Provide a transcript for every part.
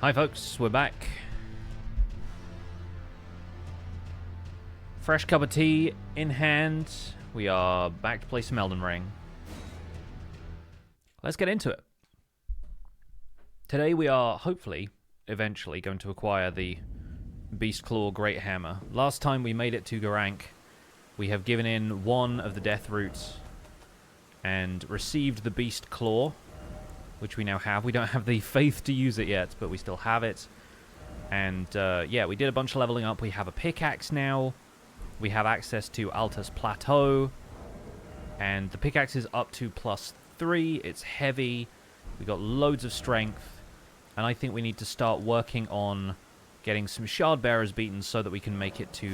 Hi folks, we're back. Fresh cup of tea in hand. We are back to play some Elden Ring. Let's get into it. Today we are, hopefully, eventually going to acquire the Beastclaw Greathammer. Last time we made it to Gurranq, we have given in one of the death roots and received the Beastclaw, which we now have. We don't have the faith to use it yet, but we still have it. And yeah, we did a bunch of leveling up. We have a pickaxe now. We have access to Altus Plateau. And the pickaxe is up to +3. It's heavy. We got loads of strength. And I think we need to start working on getting some shard bearers beaten so that we can make it to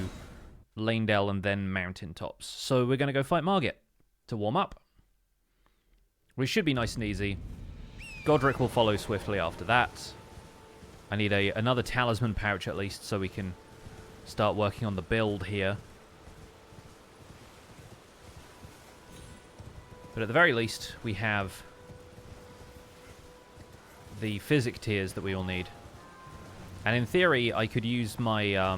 Lanedale and then mountaintops. So we're going to go fight Margit to warm up. Which should be nice and easy. Godrick will follow swiftly after that. I need another talisman pouch at least so we can start working on the build here. But at the very least, we have the physic tiers that we all need. And in theory, I could use my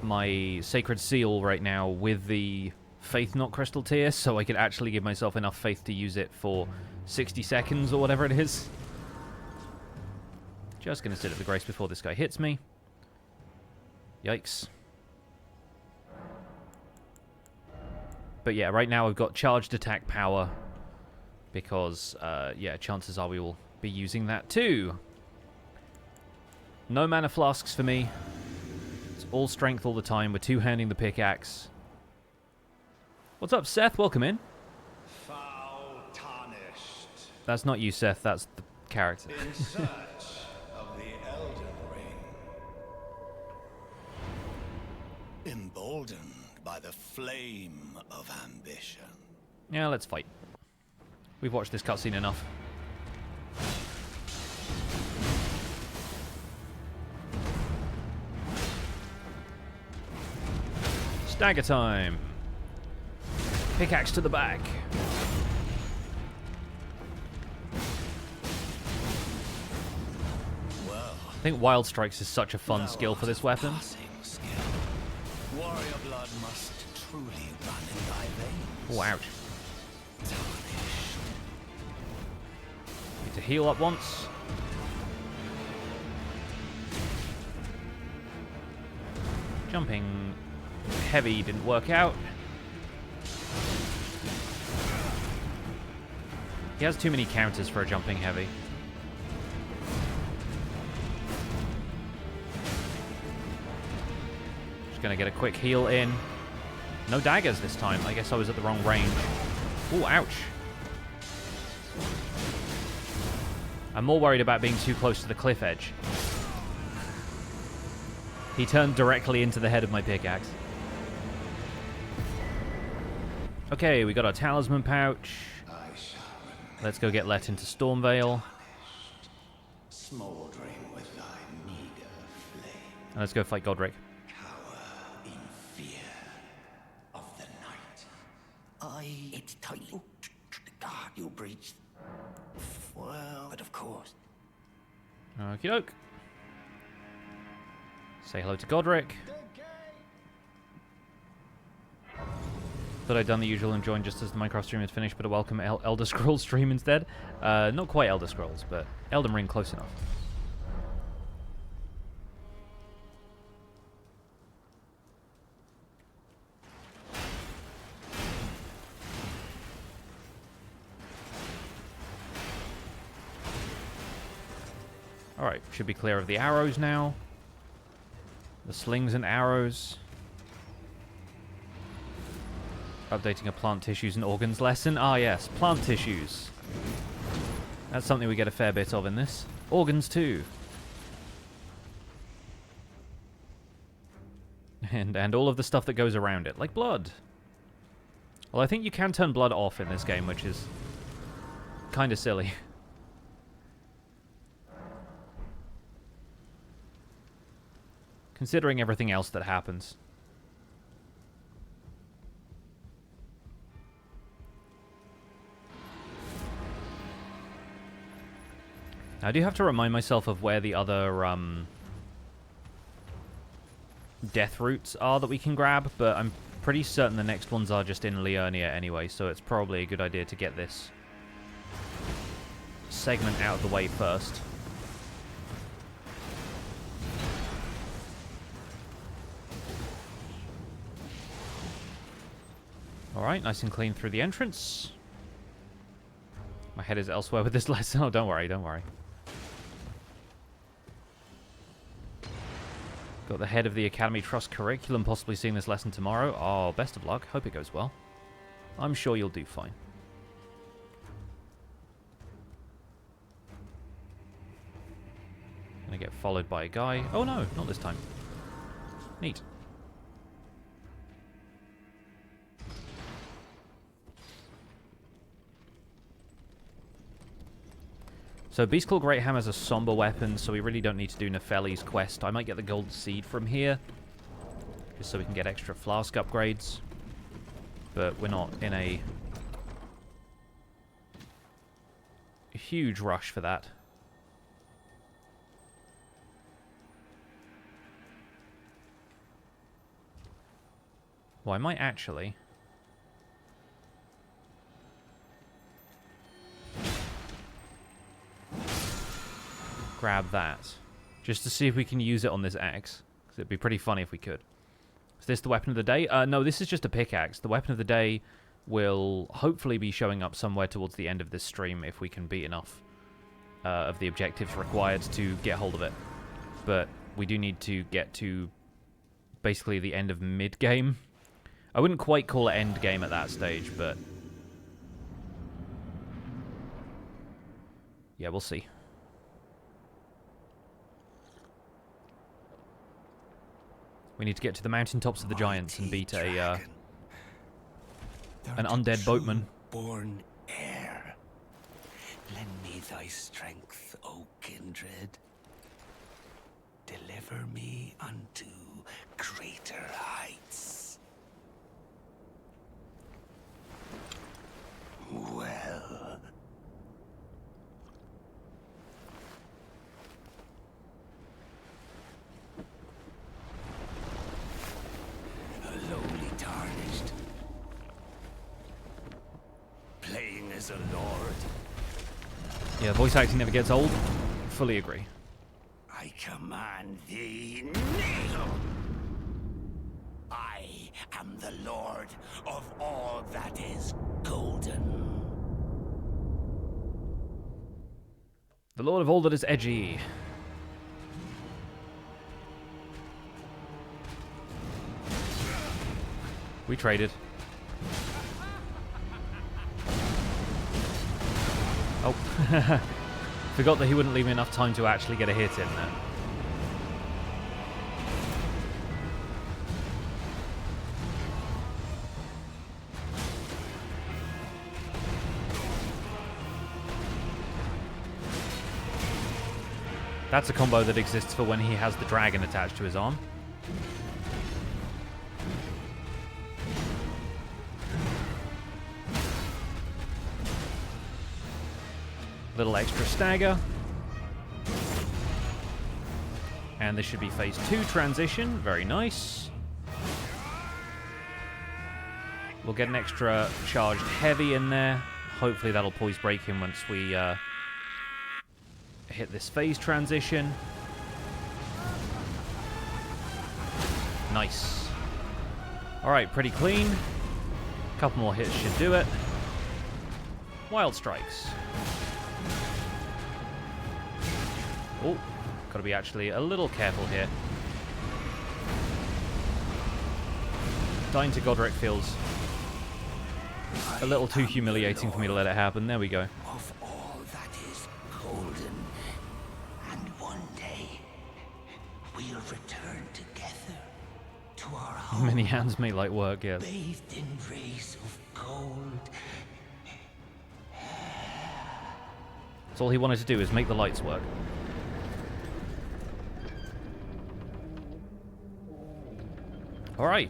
my Sacred Seal right now with the Faith Not Crystal tier, so I could actually give myself enough faith to use it for 60 seconds or whatever it is. Just going to sit at the grace before this guy hits me. Yikes. But yeah, right now I've got charged attack power because, yeah, chances are we will be using that too. No mana flasks for me. It's all strength all the time. We're two-handing the pickaxe. What's up, Seth? Welcome in. Foul tarnished. That's not you, Seth. That's the character. In search of the Elden Ring. Emboldened by the flame of ambition. Yeah, let's fight. We've watched this cutscene enough. Stagger time. Pickaxe to the back. Well, I think Wild Strikes is such a fun skill for this weapon. Warrior blood must truly run in thy veins. Oh, ouch. Tarnished. Need to heal up once. Jumping heavy didn't work out. He has too many counters for a jumping heavy. Just gonna get a quick heal in. No daggers this time. I guess I was at the wrong range. Oh, ouch. I'm more worried about being too close to the cliff edge. He turned directly into the head of my pickaxe. Okay, we got our talisman pouch. Let's go get let into Stormvale. Smoldering with thy meager flame. And let's go fight Godrick. Cower in fear of the night. It's tight. God, you breached. Well, but of course. Okie doke. Say hello to Godrick. Thought I'd done the usual and joined just as the Minecraft stream had finished, but a welcome Elder Scrolls stream instead. Not quite Elder Scrolls, but Elden Ring close enough. Alright, should be clear of the arrows now. The slings and arrows. Updating a plant tissues and organs lesson. Ah, yes, plant tissues. That's something we get a fair bit of in this. Organs, too. And all of the stuff that goes around it, like blood. Well, I think you can turn blood off in this game, which is kind of silly. Considering everything else that happens. I do have to remind myself of where the other death roots are that we can grab, but I'm pretty certain the next ones are just in Liurnia anyway, so it's probably a good idea to get this segment out of the way first. Alright, nice and clean through the entrance. My head is elsewhere with this lesson. Oh, don't worry, don't worry. Got the head of the Academy Trust curriculum possibly seeing this lesson tomorrow. Oh, best of luck. Hope it goes well. I'm sure you'll do fine. Gonna get followed by a guy. Oh no, not this time. Neat. So Beastclaw Greathammer is a somber weapon, so we really don't need to do Nefeli's quest. I might get the gold seed from here, just so we can get extra flask upgrades. But we're not in a huge rush for that. Well, I might actually grab that, just to see if we can use it on this axe, because it'd be pretty funny if we could. Is this the weapon of the day? No, this is just a pickaxe. The weapon of the day will hopefully be showing up somewhere towards the end of this stream if we can beat enough of the objectives required to get hold of it. But we do need to get to basically the end of mid-game. I wouldn't quite call it end game at that stage, but yeah, we'll see. We need to get to the mountaintops of the giants and beat an undead boatman. Born heir. Lend me thy strength, O kindred. Deliver me unto greater heights. Well. Lowly tarnished, playing as a lord. Yeah, voice acting never gets old. Fully agree. I command thee, kneel! I am the lord of all that is golden. The lord of all that is edgy. We traded. Oh. Forgot that he wouldn't leave me enough time to actually get a hit in there. That's a combo that exists for when he has the dragon attached to his arm. Little extra stagger. And this should be phase 2 transition. Very nice. We'll get an extra charged heavy in there. Hopefully that'll poise break him once we hit this phase transition. Nice. Alright, pretty clean. A couple more hits should do it. Wild strikes. Oh, gotta be actually a little careful here. Dying to Godrick feels a little too humiliating for me to let it happen. There we go. Of all that is golden, and one day we'll return together to our home. Many hands make light work, yes. Bathed in rays of gold. That's all he wanted to do, is make the lights work. Alright,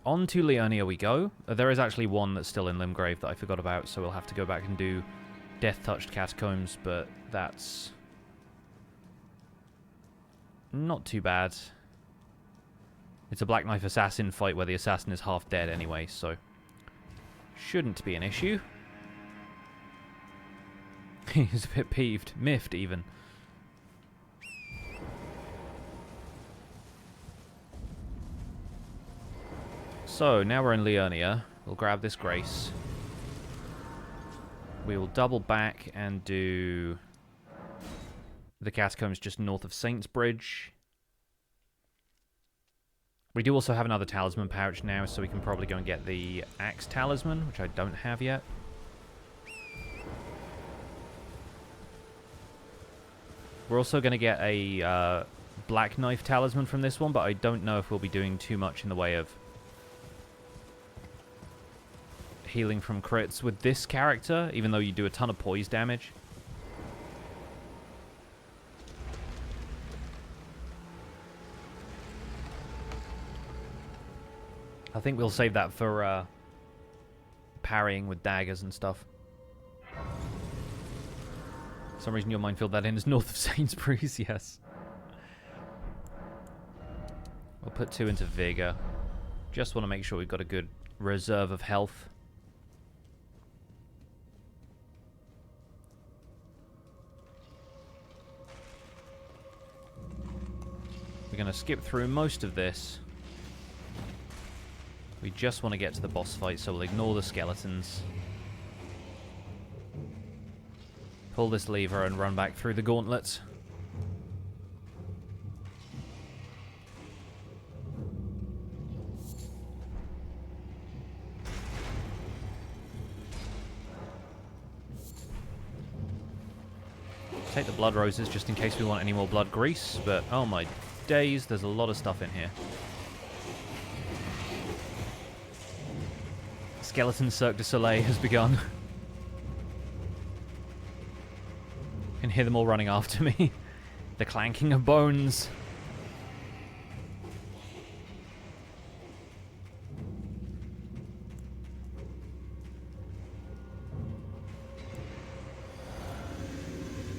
on to Liurnia we go. There is actually one that's still in Limgrave that I forgot about, so we'll have to go back and do Deathtouched Catacombs, but that's not too bad. It's a Black Knife Assassin fight where the assassin is half dead anyway, so shouldn't be an issue. He's a bit peeved. Miffed, even. So, now we're in Liurnia. We'll grab this Grace. We will double back and do the Catacombs just north of Saint's Bridge. We do also have another talisman pouch now, so we can probably go and get the Axe Talisman, which I don't have yet. We're also going to get a Black Knife Talisman from this one, but I don't know if we'll be doing too much in the way of healing from crits with this character, even though you do a ton of poise damage. I think we'll save that for parrying with daggers and stuff. For some reason your mind filled that in as north of Sainsbury's, yes. We'll put 2 into Vigor. Just want to make sure we've got a good reserve of health. We're going to skip through most of this. We just want to get to the boss fight, so we'll ignore the skeletons. Pull this lever and run back through the gauntlets. Take the blood roses just in case we want any more blood grease, but oh my days, there's a lot of stuff in here. Skeleton Cirque du Soleil has begun. Can hear them all running after me. The clanking of bones.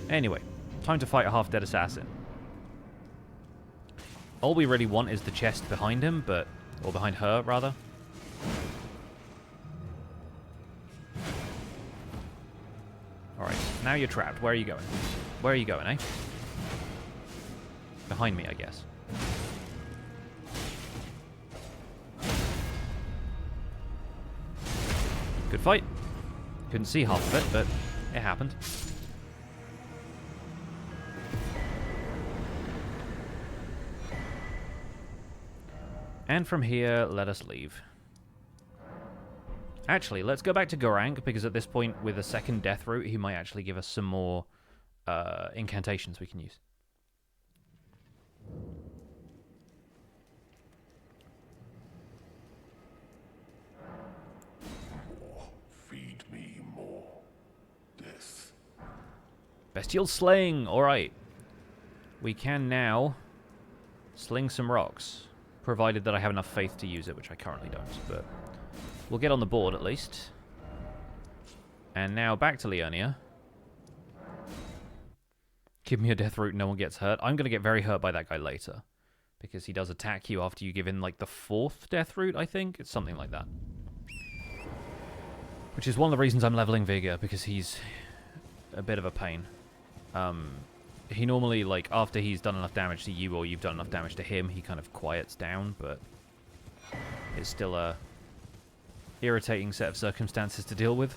Anyway, time to fight a half-dead assassin. All we really want is the chest behind him, but... or behind her, rather. Alright, now you're trapped. Where are you going? Where are you going, eh? Behind me, I guess. Good fight. Couldn't see half of it, but it happened. And from here, let us leave. Actually, let's go back to Geraint, because at this point, with a second death route, he might actually give us some more incantations we can use. Feed me more death. Bestial slaying! Alright. We can now sling some rocks, provided that I have enough faith to use it, which I currently don't, but we'll get on the board at least. And now back to Liurnia. Give me a death route, no one gets hurt. I'm going to get very hurt by that guy later, because he does attack you after you give in, like, the 4th death route, I think? It's something like that. Which is one of the reasons I'm leveling Vigor, because he's a bit of a pain. He normally, like, after he's done enough damage to you or you've done enough damage to him, he kind of quiets down, but it's still a irritating set of circumstances to deal with.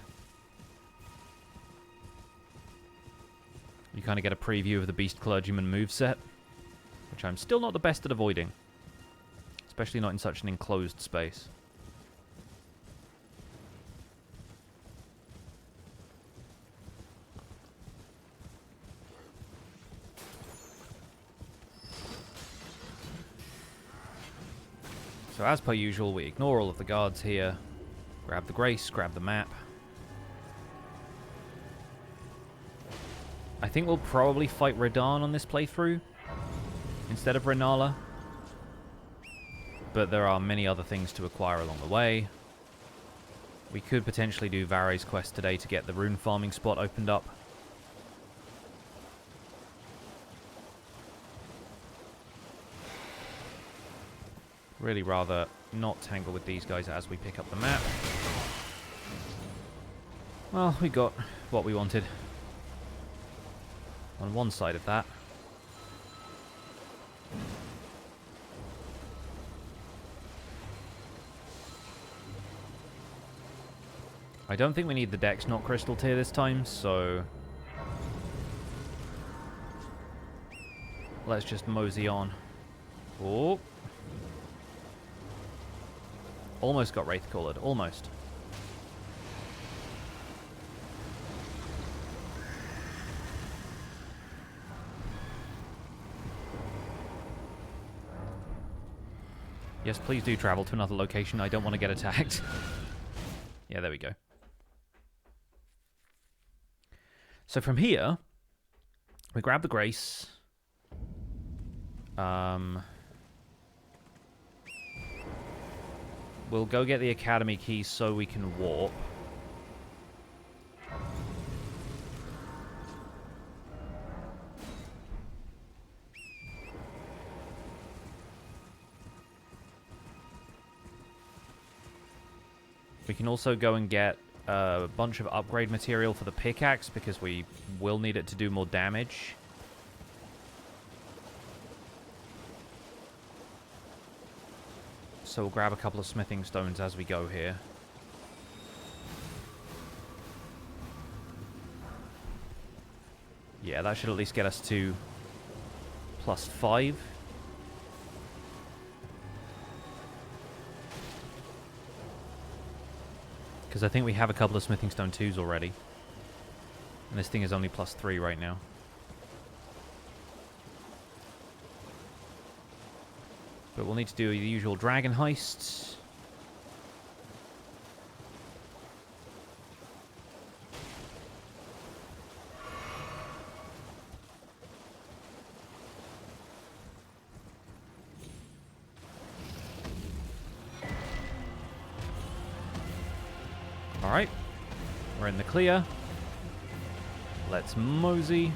You kind of get a preview of the Beast Clergyman moveset, which I'm still not the best at avoiding, especially not in such an enclosed space. So as per usual, we ignore all of the guards here, grab the Grace, grab the map. I think we'll probably fight Radahn on this playthrough instead of Rennala, but there are many other things to acquire along the way. We could potentially do Varre's quest today to get the rune farming spot opened up. Really rather not tangle with these guys as we pick up the map. Well, we got what we wanted on one side of that. I don't think we need the Dex not Crystal tier this time, so let's just mosey on. Oh. Almost got Wraithcaller. Almost. Yes, please do travel to another location. I don't want to get attacked. Yeah, there we go. So from here, we grab the Grace. We'll go get the Academy key so we can warp. We can also go and get a bunch of upgrade material for the pickaxe because we will need it to do more damage. So we'll grab a couple of smithing stones as we go here. Yeah, that should at least get us to +5. Because I think we have a couple of smithing stone 2s already. And this thing is only +3 right now. But we'll need to do the usual dragon heists. Alright. We're in the clear. Let's mosey.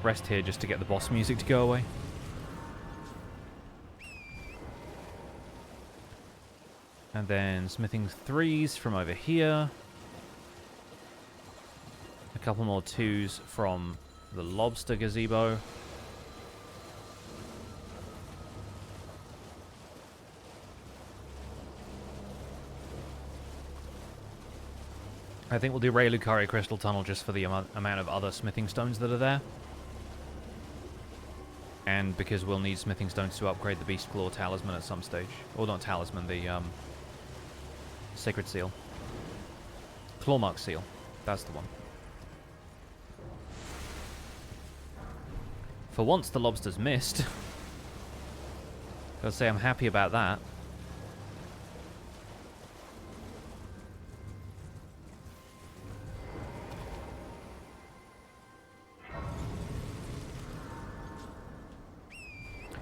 Rest here just to get the boss music to go away. And then smithing 3s from over here. A couple more 2s from the lobster gazebo. I think we'll do Ray Lucaria Crystal Tunnel just for the amount of other smithing stones that are there. And because we'll need smithing stones to upgrade the Beastclaw Talisman at some stage. Or not Talisman, the Sacred Seal. Clawmark Seal. That's the one. For once, the lobster's missed. Gotta say, I'm happy about that.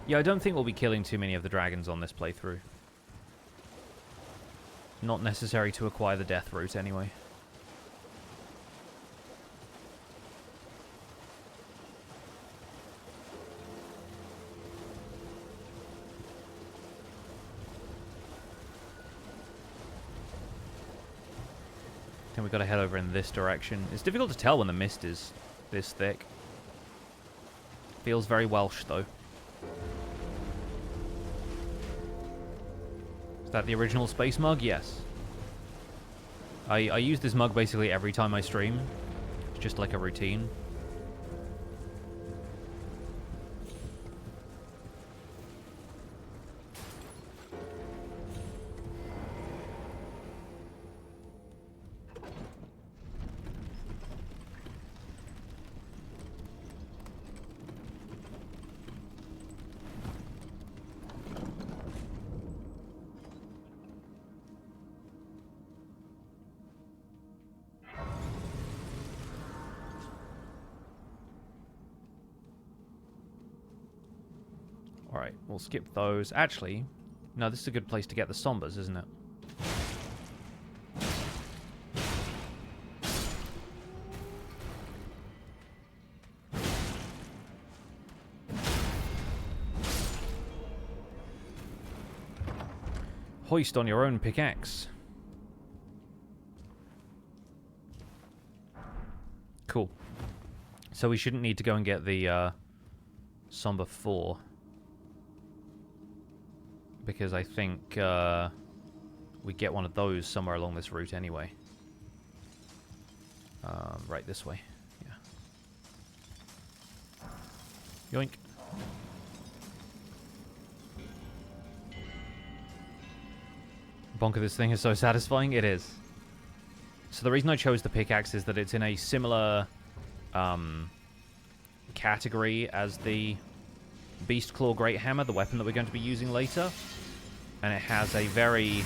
Yeah, I don't think we'll be killing too many of the dragons on this playthrough. Not necessary to acquire the death root anyway. I think we've got to head over in this direction. It's difficult to tell when the mist is this thick. Feels very Welsh, though. Is that the original space mug? Yes. I use this mug basically every time I stream. It's just like a routine. Alright, we'll skip those. Actually, no, this is a good place to get the Sombers, isn't it? Hoist on your own pickaxe. Cool. So we shouldn't need to go and get the Somber 4. Because I think we get one of those somewhere along this route anyway. Right, this way. Yeah. Yoink. Bonker, this thing is so satisfying. It is. So the reason I chose the pickaxe is that it's in a similar category as the Beastclaw Greathammer, the weapon that we're going to be using later. And it has a very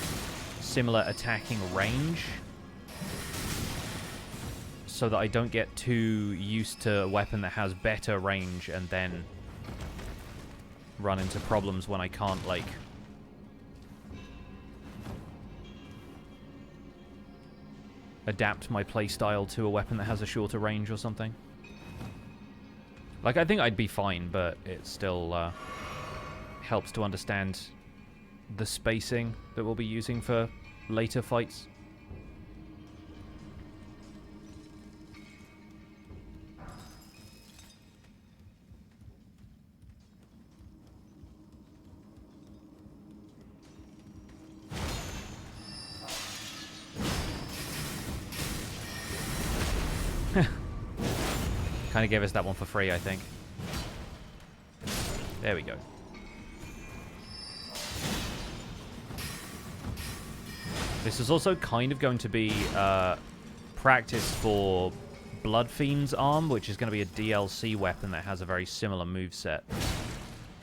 similar attacking range. So that I don't get too used to a weapon that has better range and then run into problems when I can't, like, adapt my playstyle to a weapon that has a shorter range or something. Like, I think I'd be fine, but it still helps to understand the spacing that we'll be using for later fights. Kind of gave us that one for free, I think. There we go. This is also kind of going to be practice for Bloodfiend's arm, which is going to be a DLC weapon that has a very similar moveset.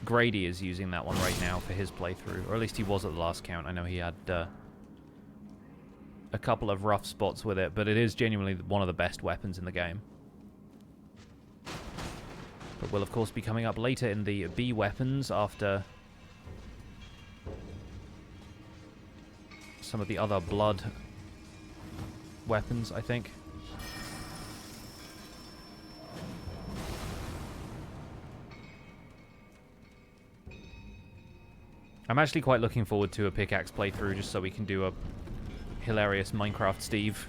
Grady is using that one right now for his playthrough, or at least he was at the last count. I know he had a couple of rough spots with it, but it is genuinely one of the best weapons in the game. But will, of course, be coming up later in the B weapons after some of the other blood weapons, I think. I'm actually quite looking forward to a pickaxe playthrough just so we can do a hilarious Minecraft Steve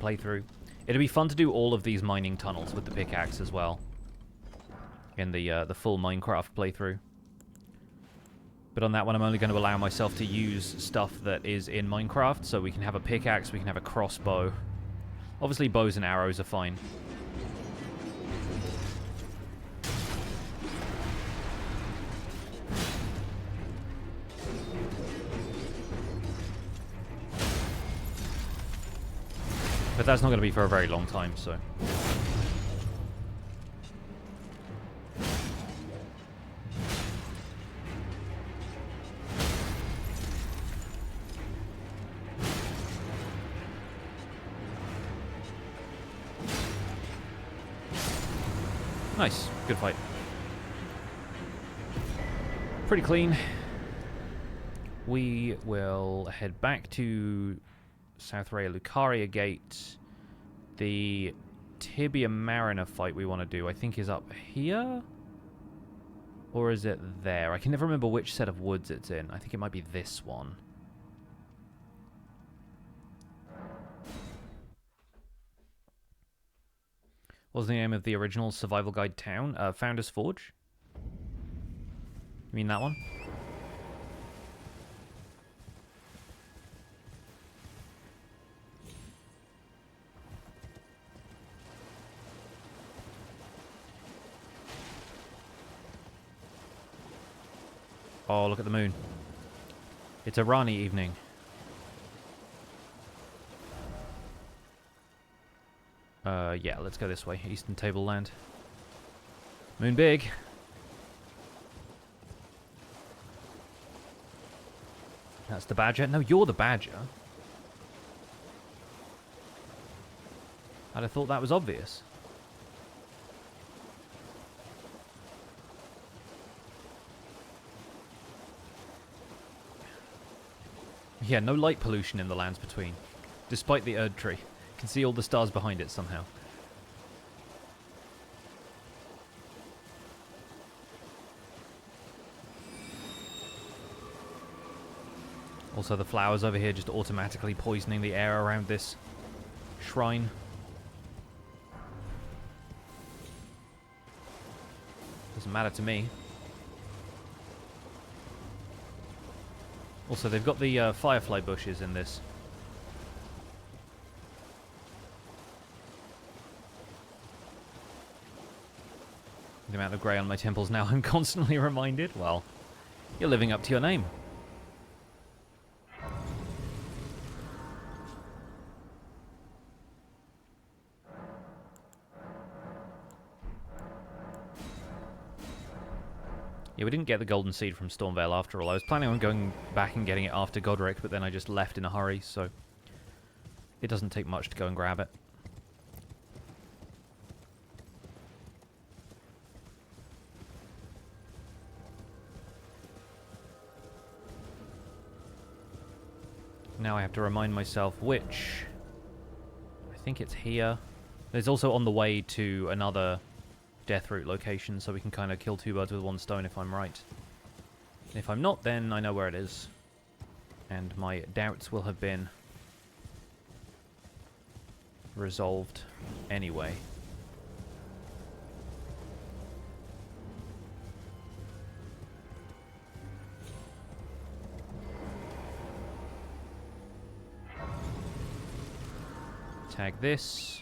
playthrough. It'd be fun to do all of these mining tunnels with the pickaxe as well in the full Minecraft playthrough. But on that one, I'm only going to allow myself to use stuff that is in Minecraft, so we can have a pickaxe, we can have a crossbow. Obviously, bows and arrows are fine. But that's not going to be for a very long time, so... Nice. Good fight. Pretty clean. We will head back to South Ray Lucaria Gate. The Tibia Mariner fight we want to do, I think, is up here? Or is it there? I can never remember which set of woods it's in. I think it might be this one. What was the name of the original survival guide town? Founder's Forge? You mean that one? Oh, look at the moon. It's a Rani evening. Yeah, let's go this way. Eastern Tableland. Moon big. That's the badger. No, you're the badger. I'd have thought that was obvious. Yeah, no light pollution in the lands between. Despite the Erd tree. You can see all the stars behind it somehow. Also, the flowers over here just automatically poisoning the air around this shrine. Doesn't matter to me. Also, they've got the firefly bushes in this. The amount of grey on my temples now, I'm constantly reminded. Well, you're living up to your name. Yeah, we didn't get the golden seed from Stormvale after all. I was planning on going back and getting it after Godrick, but then I just left in a hurry, so it doesn't take much to go and grab it. Now I have to remind myself which. I think it's here. There's also on the way to another Deathroot location, so we can kind of kill two birds with one stone if I'm right. If I'm not, then I know where it is. And my doubts will have been resolved anyway. Tag this.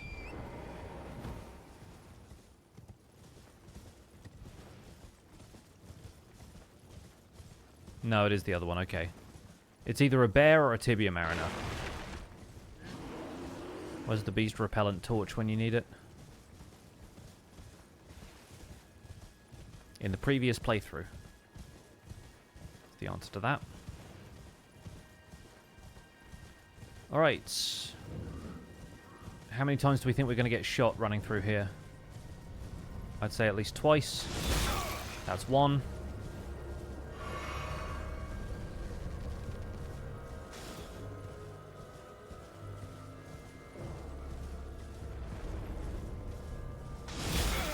No, it is the other one, okay. It's either a bear or a Tibia Mariner. Where's the beast repellent torch when you need it? In the previous playthrough. That's the answer to that. Alright. How many times do we think we're going to get shot running through here? I'd say at least twice. That's one.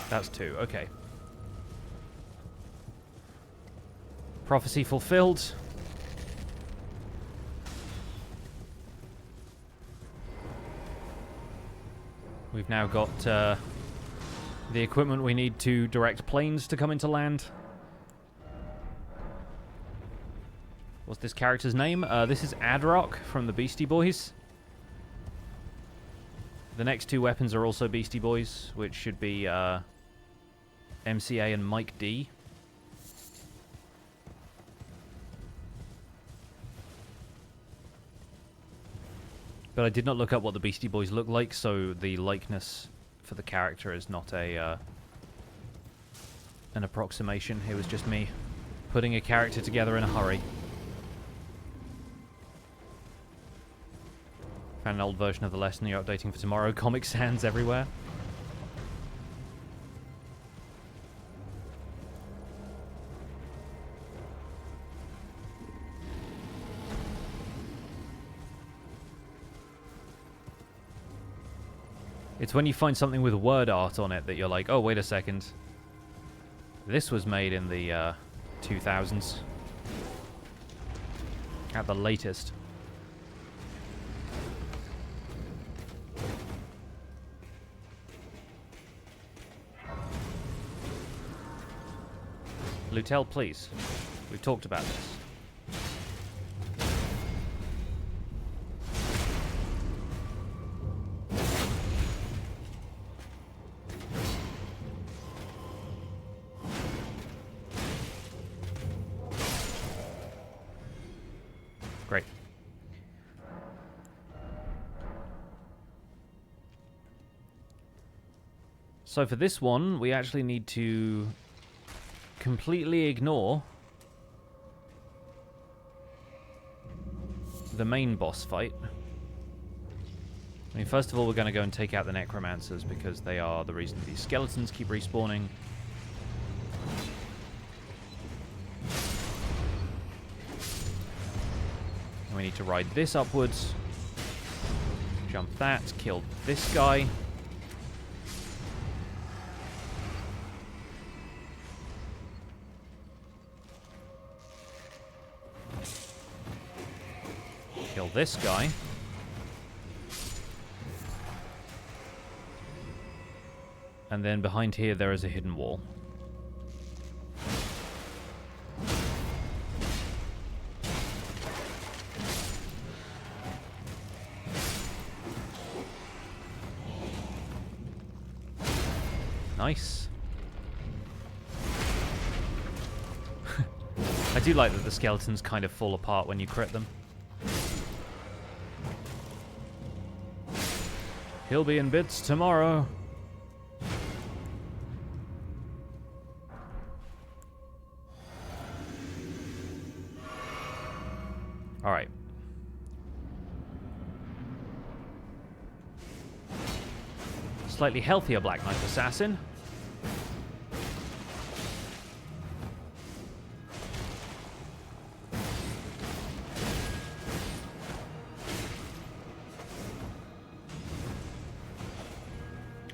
That's two, okay. Prophecy fulfilled. We've now got the equipment we need to direct planes to come into land. What's this character's name? This is Adrock from the Beastie Boys. The next two weapons are also Beastie Boys, which should be MCA and Mike D. But I did not look up what the Beastie Boys look like, so the likeness for the character is not a an approximation. It was just me putting a character together in a hurry. Found an old version of the lesson you're updating for tomorrow. Comic Sans everywhere. It's when you find something with word art on it that you're like, oh, wait a second. This was made in the 2000s. At the latest. Lutel, please. We've talked about this. Great. So for this one, we actually need to completely ignore the main boss fight. I mean, first of all, we're going to go and take out the necromancers because they are the reason these skeletons keep respawning. And we need to ride this upwards. Jump that, kill this guy. this guy. And then behind here there is a hidden wall. Nice. I do like that the skeletons kind of fall apart when you crit them. He'll be in bits tomorrow. Alright. Slightly healthier Black Knight Assassin.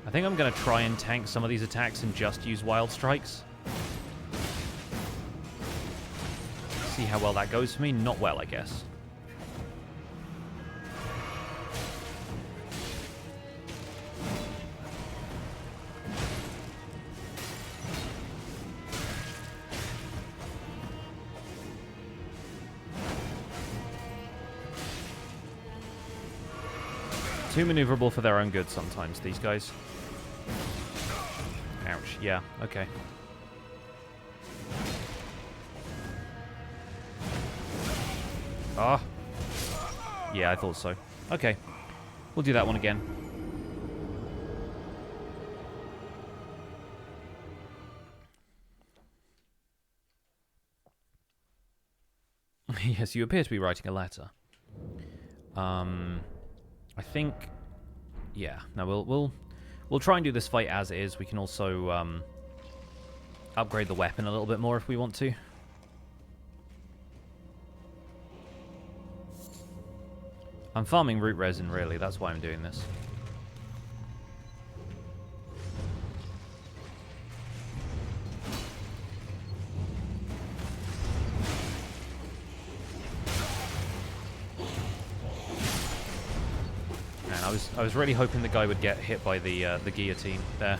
I think I'm going to try and tank some of these attacks and just use Wild Strikes. See how well that goes for me. Not well, I guess. Too maneuverable for their own good sometimes, these guys. Ouch. Yeah, okay. Ah. Yeah, I thought so. Okay. We'll do that one again. Yes, you appear to be writing a letter. I think... Yeah, no, we'll try and do this fight as is. We can also upgrade the weapon a little bit more if we want to. I'm farming root resin, really. That's why I'm doing this. Man, I was really hoping the guy would get hit by the guillotine there.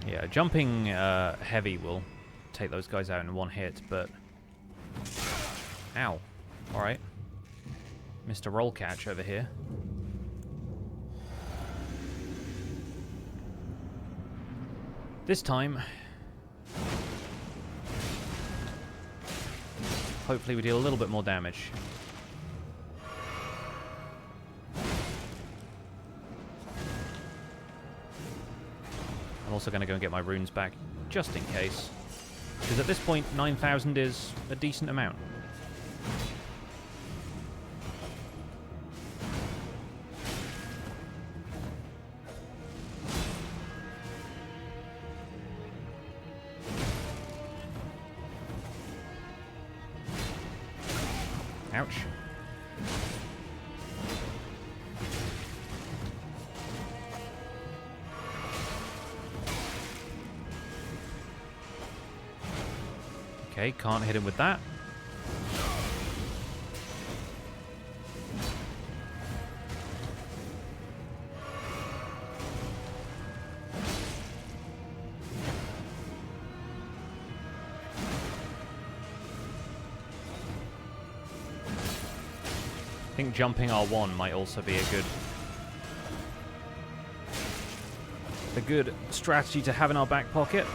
Yeah, jumping heavy will take those guys out in one hit, but... Ow. Alright. Mr. Roll Catch over here. This time... hopefully we deal a little bit more damage. I'm also going to go and get my runes back, just in case. Because at this point, 9,000 is a decent amount. Ouch. Okay, can't hit him with that. I think jumping R1 might also be a good strategy to have in our back pocket.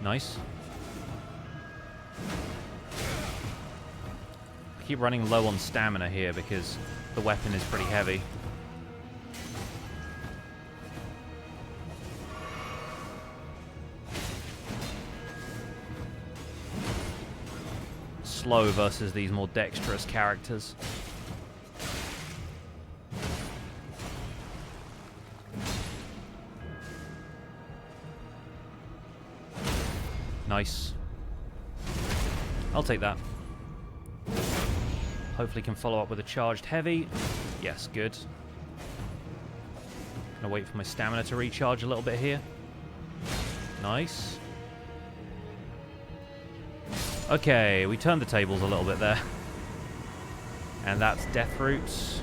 Nice. Keep running low on stamina here because the weapon is pretty heavy. Slow versus these more dexterous characters. Nice. I'll take that. Hopefully can follow up with a charged heavy. Yes, good. Gonna wait for my stamina to recharge a little bit here. Nice. Okay, we turned the tables a little bit there. And that's Death Roots.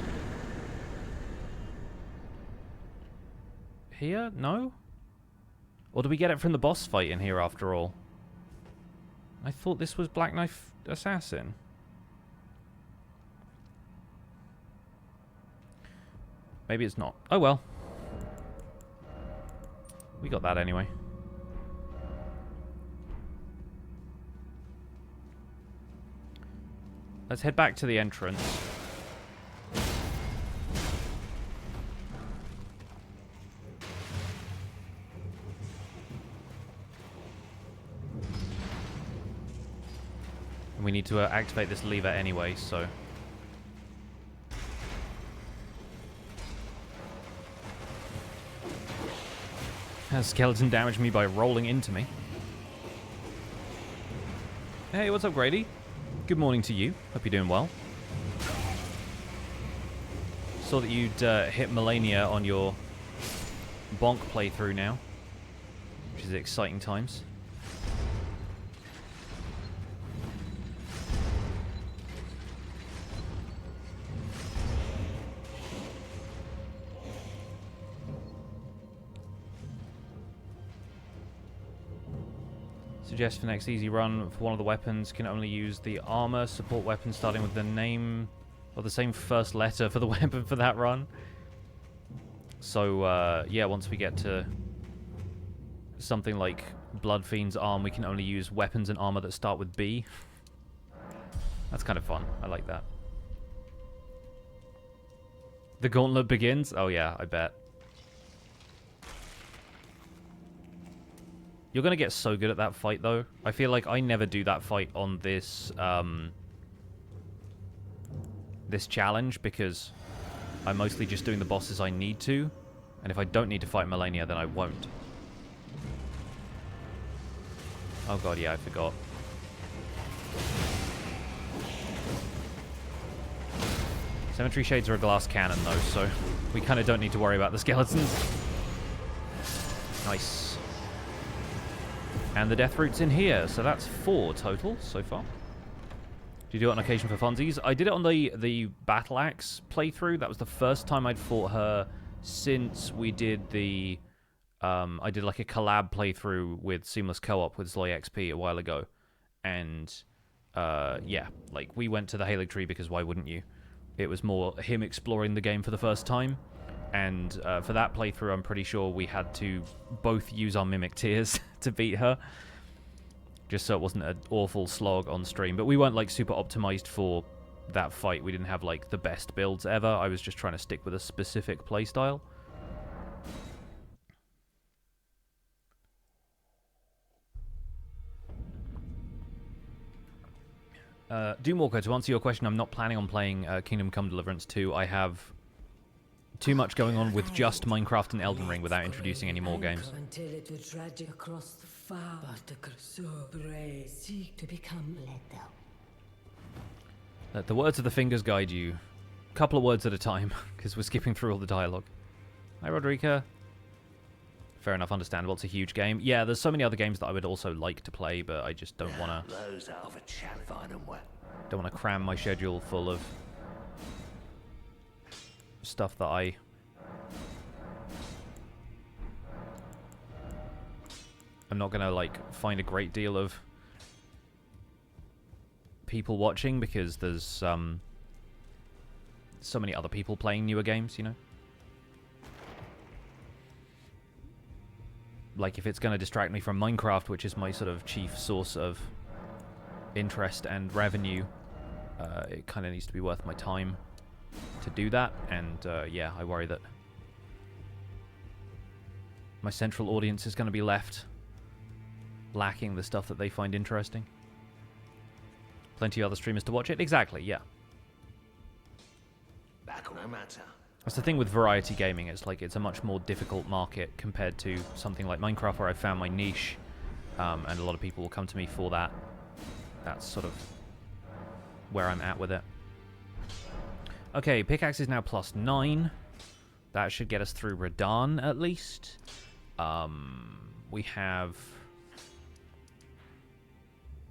Here? No? Or do we get it from the boss fight in here after all? I thought this was Black Knife Assassin. Maybe it's not. Oh well. We got that anyway. Let's head back to the entrance. And we need to activate this lever anyway, so... Has skeleton damaged me by rolling into me. Hey, what's up, Grady? Good morning to you. Hope you're doing well. Saw that you'd hit Malenia on your bonk playthrough now, which is exciting times. Suggest for next easy run for one of the weapons can only use the armor support weapon starting with the name or the same first letter for the weapon for that run. So yeah, once we get to something like Bloodfiend's arm, we can only use weapons and armor that start with B. That's kind of fun. I like that. The gauntlet begins? Oh yeah, I bet. You're going to get so good at that fight, though. I feel like I never do that fight on this this challenge because I'm mostly just doing the bosses I need to. And if I don't need to fight Malenia, then I won't. Oh god, yeah, I forgot. Cemetery Shades are a glass cannon, though, so we kind of don't need to worry about the skeletons. Nice. And the Death Root's in here, so that's 4 total so far. Do you do it on occasion for funsies? I did it on the Battle Axe playthrough. That was the first time I'd fought her since we did the... I did like a collab playthrough with Seamless Co-op with Zloy XP a while ago. And, yeah, like, we went to the Halig Tree because why wouldn't you? It was more him exploring the game for the first time. And for that playthrough, I'm pretty sure we had to both use our Mimic Tears to beat her. Just so it wasn't an awful slog on stream. But we weren't, like, super optimized for that fight. We didn't have, like, the best builds ever. I was just trying to stick with a specific playstyle. Doomwalker, to answer your question, I'm not planning on playing Kingdom Come Deliverance 2. I have too much going on with just Minecraft and Elden Ring without introducing any more games. Until it would drag you across the far, but so brave, seek to become lethal. Let the words of the fingers guide you. A couple of words at a time, because we're skipping through all the dialogue. Hi, Rodrika. Fair enough, understandable. It's a huge game. Yeah, there's so many other games that I would also like to play, but I just don't want to. Don't want to cram my schedule full of stuff that I'm not gonna like find a great deal of people watching because there's so many other people playing newer games, you know. Like if it's gonna distract me from Minecraft, which is my sort of chief source of interest and revenue, it kind of needs to be worth my time to do that, and yeah, I worry that my central audience is going to be left lacking the stuff that they find interesting. Plenty of other streamers to watch it. Exactly, yeah. That's the thing with variety gaming. It's like it's a much more difficult market compared to something like Minecraft, where I found my niche And a lot of people will come to me for that. That's sort of where I'm at with it. Okay, pickaxe is now +9. That should get us through Radahn, at least. We have...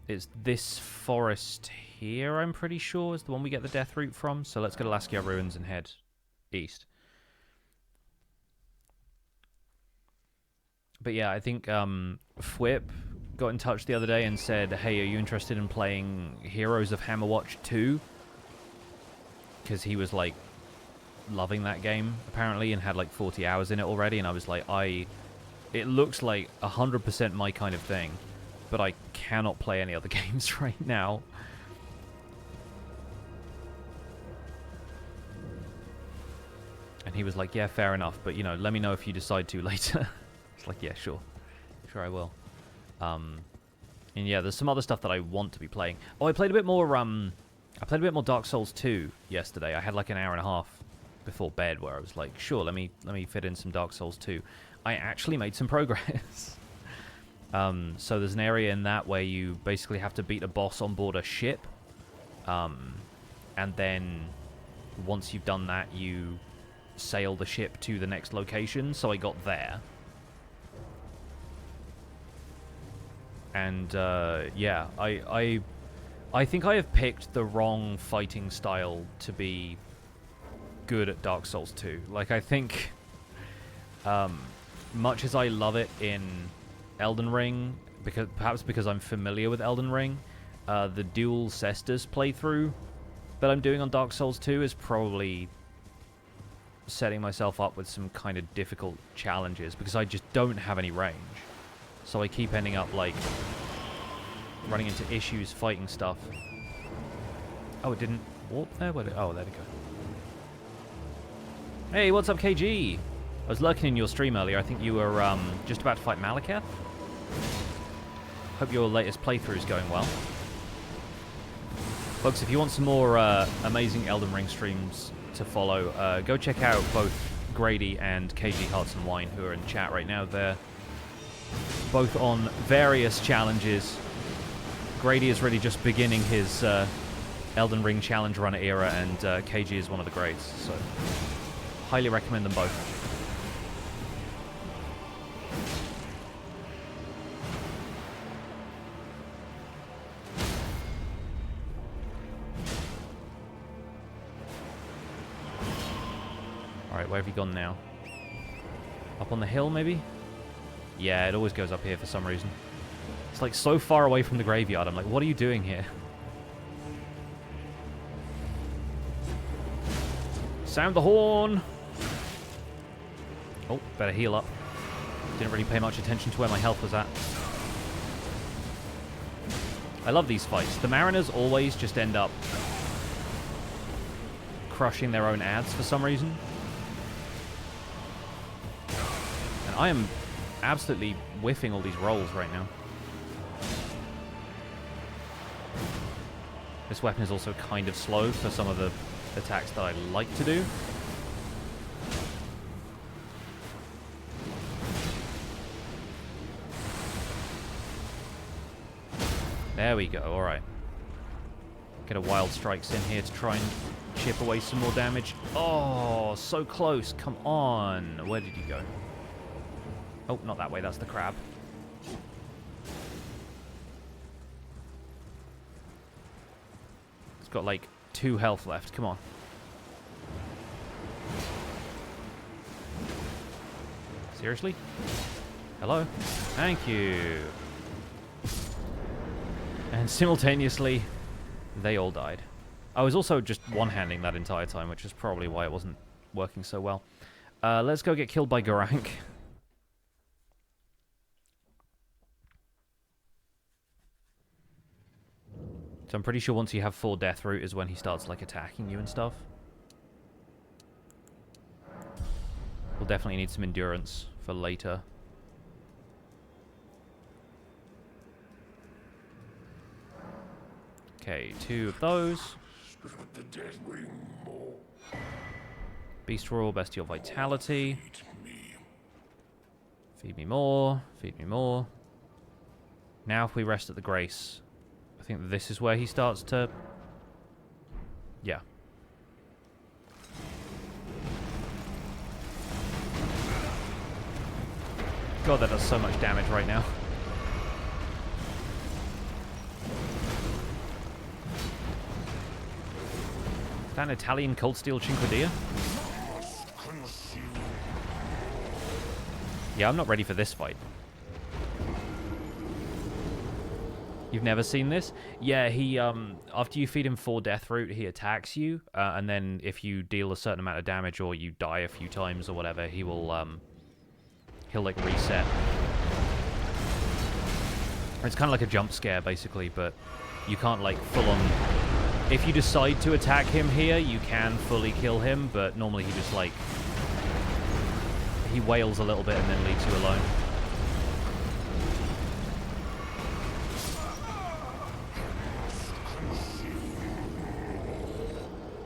It's this forest here, I'm pretty sure, is the one we get the death root from. So let's go to Laskia Ruins and head east. But yeah, I think Fwip got in touch the other day and said, hey, are you interested in playing Heroes of Hammerwatch 2? Because he was, like, loving that game, apparently, and had, like, 40 hours in it already. And I was like, it looks like 100% my kind of thing, but I cannot play any other games right now. And he was like, yeah, fair enough, but, you know, let me know if you decide to later. It's like, yeah, sure. Sure I will. And yeah, there's some other stuff that I want to be playing. Oh, I played a bit more, Dark Souls 2 yesterday. I had like an hour and a half before bed where I was like, sure, let me fit in some Dark Souls 2. I actually made some progress. So there's an area in that where you basically have to beat a boss on board a ship. And then once you've done that, you sail the ship to the next location. So I got there. And yeah, I think I have picked the wrong fighting style to be good at Dark Souls 2. Like, I think, much as I love it in Elden Ring, perhaps because I'm familiar with Elden Ring, the dual Cestus playthrough that I'm doing on Dark Souls 2 is probably setting myself up with some kind of difficult challenges, because I just don't have any range. So I keep ending up, like, running into issues fighting stuff. Oh, it didn't warp there? Oh, there we go. Hey, what's up, KG? I was lurking in your stream earlier. I think you were just about to fight Malekith. Hope your latest playthrough is going well. Folks, if you want some more amazing Elden Ring streams to follow, go check out both Grady and KG Hearts and Wine, who are in chat right now. They're both on various challenges. Grady is really just beginning his Elden Ring challenge runner era, and KG is one of the greats, so highly recommend them both. Alright, where have you gone now? Up on the hill, maybe? Yeah, it always goes up here for some reason. It's like so far away from the graveyard. I'm like, what are you doing here? Sound the horn! Oh, better heal up. Didn't really pay much attention to where my health was at. I love these fights. The Mariners always just end up crushing their own ads for some reason. And I am absolutely whiffing all these rolls right now. This weapon is also kind of slow for some of the attacks that I like to do. There we go, alright. Get a Wild Strikes in here to try and chip away some more damage. Oh, so close, come on. Where did you go? Oh, not that way, that's the crab. It's got like 2 health left, come on. Seriously? Hello? Thank you. And simultaneously, they all died. I was also just one-handing that entire time, which is probably why it wasn't working so well. Let's go get killed by Garank. So I'm pretty sure once you have 4 death root is when he starts like attacking you and stuff. We'll definitely need some endurance for later. Okay, 2 of those. Beast Roar, Bestial Vitality. Feed me more, feed me more. Now if we rest at the Grace, I think this is where he starts to... Yeah. God, that does so much damage right now. Is that an Italian Cold Steel Cinquedilla? Yeah, I'm not ready for this fight. You've never seen this? Yeah, he, after you feed him 4 Death Root, he attacks you, and then if you deal a certain amount of damage or you die a few times or whatever, he will, he'll, like, reset. It's kind of like a jump scare, basically, but you can't, like, full-on... If you decide to attack him here, you can fully kill him, but normally he just, like... He wails a little bit and then leaves you alone.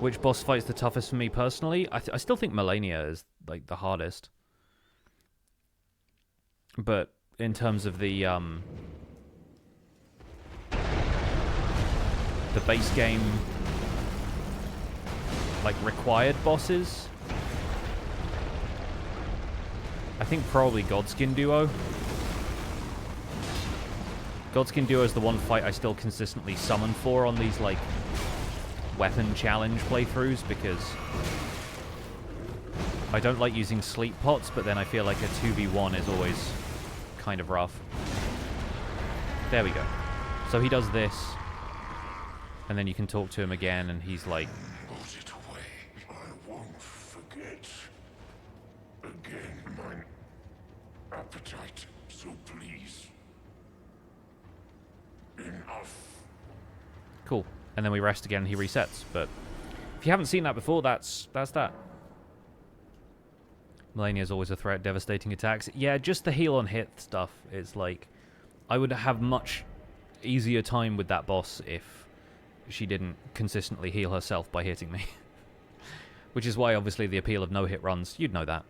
Which boss fight's the toughest for me personally? I still think Malenia is, like, the hardest. But in terms of the base game, like, required bosses, I think probably Godskin Duo. Godskin Duo is the one fight I still consistently summon for on these, like, weapon challenge playthroughs, because I don't like using sleep pots, but then I feel like a 2v1 is always kind of rough. There we go. So he does this, and then you can talk to him again, and he's like... Put it away. I won't forget. Again, mine appetite, so please. Enough. Cool. And then we rest again and he resets. But if you haven't seen that before, that's that. Malenia's always a threat, devastating attacks. Yeah, just the heal on hit stuff is like... I would have much easier time with that boss if she didn't consistently heal herself by hitting me. Which is why, obviously, the appeal of no-hit runs... You'd know that,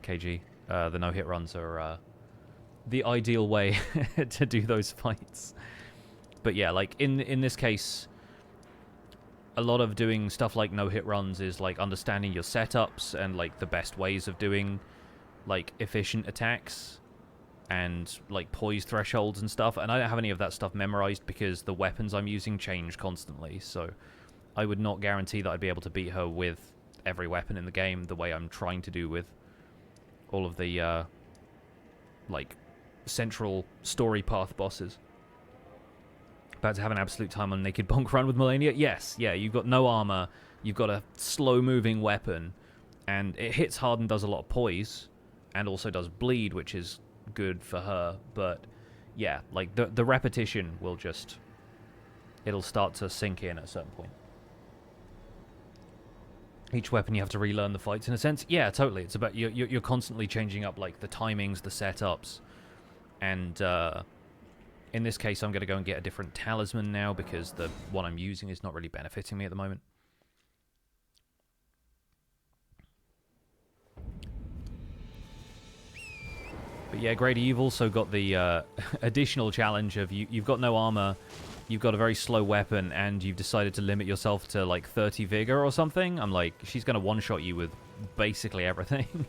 KG. The no-hit runs are the ideal way to do those fights. But yeah, like, in this case... A lot of doing stuff like no-hit runs is, like, understanding your setups and, like, the best ways of doing, like, efficient attacks and, like, poise thresholds and stuff. And I don't have any of that stuff memorized because the weapons I'm using change constantly. So I would not guarantee that I'd be able to beat her with every weapon in the game the way I'm trying to do with all of the, like, central story path bosses. About to have an absolute time on Naked Bonk run with Malenia? Yes, yeah, you've got no armor, you've got a slow-moving weapon, and it hits hard and does a lot of poise, and also does bleed, which is good for her, but yeah, like, the repetition will just... It'll start to sink in at a certain point. Each weapon you have to relearn the fights, in a sense. Yeah, totally, it's about... You're constantly changing up, like, the timings, the setups, and, in this case, I'm going to go and get a different talisman now because the one I'm using is not really benefiting me at the moment. But yeah, Grady, you've also got the additional challenge of you've got no armor, you've got a very slow weapon, and you've decided to limit yourself to like 30 vigor or something. I'm like, she's going to one-shot you with basically everything.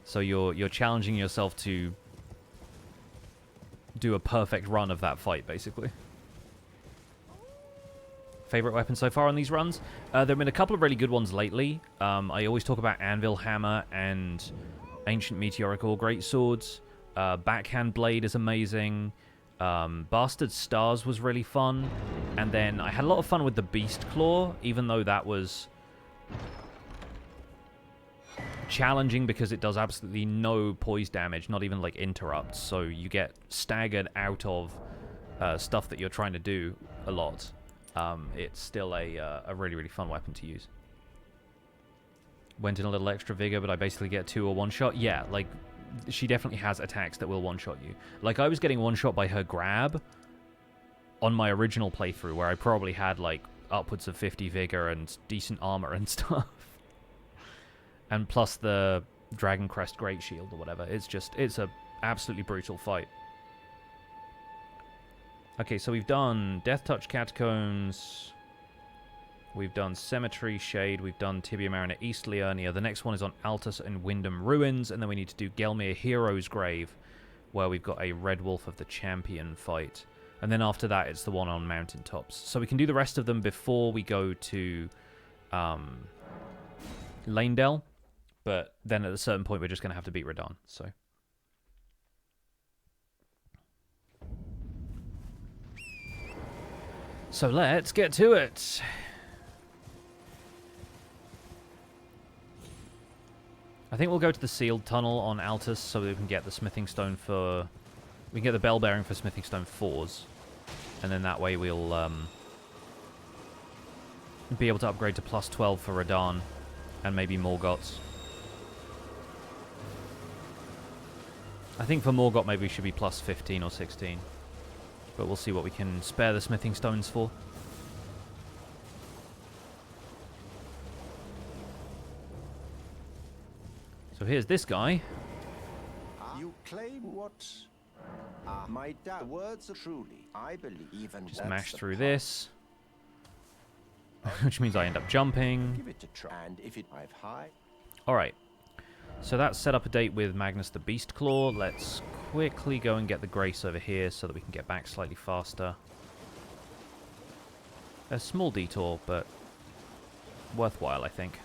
So you're challenging yourself to do a perfect run of that fight, basically. Favorite weapon so far on these runs? There have been a couple of really good ones lately. I always talk about Anvil Hammer and Ancient Meteoric Ore Greatswords. Backhand Blade is amazing. Bastard Stars was really fun. And then I had a lot of fun with the Beastclaw, even though that was challenging because it does absolutely no poise damage, not even like interrupts, so you get staggered out of stuff that you're trying to do a lot. It's still a really, really fun weapon to use. Went in a little extra vigor, but I basically get 2 or 1 shot. Yeah, like, she definitely has attacks that will one-shot you. Like, I was getting one-shot by her grab on my original playthrough, where I probably had, like, upwards of 50 vigor and decent armor and stuff. And plus the Dragon Crest Great Shield or whatever. It's a absolutely brutal fight. Okay, so we've done Deathtouched Catacombs. We've done Cemetery Shade. We've done Tibia Marina East Liurnia. The next one is on Altus and Wyndham Ruins. And then we need to do Gelmir Hero's Grave, where we've got a Red Wolf of the Champion fight. And then after that, it's the one on Mountaintops. So we can do the rest of them before we go to Lanedell. But then at a certain point, we're just going to have to beat Radahn. So let's get to it. I think we'll go to the sealed tunnel on Altus so that we can get the smithing stone for... We can get the bell bearing for smithing stone 4s. And then that way we'll be able to upgrade to plus 12 for Radahn. And maybe Morgott's. I think for Morgott maybe we should be plus 15 or 16. But we'll see what we can spare the smithing stones for. So here's this guy. You claim what? My words are truly, I believe. Even just mash through this. Which means I end up jumping. Give it a try. And if it I've high. Alright. So that's set up a date with Magnus the Beastclaw. Let's quickly go and get the Grace over here so that we can get back slightly faster. A small detour, but worthwhile, I think.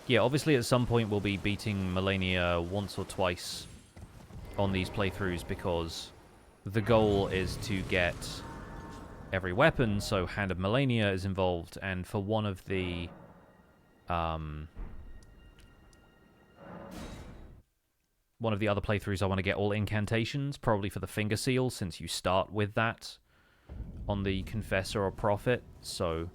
Yeah, obviously at some point we'll be beating Malenia once or twice on these playthroughs because the goal is to get every weapon, so Hand of Malenia is involved, and for one of the other playthroughs I want to get all incantations, probably for the Finger Seal, since you start with that on the Confessor or Prophet, so...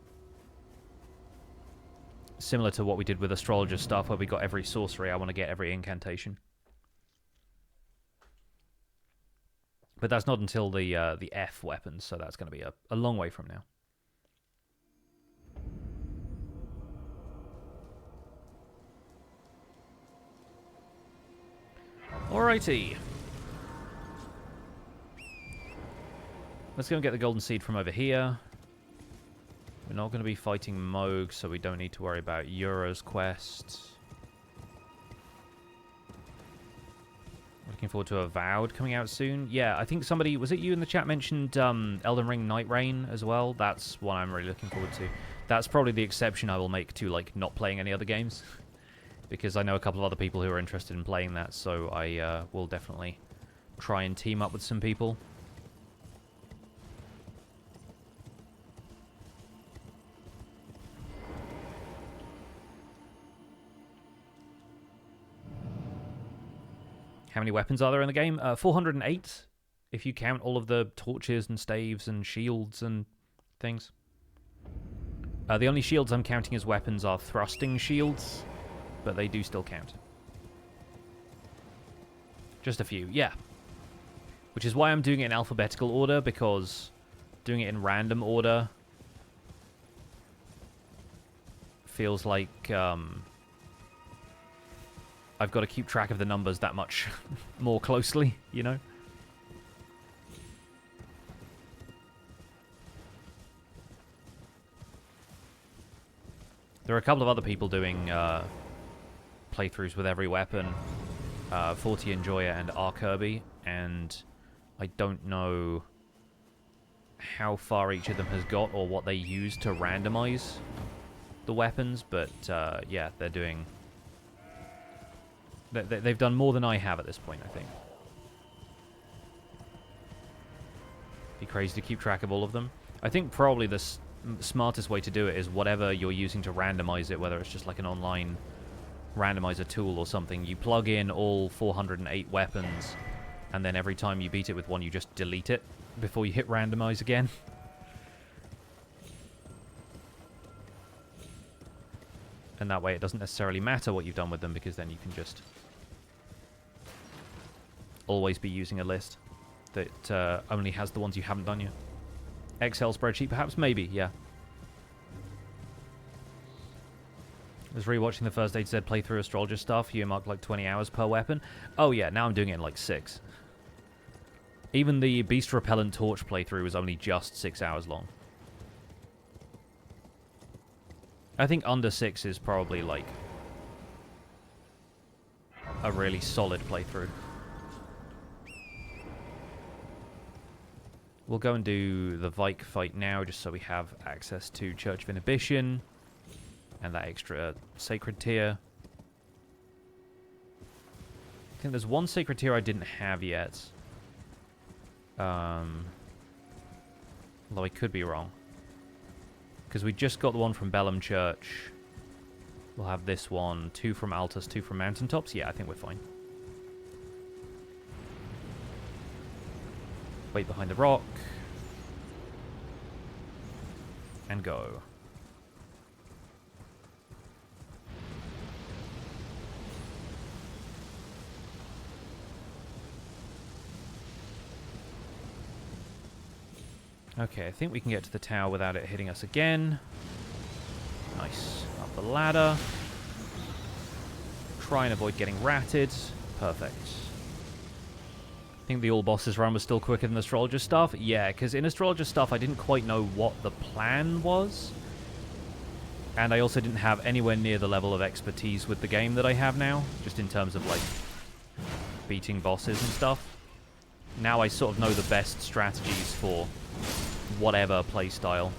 Similar to what we did with Astrologer stuff, where we got every sorcery, I want to get every incantation. But that's not until the F weapons, so that's going to be a long way from now. Alrighty. Let's go and get the golden seed from over here. We're not going to be fighting Mohg, so we don't need to worry about Euro's quest. Looking forward to Avowed coming out soon. Yeah, I think somebody... Was it you in the chat mentioned Elden Ring Night Rain as well? That's what I'm really looking forward to. That's probably the exception I will make to, like, not playing any other games. Because I know a couple of other people who are interested in playing that, so I will definitely try and team up with some people. How many weapons are there in the game? 408, if you count all of the torches and staves and shields and things. The only shields I'm counting as weapons are thrusting shields, but they do still count. Just a few, yeah. Which is why I'm doing it in alphabetical order, because doing it in random order feels like... I've got to keep track of the numbers that much more closely, you know? There are a couple of other people doing playthroughs with every weapon. 40 Enjoyer and R. Kirby, and I don't know how far each of them has got or what they use to randomize the weapons, but yeah, they're doing... They've done more than I have at this point, I think. Be crazy to keep track of all of them. I think probably the smartest way to do it is whatever you're using to randomize it, whether it's just like an online randomizer tool or something. You plug in all 408 weapons, and then every time you beat it with one, you just delete it before you hit randomize again. And that way it doesn't necessarily matter what you've done with them, because then you can just always be using a list that only has the ones you haven't done yet. Excel spreadsheet, perhaps? Maybe, yeah. I was rewatching the first A-Z playthrough Astrologer stuff. You marked like 20 hours per weapon. Oh yeah, now I'm doing it in like 6. Even the Beast Repellent Torch playthrough was only just 6 hours long. I think under 6 is probably like a really solid playthrough. We'll go and do the Vike fight now, just so we have access to Church of Inhibition and that extra Sacred Tier. I think there's one Sacred Tier I didn't have yet. Although I could be wrong. Because we just got the one from Bellum Church. We'll have this one. 2 from Altus, 2 from Mountaintops. Yeah, I think we're fine. Wait behind the rock. And go. Okay, I think we can get to the tower without it hitting us again. Nice. Up the ladder. Try and avoid getting ratted. Perfect. I think the all bosses run was still quicker than Astrologer stuff. Yeah, because in Astrologer stuff I didn't quite know what the plan was. And I also didn't have anywhere near the level of expertise with the game that I have now. Just in terms of, like, beating bosses and stuff. Now I sort of know the best strategies for whatever playstyle.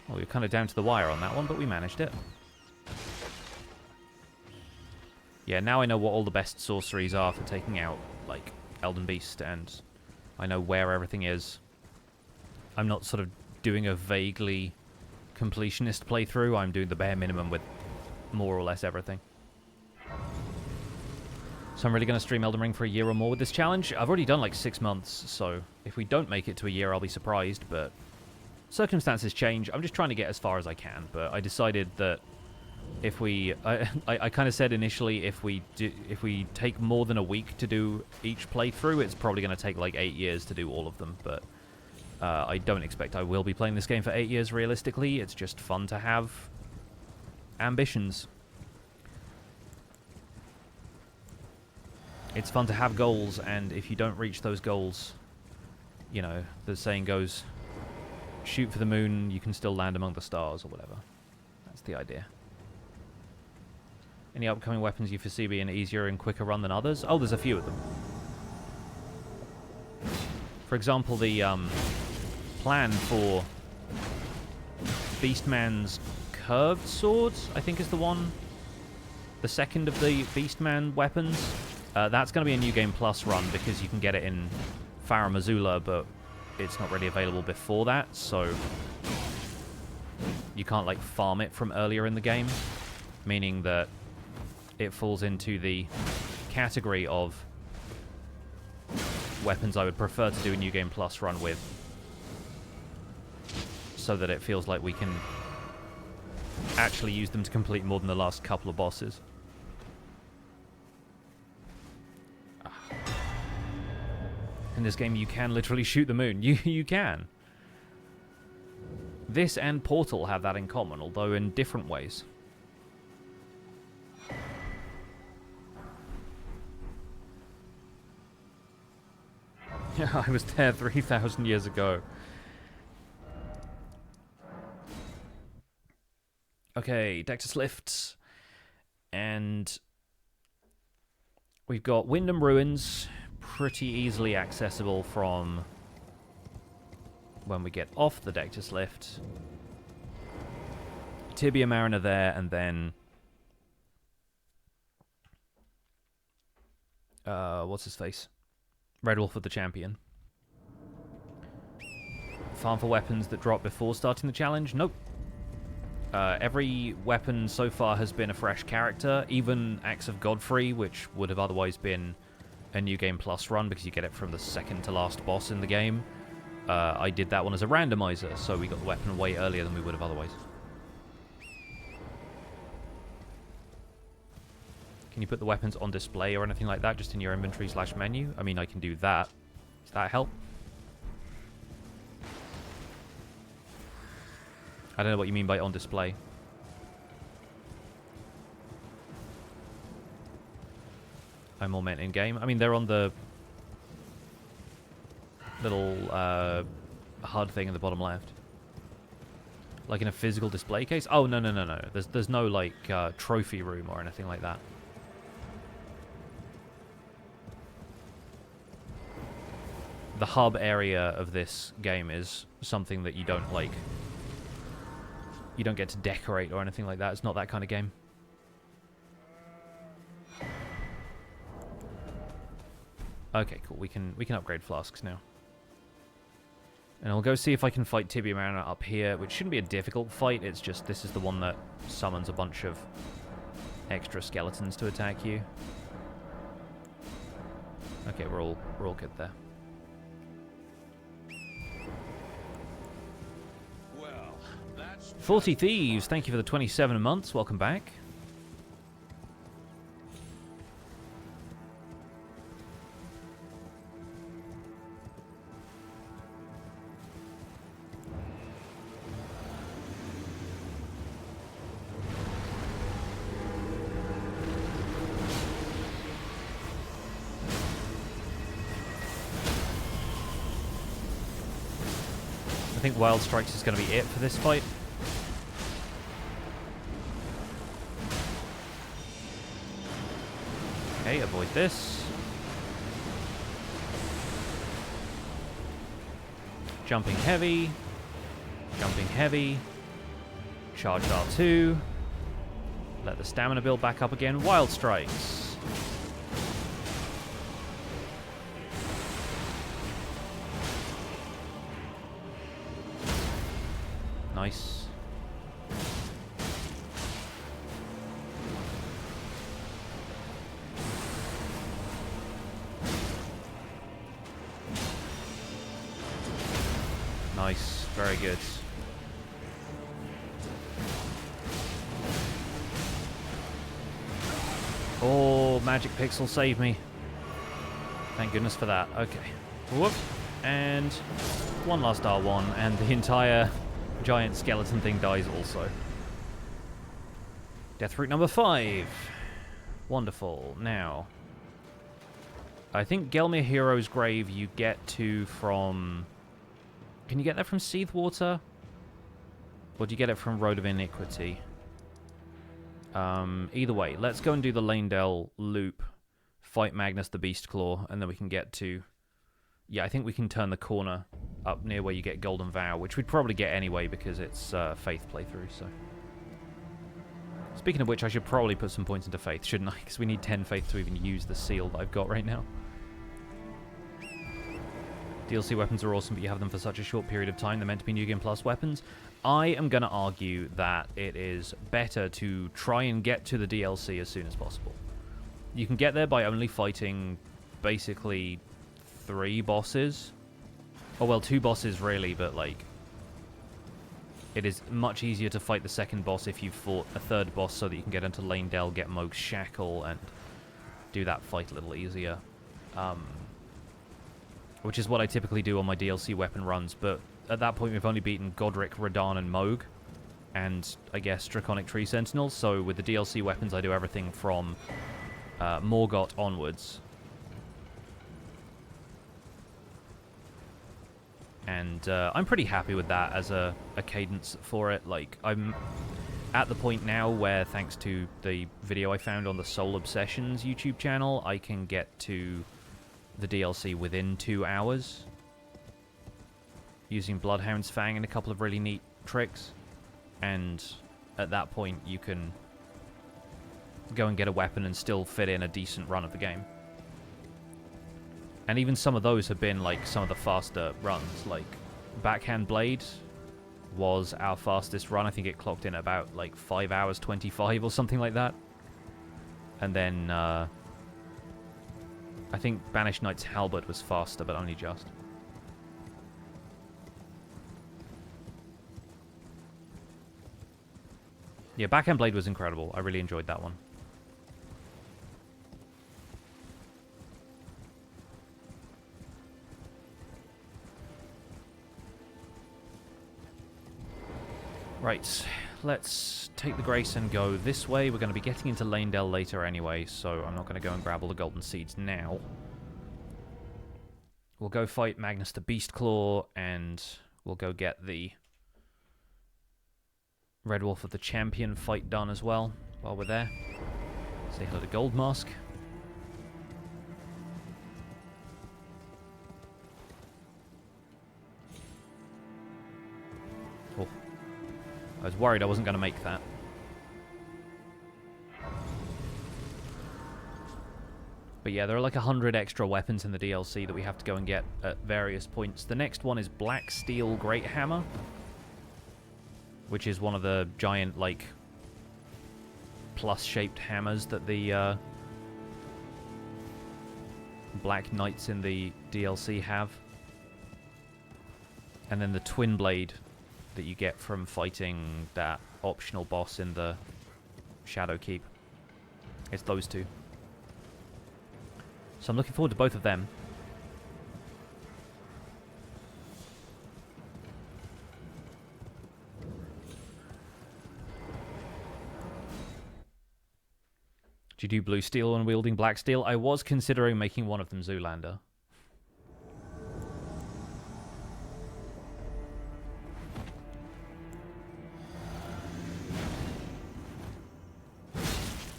Well, we were kind of down to the wire on that one, but we managed it. Yeah, now I know what all the best sorceries are for taking out, like, Elden Beast, and I know where everything is. I'm not sort of doing a vaguely completionist playthrough. I'm doing the bare minimum with more or less everything. So I'm really going to stream Elden Ring for a year or more with this challenge. I've already done like 6 months, so if we don't make it to a year, I'll be surprised, but circumstances change. I'm just trying to get as far as I can, but I decided that if we... I kind of said initially if we take more than a week to do each playthrough, it's probably going to take like 8 years to do all of them, but I don't expect I will be playing this game for 8 years realistically. It's just fun to have ambitions. It's fun to have goals, and if you don't reach those goals, you know, the saying goes, shoot for the moon, you can still land among the stars, or whatever. That's the idea. Any upcoming weapons you foresee being easier and quicker run than others? Oh, there's a few of them. For example, the plan for Beastman's curved sword, I think is the one. The second of the Beastman weapons. That's going to be a New Game Plus run because you can get it in Farum Azula, but it's not really available before that, so you can't, like, farm it from earlier in the game, meaning that it falls into the category of weapons I would prefer to do a New Game Plus run with, so that it feels like we can actually use them to complete more than the last couple of bosses. In this game, you can literally shoot the moon. You can. This and Portal have that in common, although in different ways. Yeah, I was there 3,000 years ago. Okay, deck to lifts. And we've got Wyndham Ruins, pretty easily accessible from when we get off the Dectus lift. Tibia Mariner there, and then what's his face? Red Wolf of the Champion. Farm for weapons that drop before starting the challenge? Nope. Every weapon so far has been a fresh character, even Axe of Godfrey, which would have otherwise been a New Game Plus run because you get it from the second to last boss in the game. I did that one as a randomizer, so we got the weapon way earlier than we would have otherwise. Can you put the weapons on display or anything like that just in your inventory/menu? I mean, I can do that. Does that help? I don't know what you mean by on display. I more meant in-game. I mean, they're on the little HUD thing in the bottom left. Like in a physical display case? Oh, no, no, no, no. There's no, like, trophy room or anything like that. The hub area of this game is something that you don't, like... You don't get to decorate or anything like that. It's not that kind of game. Okay, cool. We can upgrade flasks now. And I'll go see if I can fight Tibia Mariner up here, which shouldn't be a difficult fight. It's just this is the one that summons a bunch of extra skeletons to attack you. Okay, we're all good there. Well, that's 40 Thieves, thank you for the 27 months. Welcome back. I think Wild Strikes is going to be it for this fight. Okay, avoid this. Jumping heavy. Jumping heavy. Charged R2. Let the stamina build back up again. Wild Strikes. Nice. Nice. Very good. Oh, Magic Pixel saved me. Thank goodness for that. Okay. Whoop. And one last R1, and the entire giant skeleton thing dies also. Death route number 5. Wonderful. Now, I think Gelmir Hero's Grave you get to from... Can you get that from Seethwater? Or do you get it from Road of Iniquity? Either way, let's go and do the Lanedale loop, fight Magnus the Beastclaw, and then we can get to... Yeah, I think we can turn the corner up near where you get Golden Vow, which we'd probably get anyway because it's Faith playthrough, so... Speaking of which, I should probably put some points into Faith, shouldn't I? Because we need 10 Faith to even use the seal that I've got right now. DLC weapons are awesome, but you have them for such a short period of time. They're meant to be New Game Plus weapons. I am going to argue that it is better to try and get to the DLC as soon as possible. You can get there by only fighting, basically, 3 bosses. Oh, well, 2 bosses, really, but, like... It is much easier to fight the second boss if you've fought a 3rd boss so that you can get into Lanedale, get Mohg's Shackle, and do that fight a little easier. Which is what I typically do on my DLC weapon runs, but at that point we've only beaten Godrick, Radahn, and Mohg, and, I guess, Draconic Tree Sentinel, so with the DLC weapons I do everything from Morgott onwards. And I'm pretty happy with that as a cadence for it. Like, I'm at the point now where, thanks to the video I found on the Soul Obsessions YouTube channel, I can get to the DLC within 2 hours. Using Bloodhound's Fang and a couple of really neat tricks. And at that point, you can go and get a weapon and still fit in a decent run of the game. And even some of those have been, like, some of the faster runs. Like, Backhand Blade was our fastest run. I think it clocked in about, like, 5 hours 25 or something like that. And then, I think Banished Knight's Halberd was faster, but only just. Yeah, Backhand Blade was incredible. I really enjoyed that one. Right, let's take the Grace and go this way. We're going to be getting into Lanedale later anyway, so I'm not going to go and grab all the golden seeds now. We'll go fight Magnus the Beastclaw, and we'll go get the Red Wolf of the Champion fight done as well while we're there. Say hello to Goldmask. Oh. I was worried I wasn't going to make that. But yeah, there are like 100 extra weapons in the DLC that we have to go and get at various points. The next one is Black Steel Greathammer, which is one of the giant, like, plus-shaped hammers that the Black Knights in the DLC have. And then the Twin Blade that you get from fighting that optional boss in the Shadow Keep. It's those two. So I'm looking forward to both of them. Do you do blue steel when wielding black steel? I was considering making one of them Zoolander.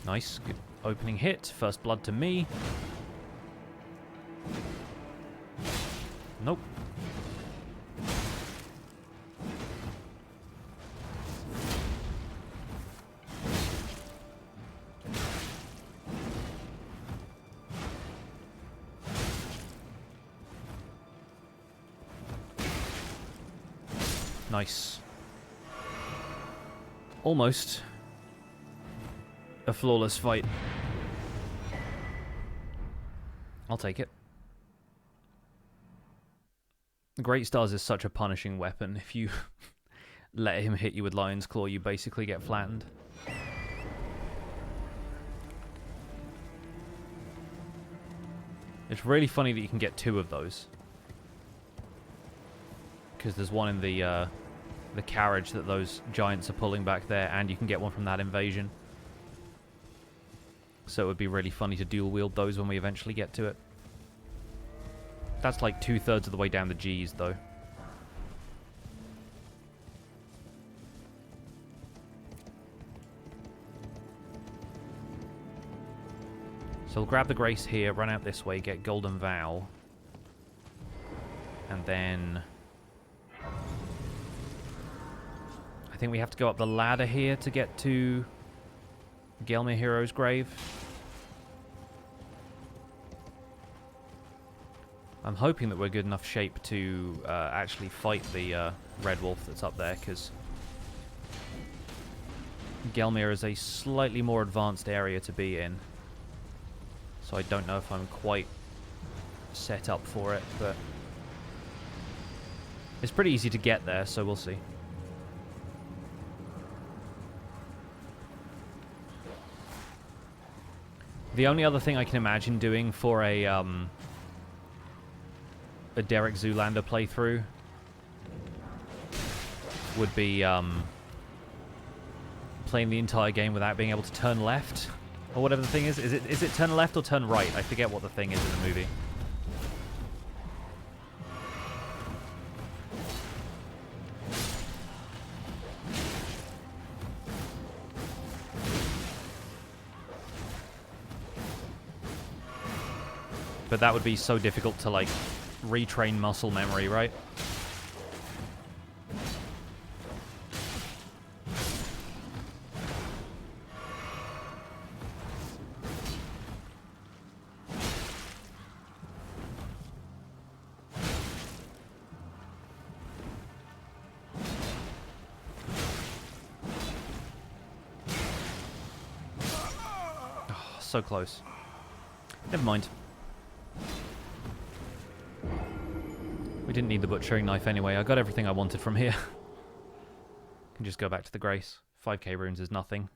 Nice, good opening hit. First blood to me. Nope. Nice. Almost a flawless fight. I'll take it. Great Stars is such a punishing weapon. If you let him hit you with Lion's Claw, you basically get flattened. It's really funny that you can get two of those. Because there's one in the carriage that those giants are pulling back there, and you can get one from that invasion. So it would be really funny to dual wield those when we eventually get to it. That's like 2/3 of the way down the G's, though. So we'll grab the Grace here, run out this way, get Golden Vow. And then I think we have to go up the ladder here to get to Gelmir Hero's grave. I'm hoping that we're good enough shape to actually fight the Red Wolf that's up there, because Gelmir is a slightly more advanced area to be in. So I don't know if I'm quite set up for it, but it's pretty easy to get there, so we'll see. The only other thing I can imagine doing for a Derek Zoolander playthrough would be playing the entire game without being able to turn left, or whatever the thing is. Is it turn left or turn right? I forget what the thing is in the movie. But that would be so difficult to, like, retrain muscle memory, right? Oh, so close. Never mind. We didn't need the butchering knife anyway. I got everything I wanted from here. Can just go back to the Grace. 5k runes is nothing,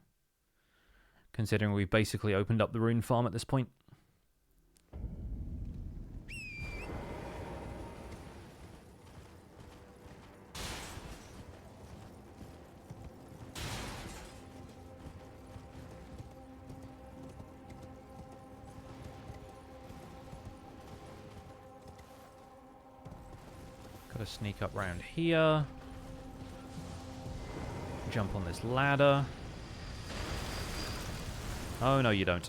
considering we've basically opened up the rune farm at this point. sneak up round here. Jump on this ladder. Oh, no, you don't.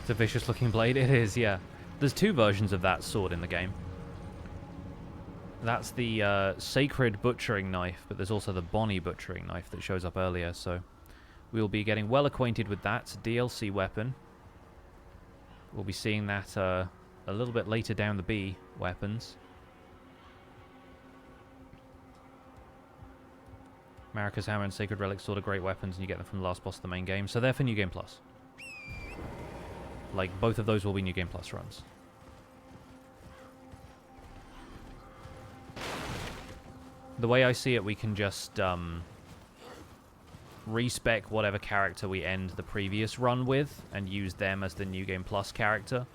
It's a vicious-looking blade. It is, yeah. There's two versions of that sword in the game. That's the Sacred Butchering Knife, but there's also the Bonnie Butchering Knife that shows up earlier, so we'll be getting well acquainted with that. It's a DLC weapon. We'll be seeing that a little bit later down the B weapons. Marika's Hammer and Sacred Relic Sword are great weapons, and you get them from the last boss of the main game, so they're for New Game Plus. Like, both of those will be New Game Plus runs. The way I see it, we can just respec whatever character we end the previous run with and use them as the New Game Plus character.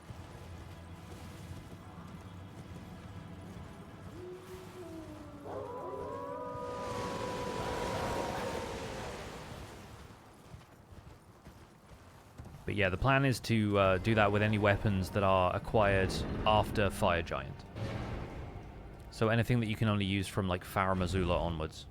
But yeah, the plan is to do that with any weapons that are acquired after Fire Giant. So anything that you can only use from like Farum Azula onwards.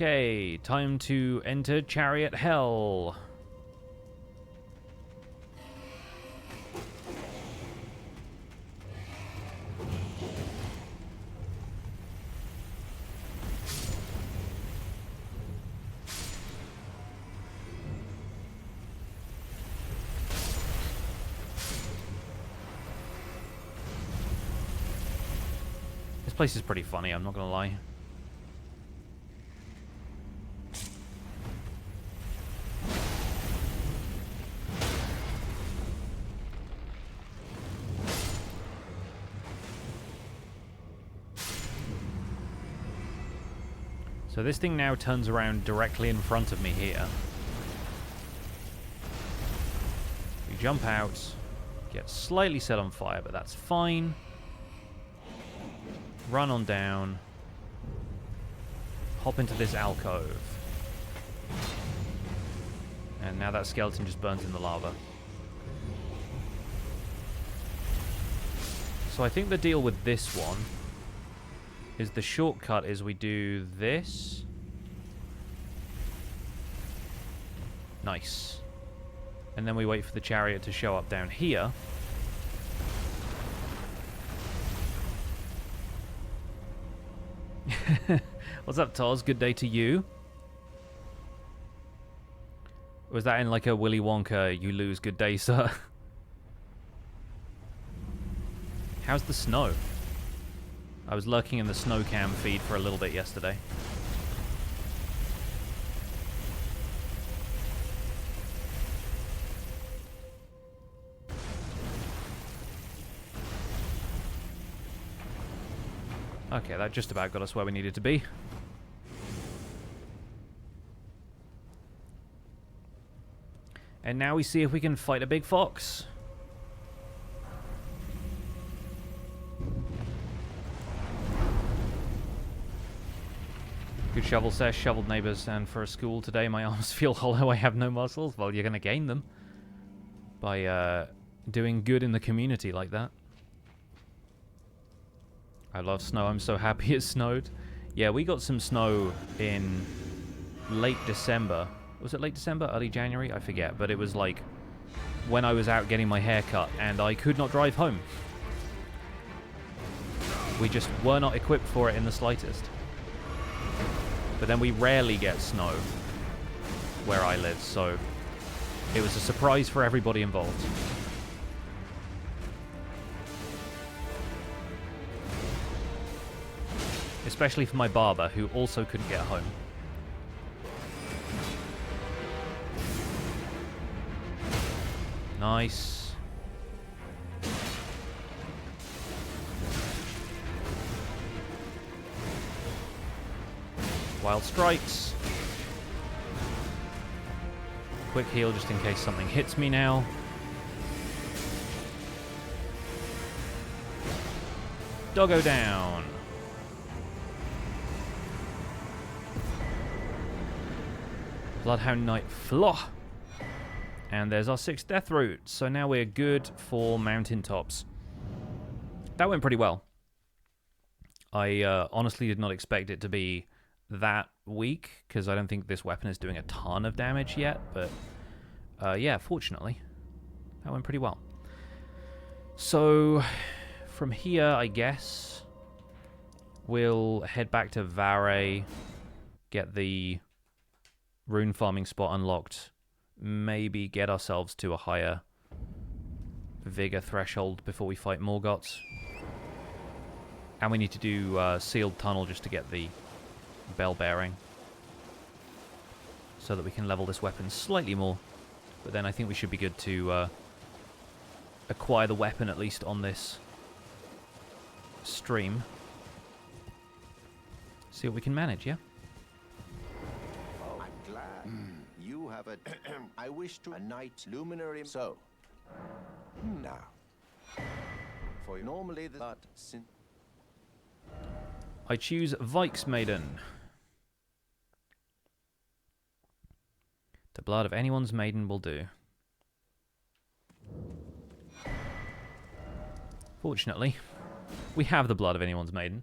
Okay, time to enter Chariot Hell. This place is pretty funny, I'm not gonna lie. So this thing now turns around directly in front of me here. We jump out, get slightly set on fire, but that's fine. Run on down. Hop into this alcove. And now that skeleton just burns in the lava. So I think the deal with this one is the shortcut is we do this. Nice. And then we wait for the chariot to show up down here. What's up, Toz? Good day to you. Was that in like a Willy Wonka, you lose, good day, sir? How's the snow? I was lurking in the snow cam feed for a little bit yesterday. Okay, that just about got us where we needed to be. And now we see if we can fight a big fox. Good shovel sesh, shoveled neighbors, and for a school today my arms feel hollow, I have no muscles. Well, you're going to gain them by doing good in the community like that. I love snow, I'm so happy it snowed. Yeah, we got some snow in late December. Was it late December? Early January? I forget, but it was like when I was out getting my hair cut and I could not drive home. We just were not equipped for it in the slightest. But then we rarely get snow where I live, so it was a surprise for everybody involved. Especially for my barber, who also couldn't get home. Nice. Wild strikes. Quick heal just in case something hits me now. Doggo down. Bloodhound Knight Floh. And there's our 6th death route. So now we're good for mountaintops. That went pretty well. I honestly did not expect it to be that weak, because I don't think this weapon is doing a ton of damage yet. But yeah, fortunately, that went pretty well. So from here, I guess, we'll head back to Vare, get the rune farming spot unlocked, maybe get ourselves to a higher vigor threshold before we fight Morgott. And we need to do sealed tunnel just to get the bell bearing, so that we can level this weapon slightly more. But then I think we should be good to acquire the weapon at least on this stream. See what we can manage, yeah? Oh, I'm glad. You have a... I wish to... A knight luminary... So. Now. For normally that... I choose Vike's Maiden. The blood of anyone's maiden will do. Fortunately, we have the blood of anyone's maiden.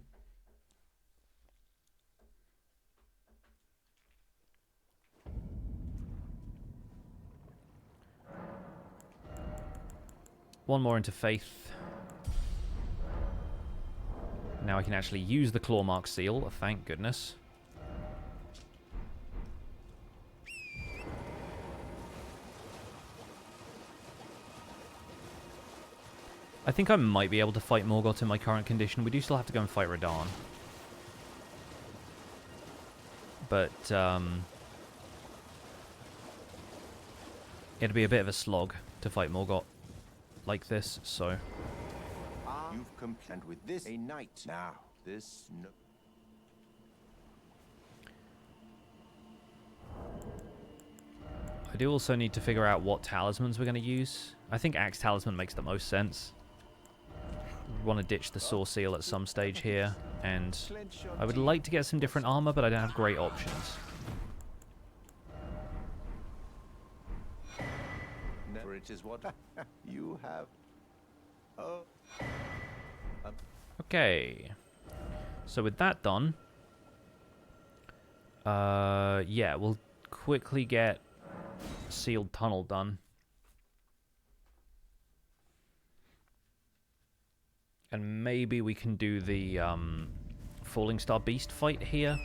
One more into Faith. Now I can actually use the claw mark seal, thank goodness. I think I might be able to fight Morgott in my current condition. We do still have to go and fight Radahn. But, it'd be a bit of a slog to fight Morgott like this, so... You've complained with this a knight. Now, this... No I do also need to figure out what talismans we're going to use. I think Axe Talisman makes the most sense. We want to ditch the Saw Seal at some stage here, and I would like to get some different armor, but I don't have great options. Never it is what you have. Oh. Okay. So with that done, yeah, we'll quickly get Sealed Tunnel done. And maybe we can do the Falling Star Beast fight here.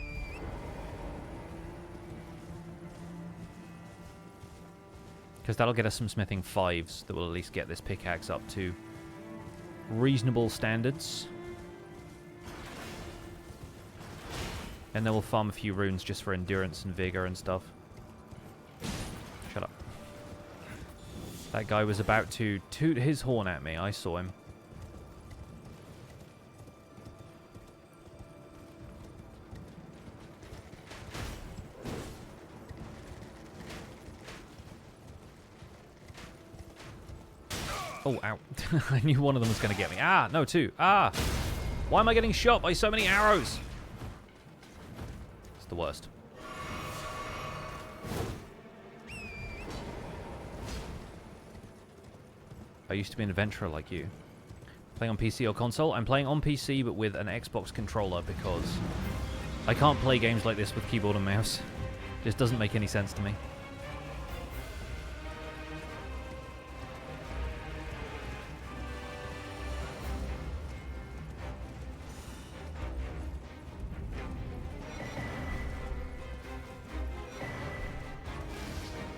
Because that'll get us some smithing 5s that will at least get this pickaxe up to reasonable standards. And then we'll farm a few runes just for endurance and vigor and stuff. Shut up. That guy was about to toot his horn at me. I saw him. Oh, ow. I knew one of them was going to get me. Ah, no, two. Ah! Why am I getting shot by so many arrows? It's the worst. I used to be an adventurer like you. Playing on PC or console? I'm playing on PC, but with an Xbox controller, because I can't play games like this with keyboard and mouse. It just doesn't make any sense to me.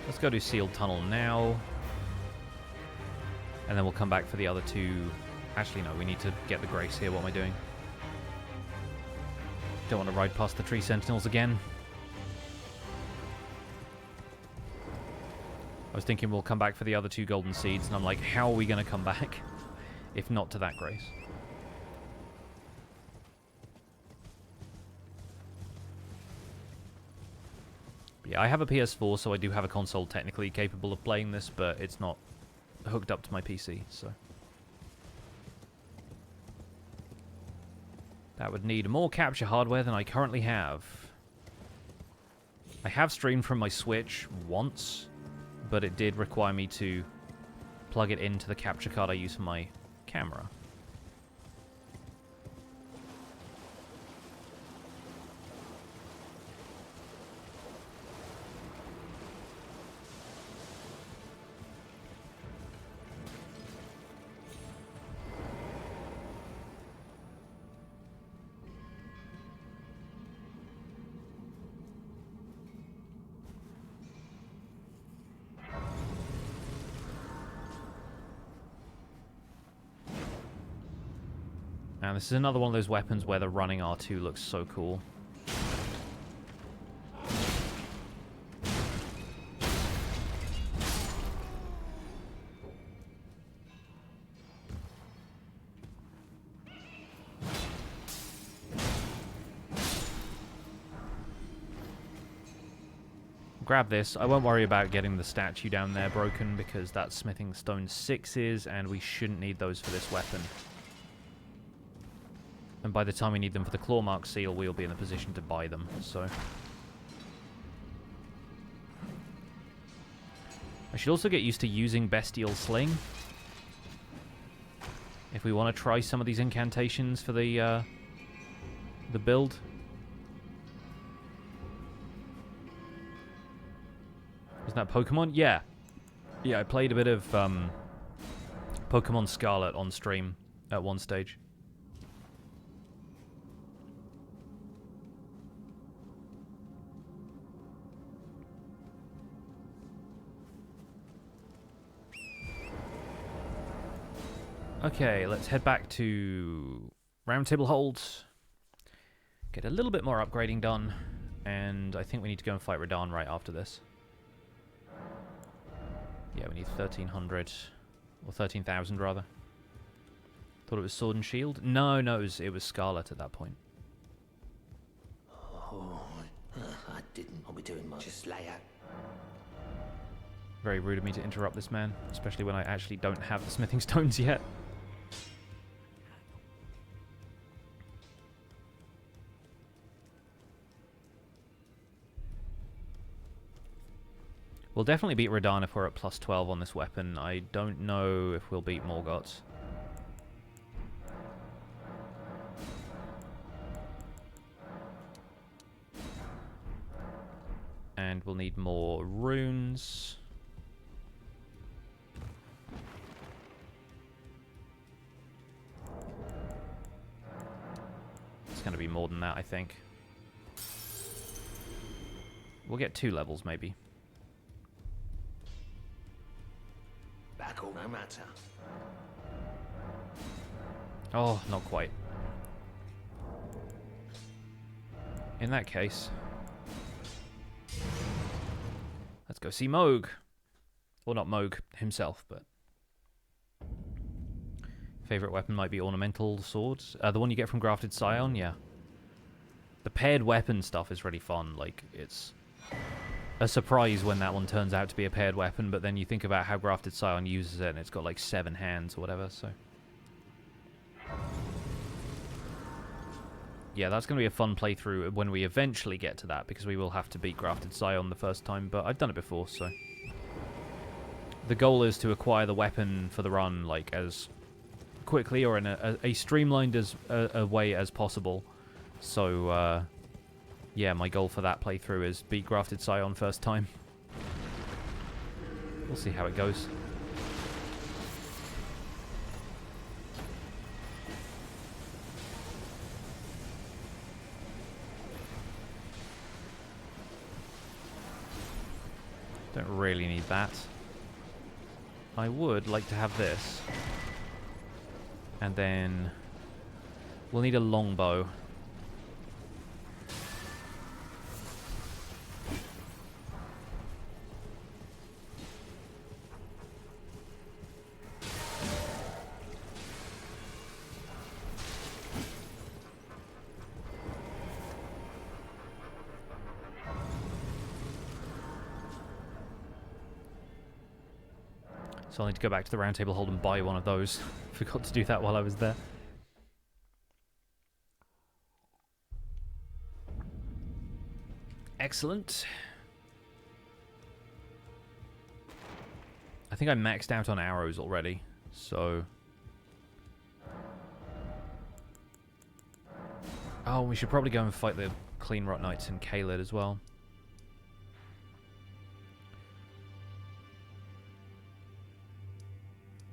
Let's go do Sealed Tunnel now. And then we'll come back for the other two. Actually, no, we need to get the Grace here. What am I doing? Don't want to ride past the Tree Sentinels again. was thinking we'll come back for the other 2 golden seeds, and I'm like, how are we going to come back if not to that grace? Yeah, I have a PS4, so I do have a console technically capable of playing this, but it's not hooked up to my PC, so... That would need more capture hardware than I currently have. I have streamed from my Switch once, but it did require me to plug it into the capture card I use for my camera. And this is another one of those weapons where the running R2 looks so cool. Grab this. I won't worry about getting the statue down there broken because that's smithing stone 6s and we shouldn't need those for this weapon. And by the time we need them for the claw mark seal, we'll be in a position to buy them, so... I should also get used to using Bestial Sling. If we want to try some of these incantations for the build. Isn't that Pokemon? Yeah. Yeah, I played a bit of Pokemon Scarlet on stream at one stage. Okay, let's head back to Roundtable Holds. Get a little bit more upgrading done. And I think we need to go and fight Radahn right after this. Yeah, we need 1,300. Or 13,000, rather. Thought it was Sword and Shield? No, it was Scarlet at that point. Oh, I didn't. I'll be doing much. Just lay out. Very rude of me to interrupt this man. Especially when I actually don't have the smithing stones yet. We'll definitely beat Radahn if we're at plus 12 on this weapon. I don't know if we'll beat Morgott. And we'll need more runes. It's going to be more than that, I think. We'll get 2 levels, maybe. Back all no matter. Oh, not quite. In that case, let's go see Mohg. Well, not Mohg himself, but... Favorite weapon might be Ornamental Swords. The one you get from Grafted Scion, yeah. The paired weapon stuff is really fun. Like, it's a surprise when that one turns out to be a paired weapon, but then you think about how Grafted Scion uses it, and it's got like 7 hands or whatever, so... Yeah, that's going to be a fun playthrough when we eventually get to that, because we will have to beat Grafted Scion the first time, but I've done it before, so... The goal is to acquire the weapon for the run, like, as quickly or in a streamlined a way as possible. So, yeah, my goal for that playthrough is beat Grafted Scion first time. We'll see how it goes. Don't really need that. I would like to have this. And then we'll need a longbow. So I'll need to go back to the round table hold and buy one of those. Forgot to do that while I was there. Excellent. I think I maxed out on arrows already, so... Oh, we should probably go and fight the Cleanrot Knights in Caelid as well.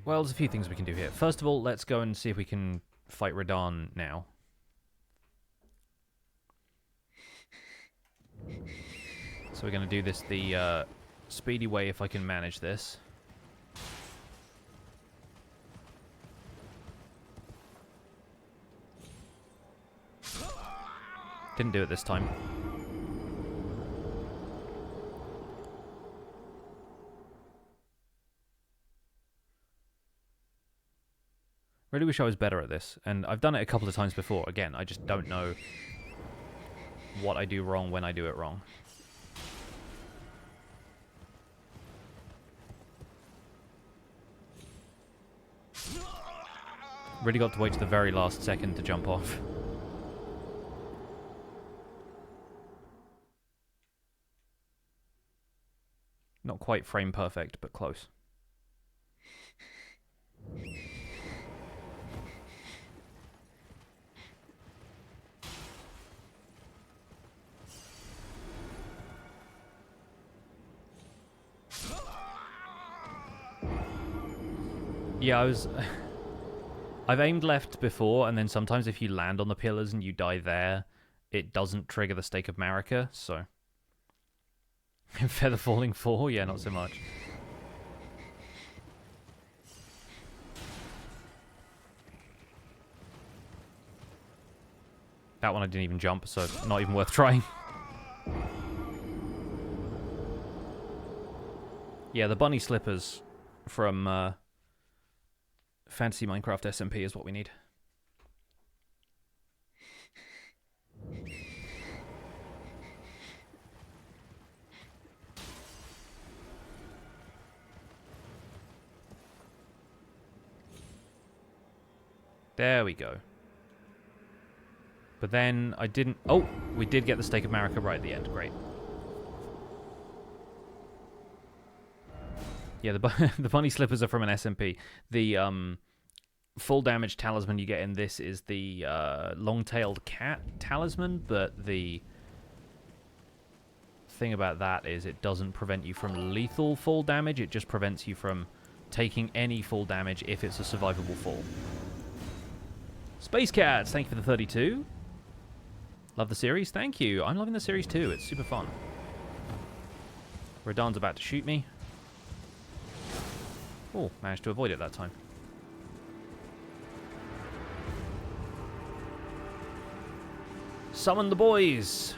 Well, there's a few things we can do here. First of all, let's go and see if we can fight Radahn now. So we're going to do this the speedy way if I can manage this. Didn't do it this time. Really wish I was better at this, and I've done it a couple of times before. Again, I just don't know what I do wrong when I do it wrong. Really got to wait to the very last second to jump off. Not quite frame perfect, but close. Yeah, I've aimed left before, and then sometimes if you land on the pillars and you die there, it doesn't trigger the Stake of Marika, so... Feather Falling 4? Yeah, not so much. That one I didn't even jump, so not even worth trying. Yeah, the bunny slippers from Fantasy Minecraft SMP is what we need. There we go. But then I didn't... Oh, we did get the Stake of Marika right at the end. Great. Yeah, the bunny slippers are from an SMP. The full damage talisman you get in this is the long-tailed cat talisman, but the thing about that is it doesn't prevent you from lethal fall damage. It just prevents you from taking any fall damage if it's a survivable fall. Space Cats, thank you for the 32. Love the series, thank you. I'm loving the series too, it's super fun. Radahn's about to shoot me. Oh, managed to avoid it that time. Summon the boys!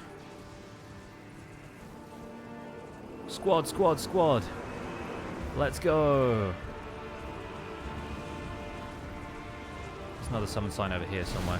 Squad, squad, squad. Let's go. There's another summon sign over here somewhere.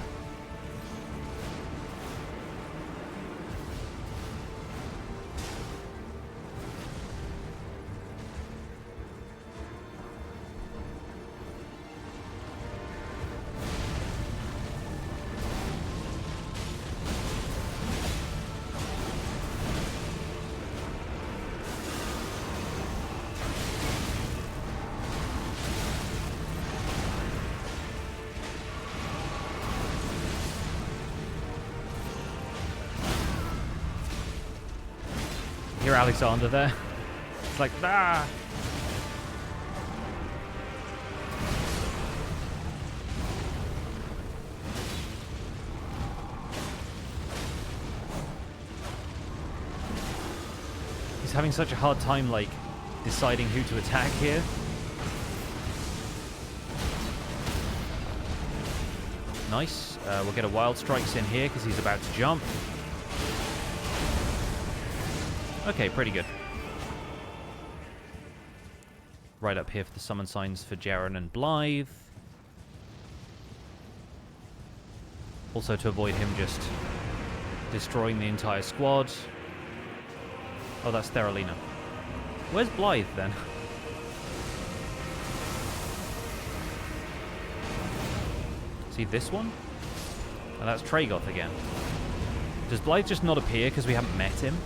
Hear Alexander there. It's like, ah! He's having such a hard time, like, deciding who to attack here. Nice. We'll get a Wild Strikes in here because he's about to jump. Okay, pretty good. Right up here for the summon signs for Jaren and Blythe. Also to avoid him just destroying the entire squad. Oh, that's Theralina. Where's Blythe then? See this one? Oh, that's Tragoth again. Does Blythe just not appear because we haven't met him?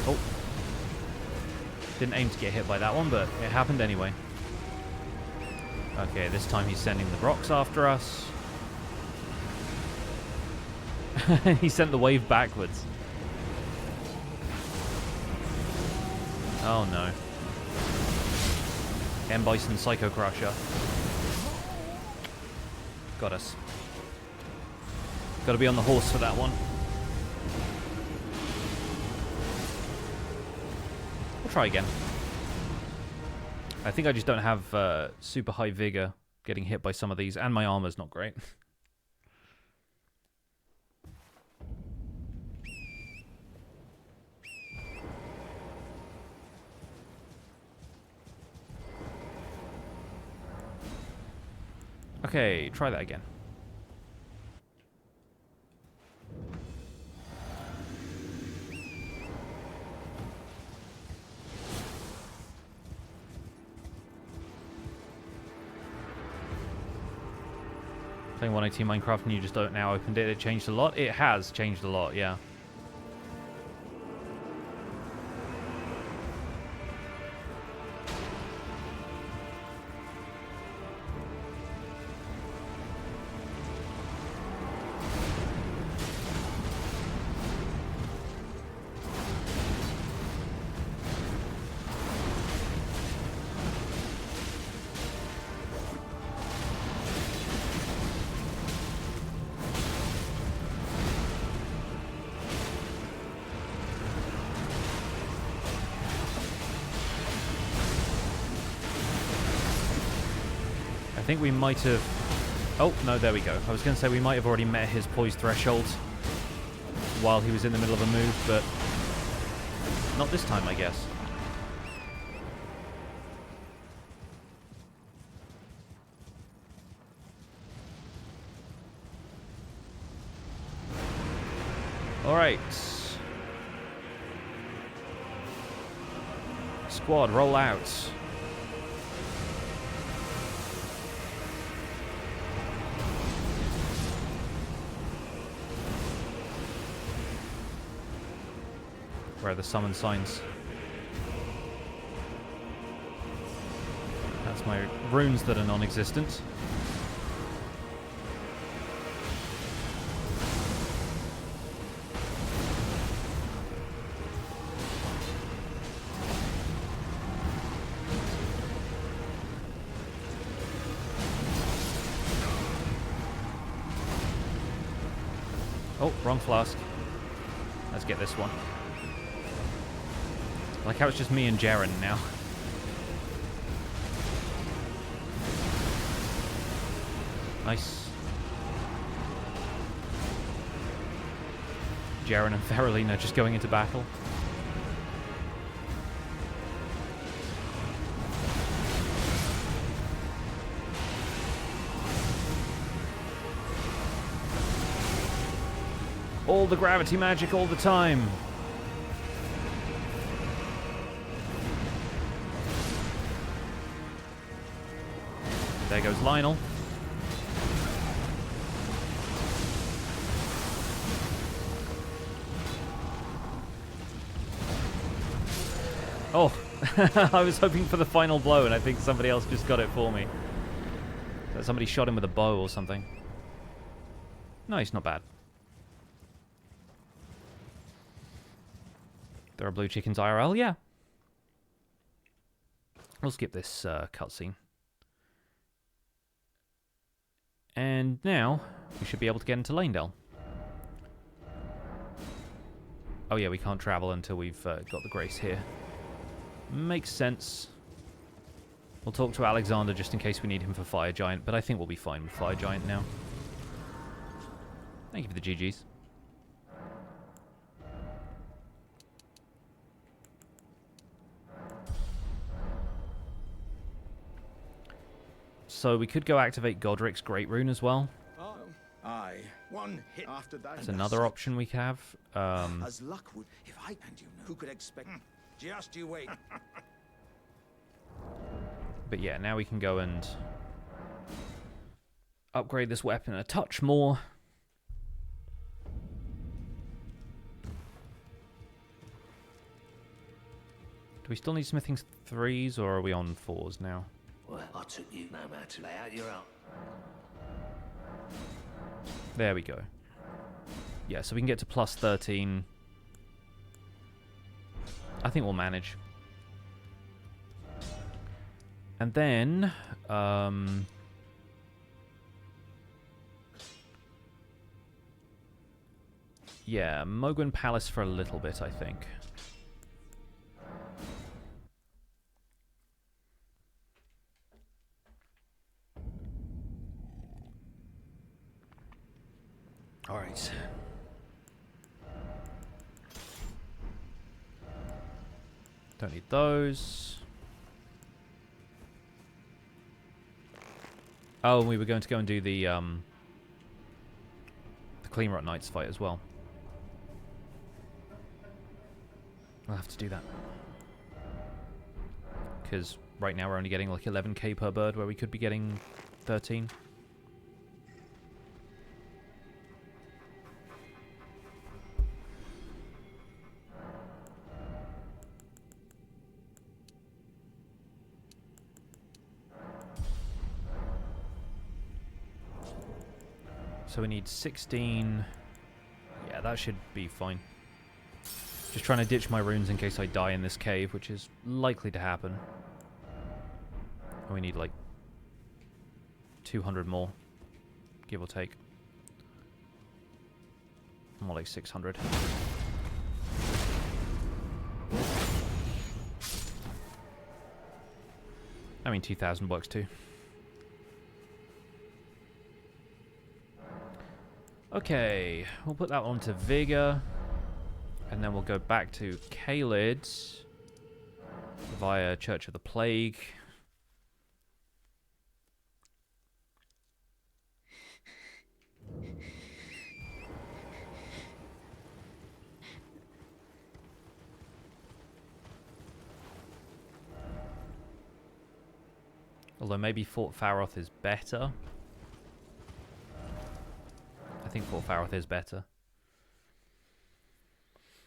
Oh. Didn't aim to get hit by that one, but it happened anyway. Okay, this time he's sending the rocks after us. He sent the wave backwards. Oh no. M. Bison Psycho Crusher. Got us. Gotta be on the horse for that one. We'll try again. I think I just don't have super high vigor getting hit by some of these, and my armor's not great. Okay, try that again. Playing 118 Minecraft and you just don't now opened it. It changed a lot. It has changed a lot, yeah. I think we might have... Oh, no, there we go. I was going to say we might have already met his poise threshold while he was in the middle of a move, but not this time, I guess. Alright. Squad, roll out. Where are the summon signs? That's my runes that are non-existent. Oh, wrong flask. Let's get this one. I like how it's just me and Jaren now. Nice. Jaren and Theralina just going into battle. All the gravity magic all the time. There goes Lionel. Oh, I was hoping for the final blow, and I think somebody else just got it for me. So somebody shot him with a bow or something. No, he's not bad. There are blue chickens IRL, yeah. We'll skip this cutscene. And now, we should be able to get into Lanedale. Oh yeah, we can't travel until we've got the Grace here. Makes sense. We'll talk to Alexander just in case we need him for Fire Giant, but I think we'll be fine with Fire Giant now. Thank you for the GGs. So we could go activate Godrick's Great Rune as well. Oh, aye. One hit after that. It's another option we have. As luck would, if I and you know, who could expect? Just you wait. But yeah, now we can go and upgrade this weapon a touch more. Do we still need smithing 3s, or are we on 4s now? Well, I took you no matter. Lay out your own. There we go. Yeah, so we can get to plus 13. I think we'll manage. And then, yeah, Mohgwyn Palace for a little bit, I think. All right. Don't need those. Oh, we were going to go and do the Cleanrot Knights fight as well. We'll have to do that. Because right now we're only getting like 11k per bird, where we could be getting 13. So we need 16. Yeah, that should be fine. Just trying to ditch my runes in case I die in this cave, which is likely to happen. And we need like 200 more, give or take. More like 600. I mean, 2,000 works too. Okay, we'll put that on to Vigor, and then we'll go back to Caelid via Church of the Plague. Although maybe Fort Faroth is better. I think Fort Faroth is better.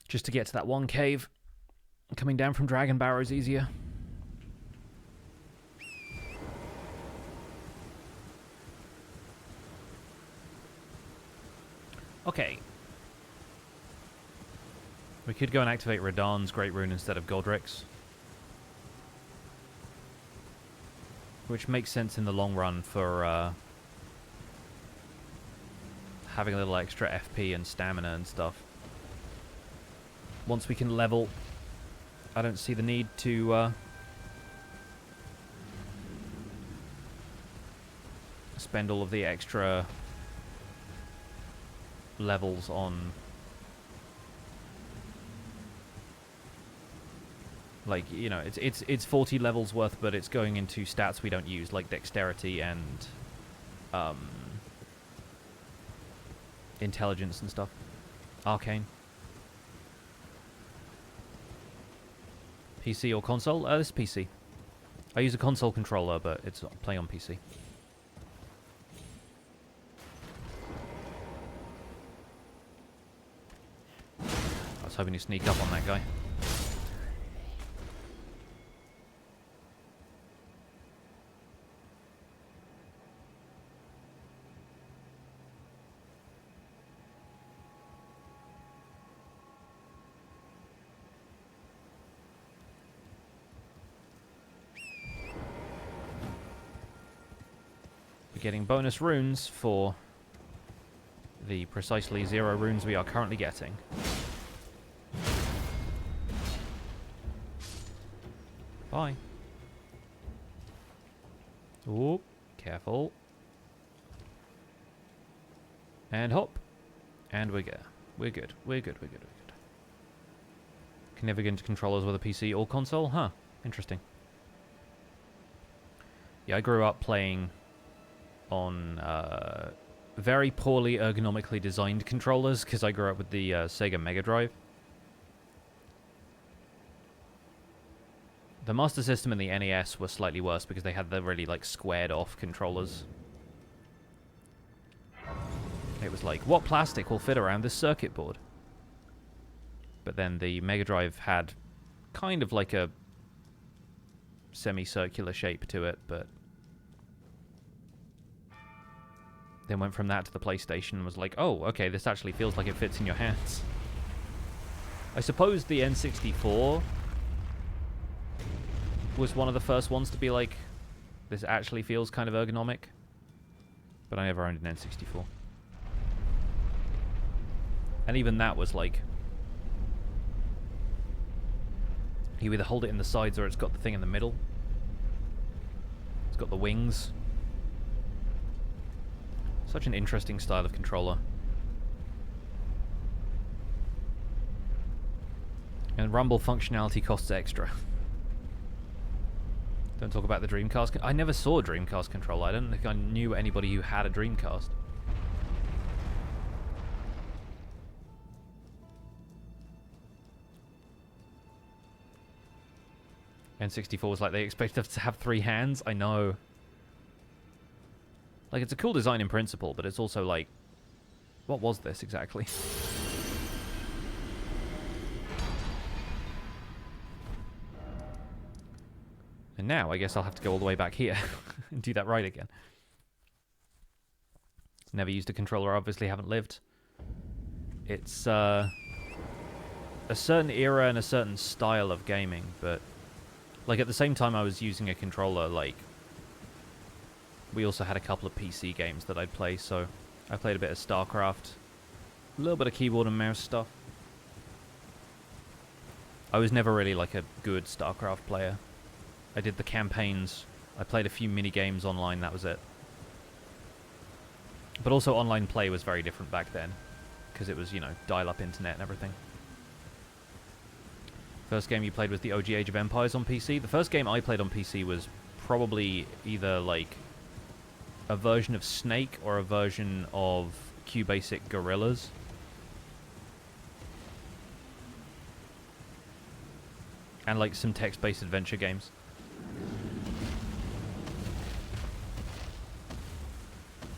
Just to get to that one cave. Coming down from Dragon Barrow is easier. Okay. We could go and activate Radahn's Great Rune instead of Godrick's. Which makes sense in the long run for having a little extra FP and stamina and stuff. Once we can level, I don't see the need to spend all of the extra levels on, like, you know, it's 40 levels worth, but it's going into stats we don't use, like dexterity and intelligence and stuff. Arcane. PC or console? This is PC. I use a console controller, but it's playing on PC. I was hoping to sneak up on that guy. Getting bonus runes for the precisely 0 runes we are currently getting. Bye. Oop, careful. And hop. And we're good. We're good. We're good. We're good. We're good. Can never get into controllers with a PC or console? Huh. Interesting. Yeah, I grew up playing on very poorly ergonomically designed controllers because I grew up with the Sega Mega Drive. The Master System and the NES were slightly worse because they had the really, like, squared-off controllers. It was like, what plastic will fit around this circuit board? But then the Mega Drive had kind of like a semicircular shape to it, but then went from that to the PlayStation and was like, oh, okay, this actually feels like it fits in your hands. I suppose the N64 was one of the first ones to be like, this actually feels kind of ergonomic. But I never owned an N64. And even that was like, you either hold it in the sides or it's got the thing in the middle. It's got the wings. Such an interesting style of controller. And rumble functionality costs extra. Don't talk about the Dreamcast. I never saw a Dreamcast controller. I don't think I knew anybody who had a Dreamcast. N64 was like, they expect us to have 3 hands? I know. Like, it's a cool design in principle, but it's also like, what was this exactly? And now, I guess I'll have to go all the way back here and do that right again. Never used a controller, obviously haven't lived. It's a certain era and a certain style of gaming, but like at the same time I was using a controller, like we also had a couple of PC games that I'd play, so I played a bit of StarCraft, a little bit of keyboard and mouse stuff. I was never really like a good StarCraft player. I did the campaigns, I played a few mini games online, that was it. But also online play was very different back then, because it was, you know, dial-up internet and everything. First game you played was the OG Age of Empires on PC. The first game I played on PC was probably either like a version of Snake or a version of QBasic Gorillas. And like some text-based adventure games.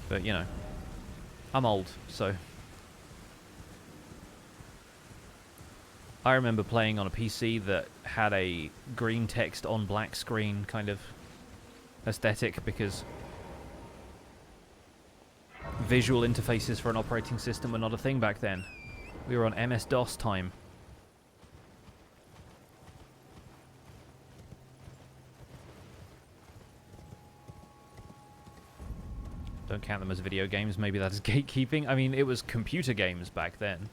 But, you know, I'm old, so I remember playing on a PC that had a green text on black screen kind of aesthetic because visual interfaces for an operating system were not a thing back then. We were on MS-DOS time. Don't count them as video games, maybe that is gatekeeping. I mean, it was computer games back then.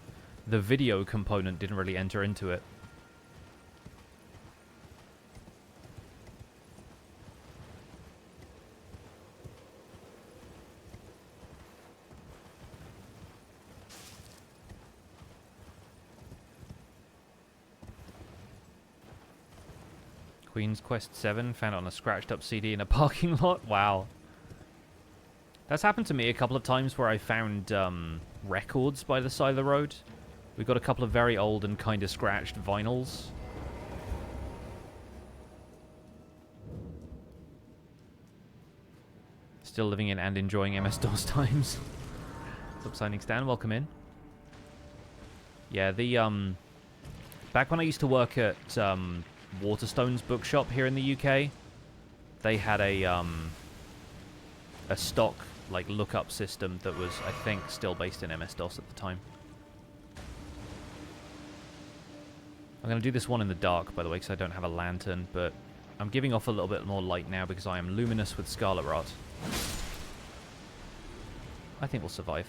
The video component didn't really enter into it. Queen's Quest 7, found it on a scratched up CD in a parking lot. Wow. That's happened to me a couple of times where I found records by the side of the road. We got a couple of very old and kind of scratched vinyls. Still living in and enjoying MS-DOS times. Stop signing Stan, welcome in. Yeah, the back when I used to work at Waterstone's bookshop here in the UK, they had a stock like lookup system that was, I think, still based in MS-DOS at the time. I'm going to do this one in the dark, by the way, because I don't have a lantern, but I'm giving off a little bit more light now because I am luminous with Scarlet Rot. I think we'll survive.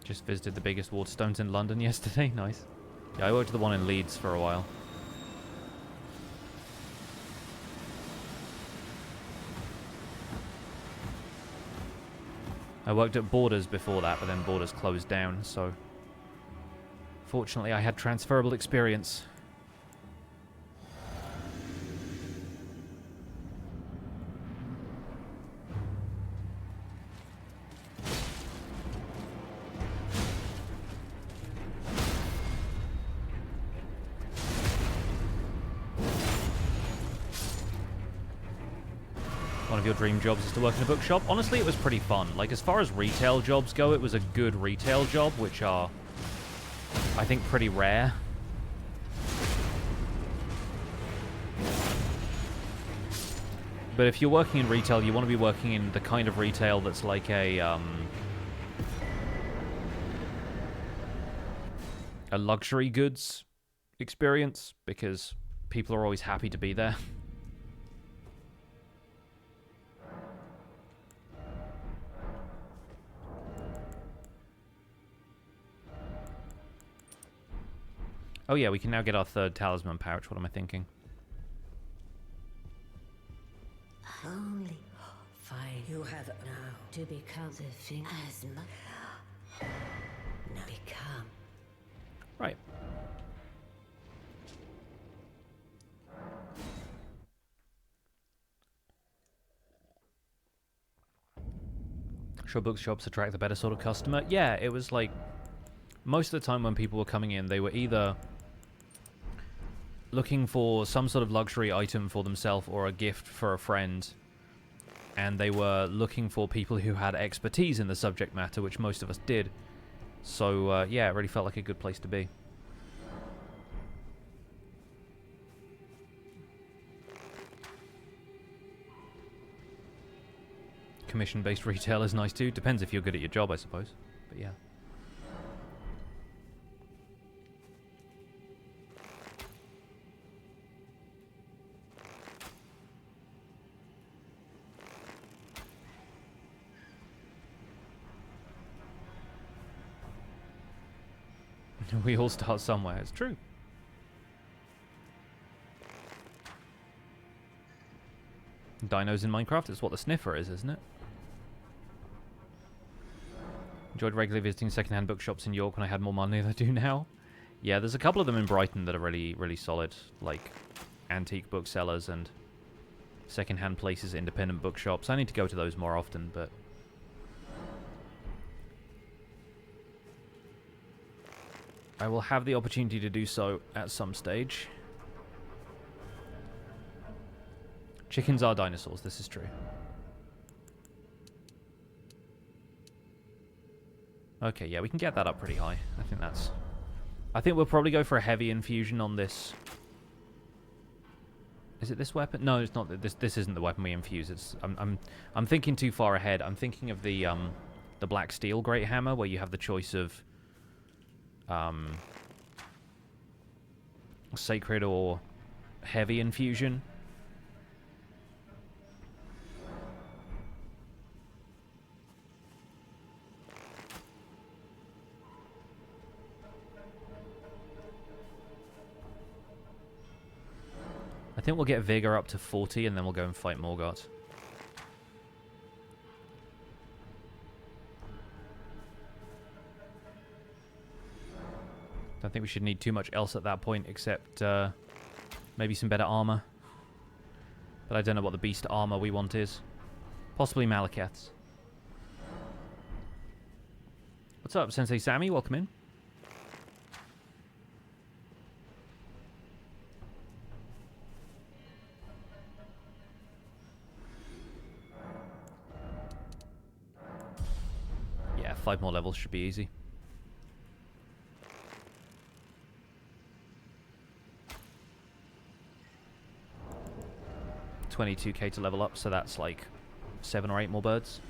Just visited the biggest Waterstones in London yesterday. Nice. Yeah, I worked at the one in Leeds for a while. I worked at Borders before that, but then Borders closed down, so fortunately I had transferable experience. One of your dream jobs is to work in a bookshop. Honestly, it was pretty fun. Like, as far as retail jobs go, it was a good retail job, which are, I think, pretty rare. But if you're working in retail, you want to be working in the kind of retail that's like a luxury goods experience, because people are always happy to be there. Oh yeah, we can now get our third talisman pouch. What am I thinking? Only fine. You have now to become the thing as much. Now become. Right. Sure, bookshops attract the better sort of customer. Yeah, it was like most of the time when people were coming in, they were either looking for some sort of luxury item for themselves or a gift for a friend, and they were looking for people who had expertise in the subject matter, which most of us did. So yeah, it really felt like a good place to be. Commission-based retail is nice too. Depends if you're good at your job, I suppose. But yeah. We all start somewhere. It's true. Dinos in Minecraft, it's what the sniffer is, isn't it? Enjoyed regularly visiting secondhand bookshops in York when I had more money than I do now. Yeah, there's a couple of them in Brighton that are really, really solid, like antique booksellers and secondhand places, independent bookshops. I need to go to those more often, but I will have the opportunity to do so at some stage. Chickens are dinosaurs, this is true. Okay, yeah, we can get that up pretty high. I think we'll probably go for a heavy infusion on this. Is it this weapon? No, it's not. This isn't the weapon we infuse. It's I'm thinking too far ahead. I'm thinking of the Black Steel Greathammer, where you have the choice of sacred or heavy infusion. I think we'll get Vigor up to 40 and then we'll go and fight Morgott. Don't think we should need too much else at that point except maybe some better armor. But I don't know what the beast armor we want is. Possibly Malekith's. What's up, Sensei Sammy? Welcome in. Yeah, 5 more levels should be easy. $22k to level up, so that's like 7 or 8 more birds.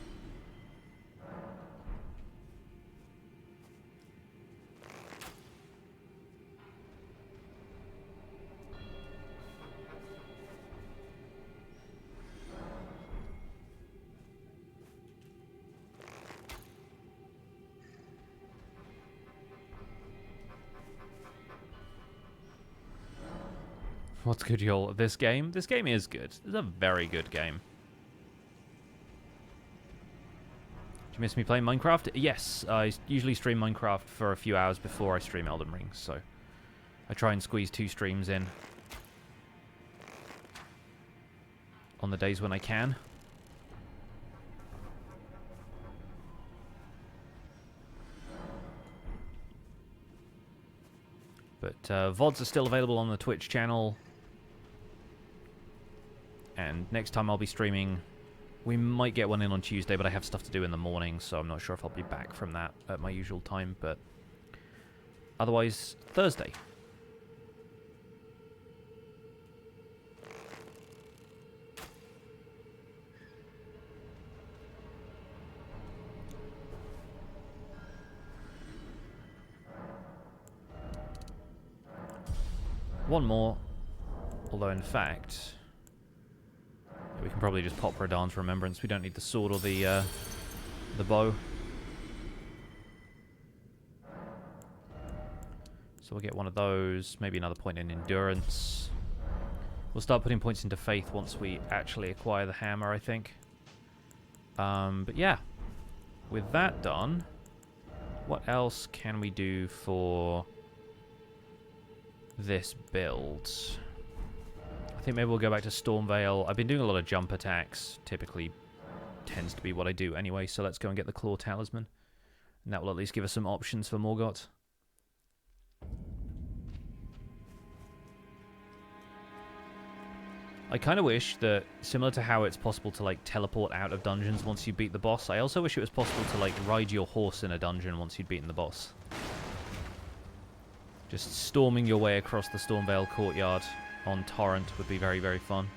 What's good, y'all? This game? This game is good. It's a very good game. you miss me playing Minecraft? Yes, I usually stream Minecraft for a few hours before I stream Elden Ring, so I try and squeeze 2 streams in on the days when I can. But VODs are still available on the Twitch channel. And next time I'll be streaming, we might get one in on Tuesday, but I have stuff to do in the morning, so I'm not sure if I'll be back from that at my usual time. But otherwise, Thursday. One more, although in fact, we can probably just pop Radahn's Remembrance. We don't need the sword or the bow. So we'll get one of those, maybe another point in Endurance. We'll start putting points into Faith once we actually acquire the hammer, I think. But yeah, with that done, what else can we do for this build? I think maybe we'll go back to Stormveil. I've been doing a lot of jump attacks. Typically tends to be what I do anyway, so let's go and get the Claw Talisman. And that will at least give us some options for Morgott. I kind of wish that, similar to how it's possible to like teleport out of dungeons once you beat the boss, I also wish it was possible to like ride your horse in a dungeon once you'd beaten the boss. Just storming your way across the Stormveil courtyard on Torrent would be very, very fun.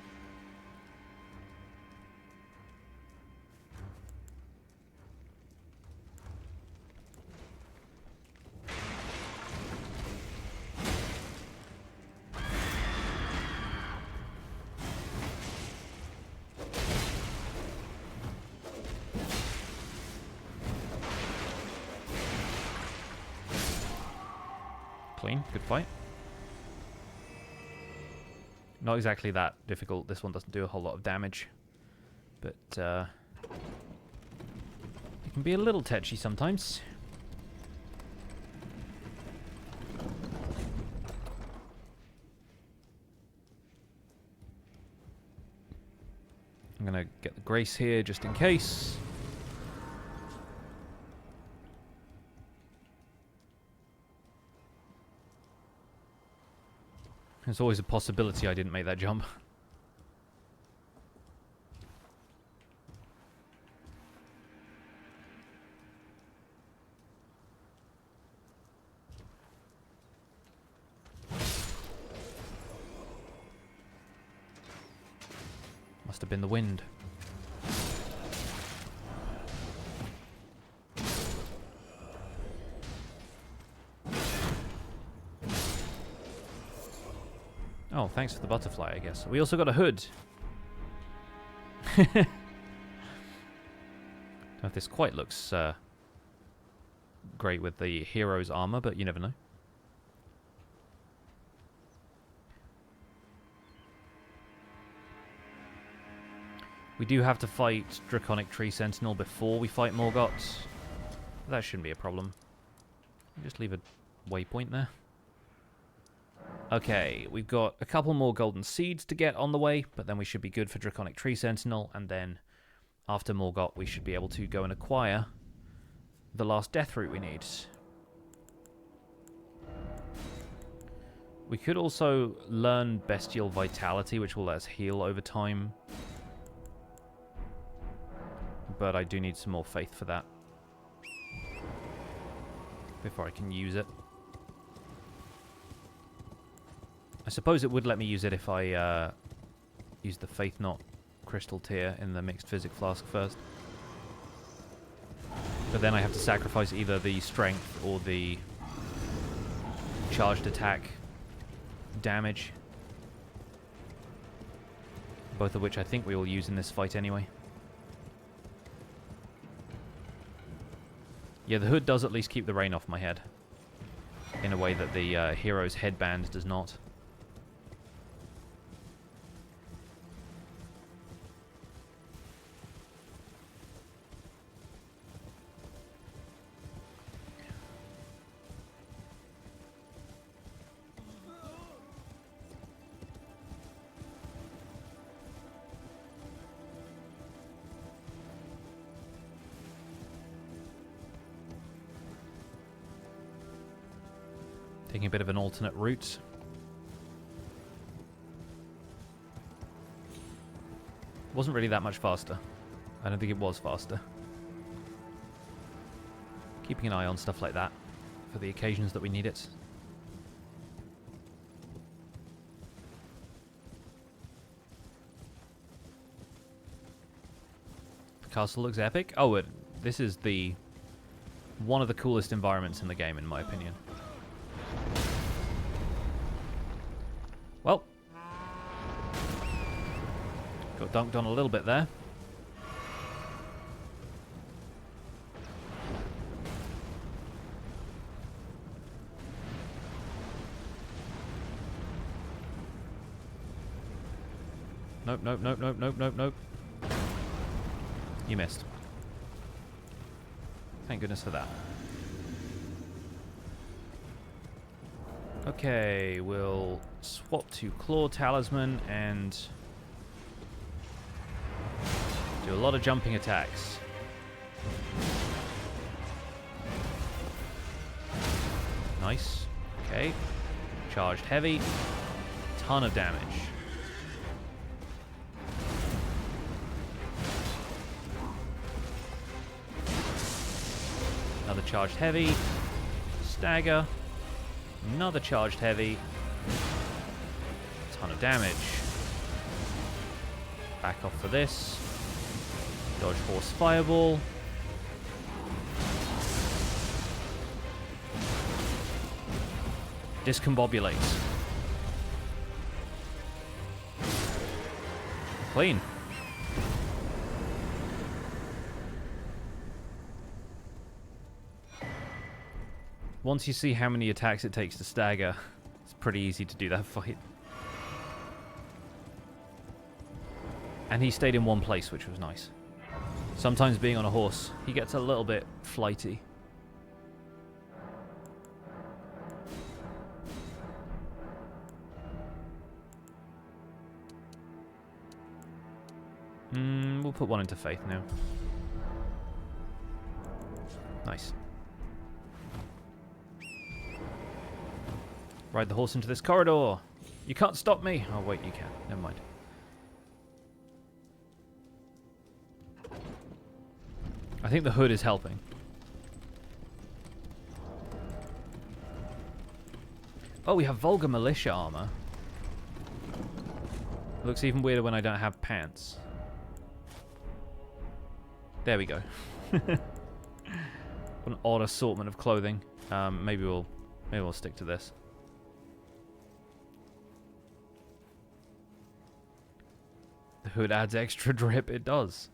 Clean, good fight. Not exactly that difficult. This one doesn't do a whole lot of damage, but it can be a little tetchy sometimes. I'm gonna get the Grace here just in case. There's always a possibility I didn't make that jump. Must have been the wind. Oh, thanks for the butterfly, I guess. We also got a hood. Don't know if this quite looks great with the hero's armor, but you never know. We do have to fight Draconic Tree Sentinel before we fight Morgott. That shouldn't be a problem. Just leave a waypoint there. Okay, we've got a couple more golden seeds to get on the way, but then we should be good for Draconic Tree Sentinel, and then after Morgott we should be able to go and acquire the last death root we need. We could also learn Bestial Vitality, which will let us heal over time, but I do need some more faith for that before I can use it. I suppose it would let me use it if I use the Faith Knot Crystal Tier in the Mixed Physic Flask first. But then I have to sacrifice either the Strength or the Charged Attack damage. Both of which I think we will use in this fight anyway. Yeah, the hood does at least keep the rain off my head, in a way that the hero's headband does not. Taking a bit of an alternate route. Wasn't really that much faster. I don't think it was faster. Keeping an eye on stuff like that for the occasions that we need it. The castle looks epic. Oh, this is one of the coolest environments in the game, in my opinion. Well, got dunked on a little bit there. Nope, nope, nope, nope, nope, nope, nope. You missed. Thank goodness for that. Okay, we'll swap to Claw Talisman and do a lot of jumping attacks. Nice. Okay. Charged heavy. Ton of damage. Another charged heavy. Stagger. Another charged heavy. Ton of damage. Back off for this. Dodge Force Fireball. Discombobulate. Clean. Once you see how many attacks it takes to stagger, it's pretty easy to do that fight. And he stayed in one place, which was nice. Sometimes being on a horse, he gets a little bit flighty. We'll put one into Faith now. Nice. Ride the horse into this corridor. You can't stop me. Oh, wait, you can. Never mind. I think the hood is helping. Oh, we have Vulgar Militia armor. It looks even weirder when I don't have pants. There we go. An odd assortment of clothing. Maybe we'll stick to this. The hood adds extra drip. It does.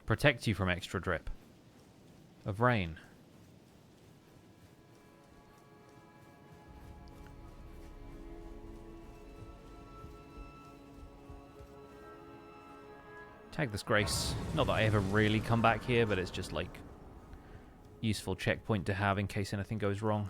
Protects you from extra drip of rain. Tag this Grace. Not that I ever really come back here, but it's just like useful checkpoint to have in case anything goes wrong.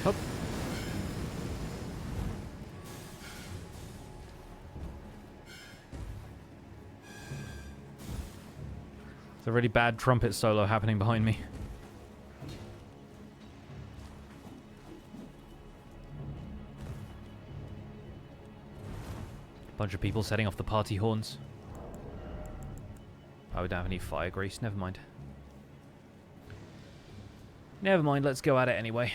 Hop. It's a really bad trumpet solo happening behind me. Bunch of people setting off the party horns. Oh, we don't have any fire grease. Never mind. Never mind. Let's go at it anyway.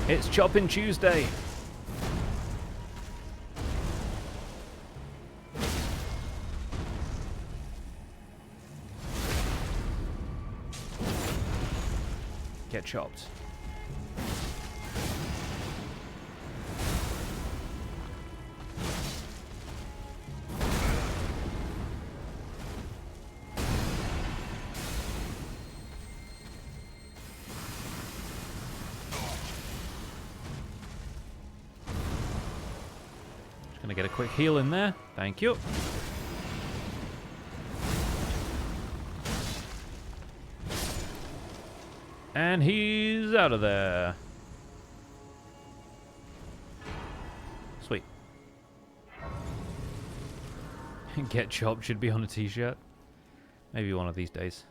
It's Chopping Tuesday. Get chopped. Gonna get a quick heal in there. Thank you. And he's out of there. Sweet. Get chopped should be on a t-shirt. Maybe one of these days.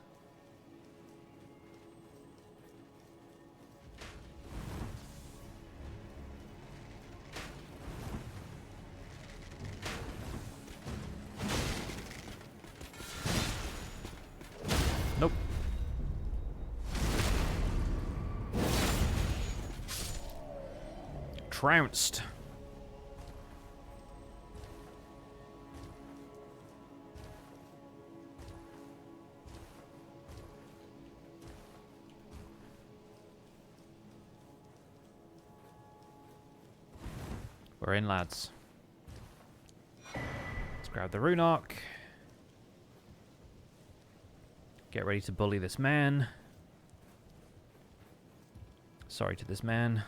Nope. Trounced. We're in, lads. Let's grab the rune arc. Get ready to bully this man. Sorry to this man.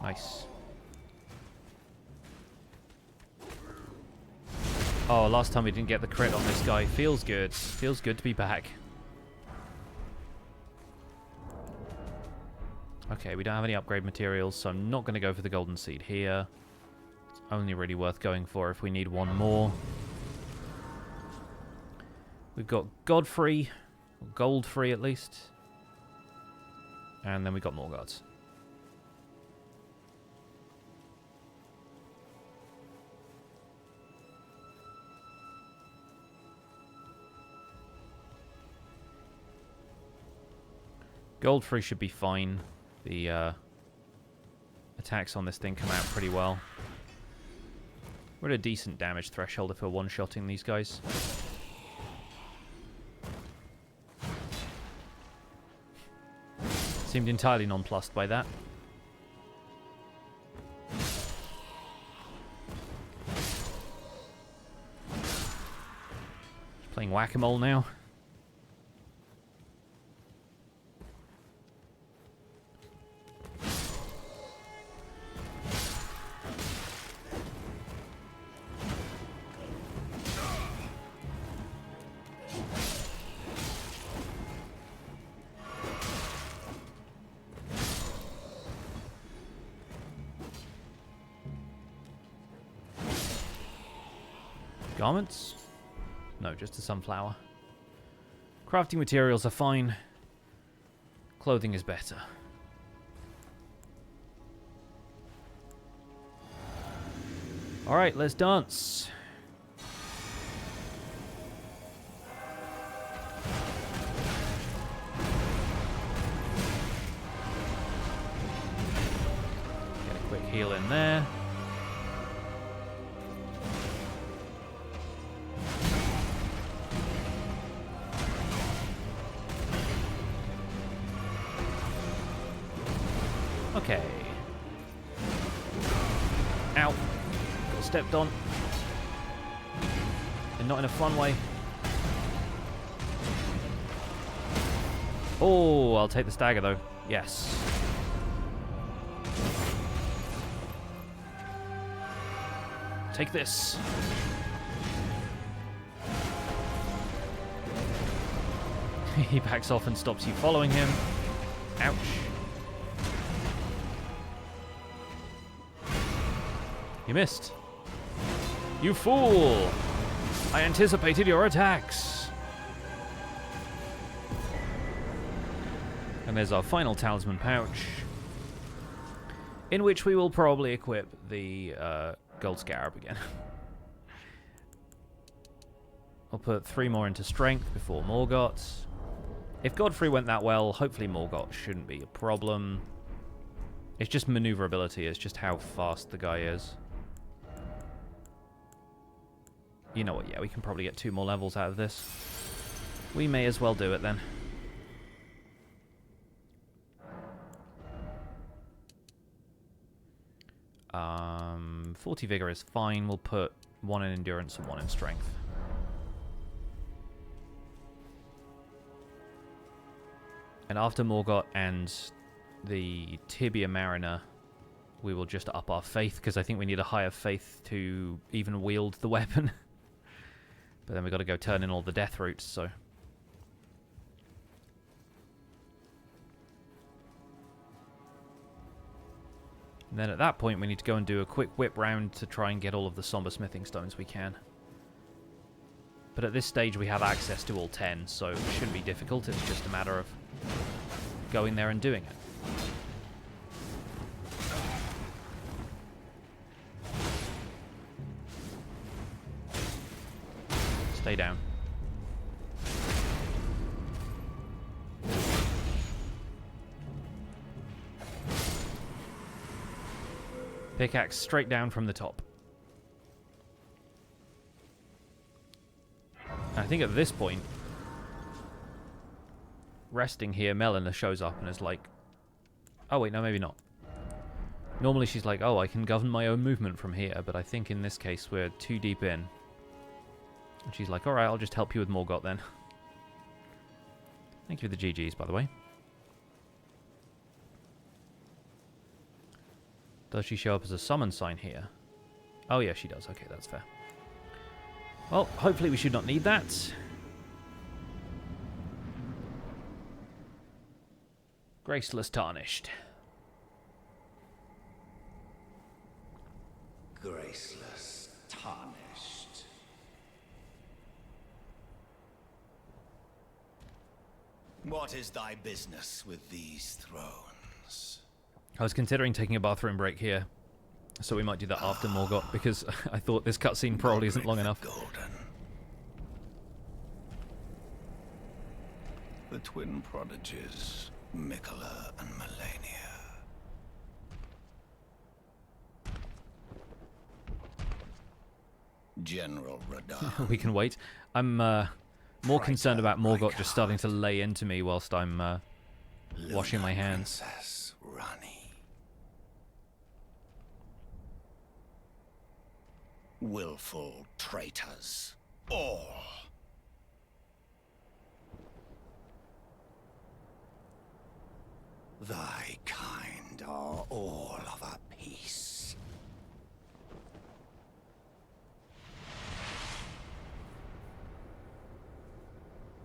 Nice. Oh, last time we didn't get the crit on this guy. Feels good. Feels good to be back. Okay, we don't have any upgrade materials, so I'm not going to go for the golden seed here. It's only really worth going for if we need one more. We've got Godfrey, or Goldfrey at least. And then we've got Morgott. Goldfrey should be fine. The attacks on this thing come out pretty well. We're at a decent damage threshold if we're one-shotting these guys. Seemed entirely nonplussed by that. Playing whack-a-mole now. Garments? No, just a sunflower. Crafting materials are fine. Clothing is better. Alright, let's dance. Get a quick heal in there. Okay. Ow. Got stepped on. And not in a fun way. Oh, I'll take the stagger though. Yes. Take this. He backs off and stops you following him. Ouch. You missed. You fool! I anticipated your attacks. And there's our final talisman pouch, in which we will probably equip the gold scarab again. I'll put 3 more into strength before Morgott. If Godfrey went that well, hopefully Morgott shouldn't be a problem. It's just maneuverability, it's just how fast the guy is. You know what, yeah, we can probably get 2 more levels out of this. We may as well do it then. 40 vigor is fine. We'll put 1 in endurance and 1 in strength. And after Morgott and the Tibia Mariner, we will just up our faith, because I think we need a higher faith to even wield the weapon. But then we've got to go turn in all the death roots, so... And then at that point, we need to go and do a quick whip round to try and get all of the somber smithing stones we can. But at this stage, we have access to all 10, so it shouldn't be difficult. It's just a matter of going there and doing it. Stay down. Pickaxe straight down from the top. I think at this point, resting here, Melina shows up and is like, oh wait, no, maybe not. Normally she's like, oh, I can govern my own movement from here, but I think in this case we're too deep in. And she's like, alright, I'll just help you with Morgott then. Thank you for the GGs, by the way. Does she show up as a summon sign here? Oh yeah, she does. Okay, that's fair. Well, hopefully we should not need that. Graceless Tarnished. Graceless Tarnished. What is thy business with these thrones? I was considering taking a bathroom break here, so we might do that after Morgott, because I thought this cutscene probably isn't long enough. Golden. The twin prodigies, Mikola and Malenia. General Radahn. We can wait. I'm more concerned about Morgott just starting to lay into me whilst I'm washing my hands. Princess Rani. Willful traitors, all. Thy kind are all of a piece.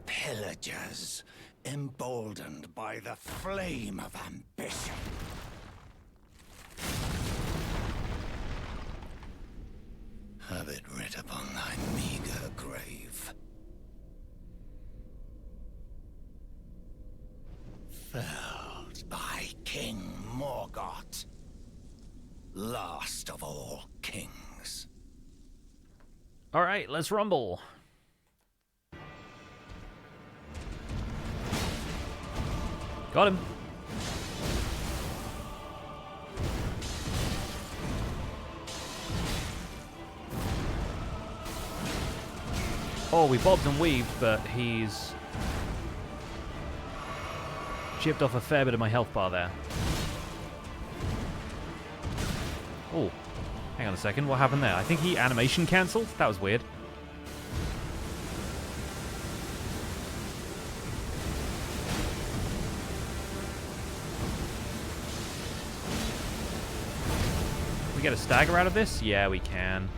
Pillagers, emboldened by the flame of ambition. Have it writ upon thy meager grave. Felled by King Morgott, last of all kings. Alright, let's rumble. Got him. Oh, we bobbed and weaved, but he's chipped off a fair bit of my health bar there. Oh, hang on a second. What happened there? I think he animation cancelled? That was weird. We get a stagger out of this? Yeah, we can.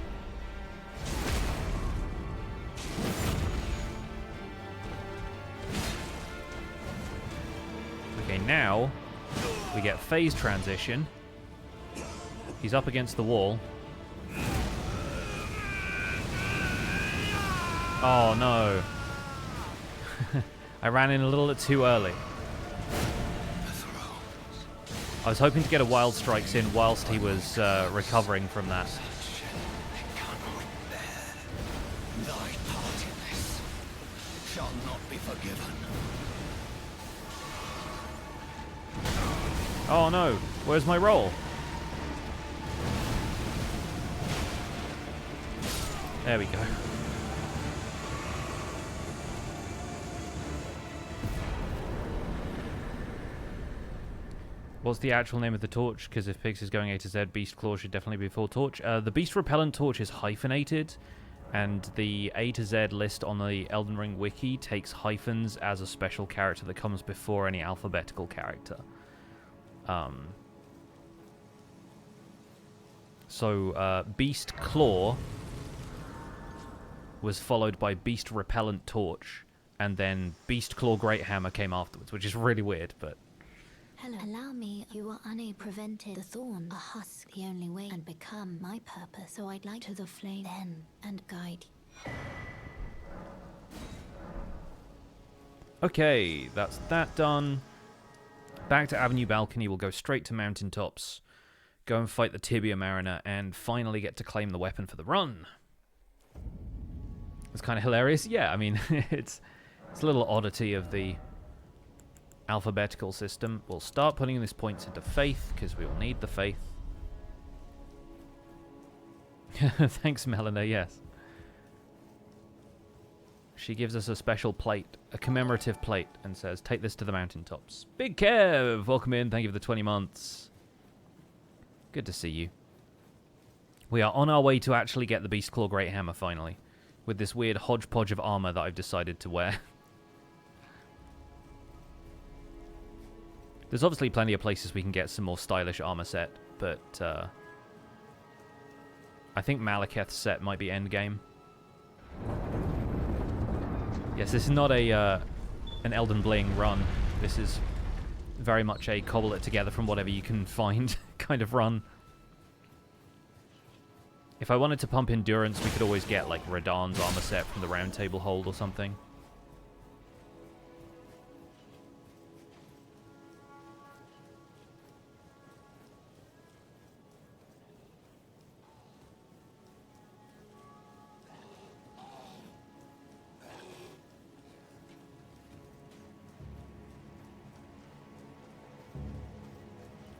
Okay, now we get phase transition. He's up against the wall. Oh no. I ran in a little too early. I was hoping to get a Wild Strikes in whilst he was recovering from that. Thy part in this shall not be forgiven. Oh no, where's my roll? There we go. What's the actual name of the torch? Because if Pix is going A to Z, Beastclaw should definitely be full torch. The Beast Repellent torch is hyphenated, and the A to Z list on the Elden Ring wiki takes hyphens as a special character that comes before any alphabetical character. So Beast Claw was followed by Beast Repellent Torch, and then Beastclaw Greathammer came afterwards, which is really weird, but... Hello. Allow me, you are unable prevented the thorn, a husk, the only way, and become my purpose. So I'd like to the flame then, and guide you. Okay, that's that done. Back to Avenue Balcony, we'll go straight to Mountaintops, go and fight the Tibia Mariner, and finally get to claim the weapon for the run. It's kind of hilarious. Yeah, I mean, it's a little oddity of the alphabetical system. We'll start putting these points into faith, because we will need the faith. Thanks, Melina, yes. She gives us a special plate, a commemorative plate, and says, take this to the mountaintops. Big Kev, welcome in, thank you for the 20 months. Good to see you. We are on our way to actually get the Beastclaw Greathammer, finally, with this weird hodgepodge of armor that I've decided to wear. There's obviously plenty of places we can get some more stylish armor set, but I think Malekith's set might be endgame. Yes, this is not a an Elden Bling run. This is very much a cobble it together from whatever you can find kind of run. If I wanted to pump endurance, we could always get like Radahn's armor set from the Round Table Hold or something.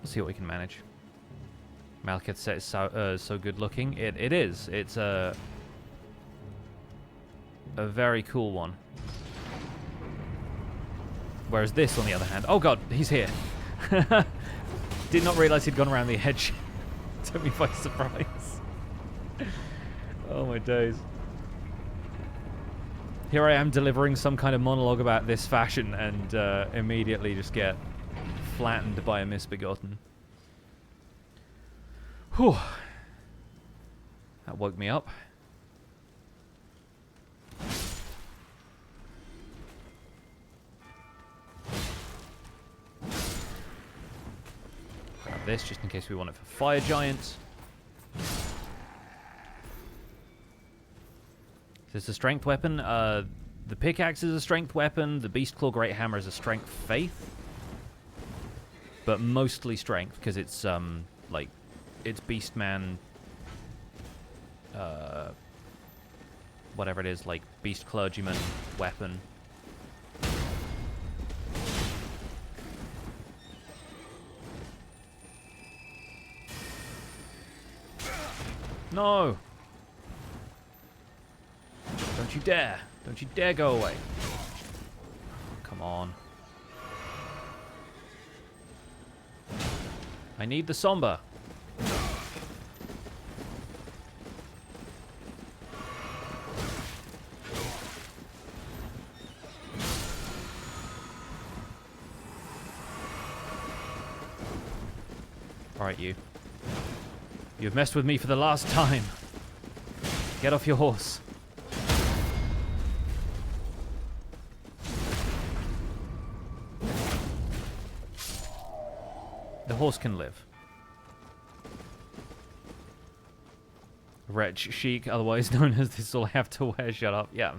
We'll see what we can manage. Malekith's set is so good looking. It is. It's a very cool one. Whereas this, on the other hand... Oh god, he's here. Did not realize he'd gone around the edge. Took me by surprise. Oh my days. Here I am delivering some kind of monologue about this fashion and immediately just get flattened by a misbegotten. Whew. That woke me up. Grab this just in case we want it for Fire Giants. This is a strength weapon. The pickaxe is a strength weapon. The Beastclaw Greathammer is a strength faith. But mostly strength, because it's, like, it's Beastman, whatever it is, like, Beast Clergyman weapon. No! Don't you dare! Don't you dare go away! Come on. I need the Somber. Alright, you. You've messed with me for the last time. Get off your horse. The horse can live. Wretch Chic, otherwise known as This All I Have to Wear, shut up. Yeah,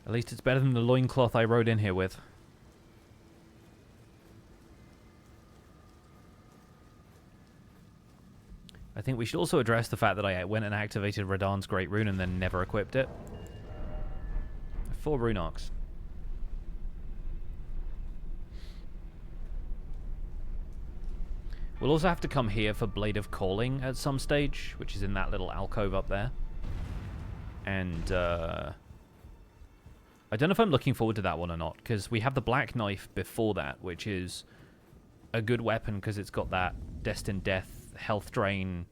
At least it's better than the loincloth I rode in here with. I think we should also address the fact that I went and activated Radahn's Great Rune and then never equipped it. 4 rune arcs. We'll also have to come here for Blade of Calling at some stage, which is in that little alcove up there. And, I don't know if I'm looking forward to that one or not, because we have the Black Knife before that, which is a good weapon because it's got that Destined Death, health drain,